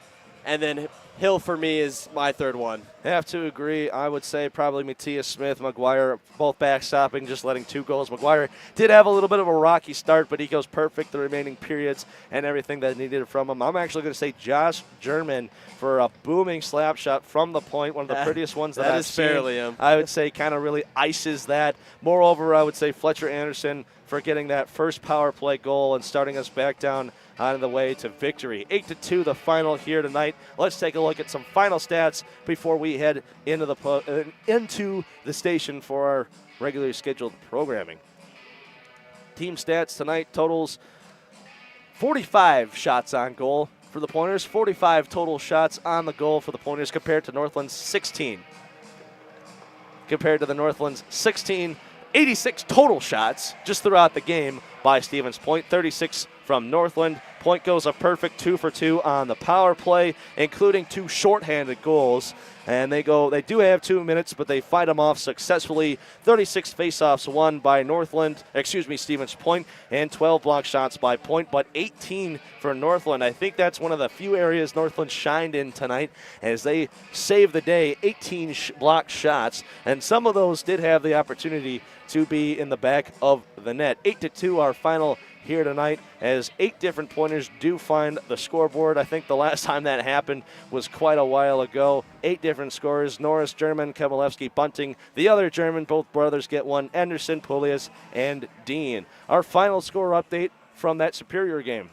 Speaker 4: And then Hill, for me, is my third one.
Speaker 3: I have to agree. I would say probably Matthias Smith, McGuire, both backstopping, just letting 2 goals. McGuire did have a little bit of a rocky start, but he goes perfect the remaining periods and everything that needed from him. I'm actually going to say Josh German for a booming slap shot from the point, one of the prettiest ones that I've seen.
Speaker 4: Fairly him.
Speaker 3: I would say kind of really ices that. Moreover, I would say Fletcher Anderson for getting that first power play goal and starting us back down on the way to victory. 8-2 the final here tonight. Let's take a look at some final stats before we head into the station for our regularly scheduled programming. Team stats tonight totals 45 shots on goal for the Pointers, 45 total shots on the goal for the Pointers compared to Northland's 16. Compared to the Northland's 16, 86 total shots just throughout the game by Stevens Point, 36 from Northland. Point goes a perfect 2 for 2 on the power play, including 2 shorthanded goals. And they do have 2 minutes, but they fight them off successfully. 36 faceoffs won by Stevens Point, and 12 block shots by Point, but 18 for Northland. I think that's one of the few areas Northland shined in tonight as they saved the day, 18 block shots, and some of those did have the opportunity to be in the back of the net. 8-2 our final here tonight as 8 different Pointers do find the scoreboard. I think the last time that happened was quite a while ago. 8 different scorers: Norris, German, Kavalevsky, Bunting. The other German, both brothers get one: Anderson, Pulias, and Dean. Our final score update from that Superior game.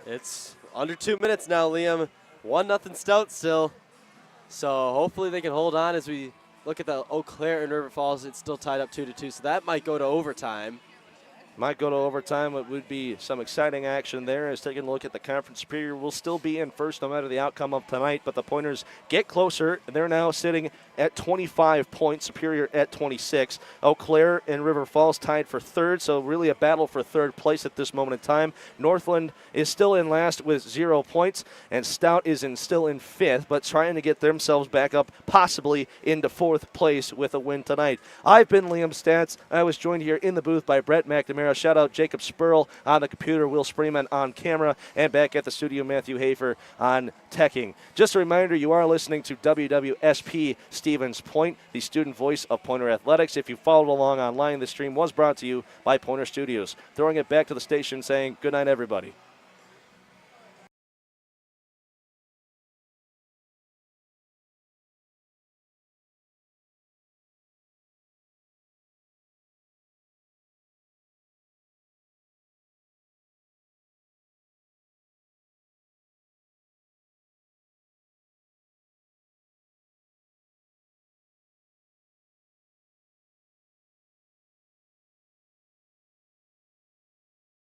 Speaker 4: It's under 2 minutes now, Liam. 1-0 Stout still. So hopefully they can hold on as we look at the Eau Claire and River Falls. It's still tied up 2-2, so that might go to overtime.
Speaker 3: Might go to overtime. It would be some exciting action there. As taking a look at the conference, Superior will still be in first no matter the outcome of tonight, but the Pointers get closer. They're now sitting at 25 points, Superior at 26. Eau Claire and River Falls tied for third, so really a battle for third place at this moment in time. Northland is still in last with 0 points, and Stout is still in fifth, but trying to get themselves back up possibly into fourth place with a win tonight. I've been Liam Statz. I was joined here in the booth by Brett McNamara. Shout out Jacob Spoerl on the computer, Will Spreeman on camera, and back at the studio, Matthew Hafer on teching. Just a reminder, you are listening to UWSP Stevens Point, the student voice of Pointer Athletics. If you followed along online, the stream was brought to you by Pointer Studios. Throwing it back to the station saying good night, everybody.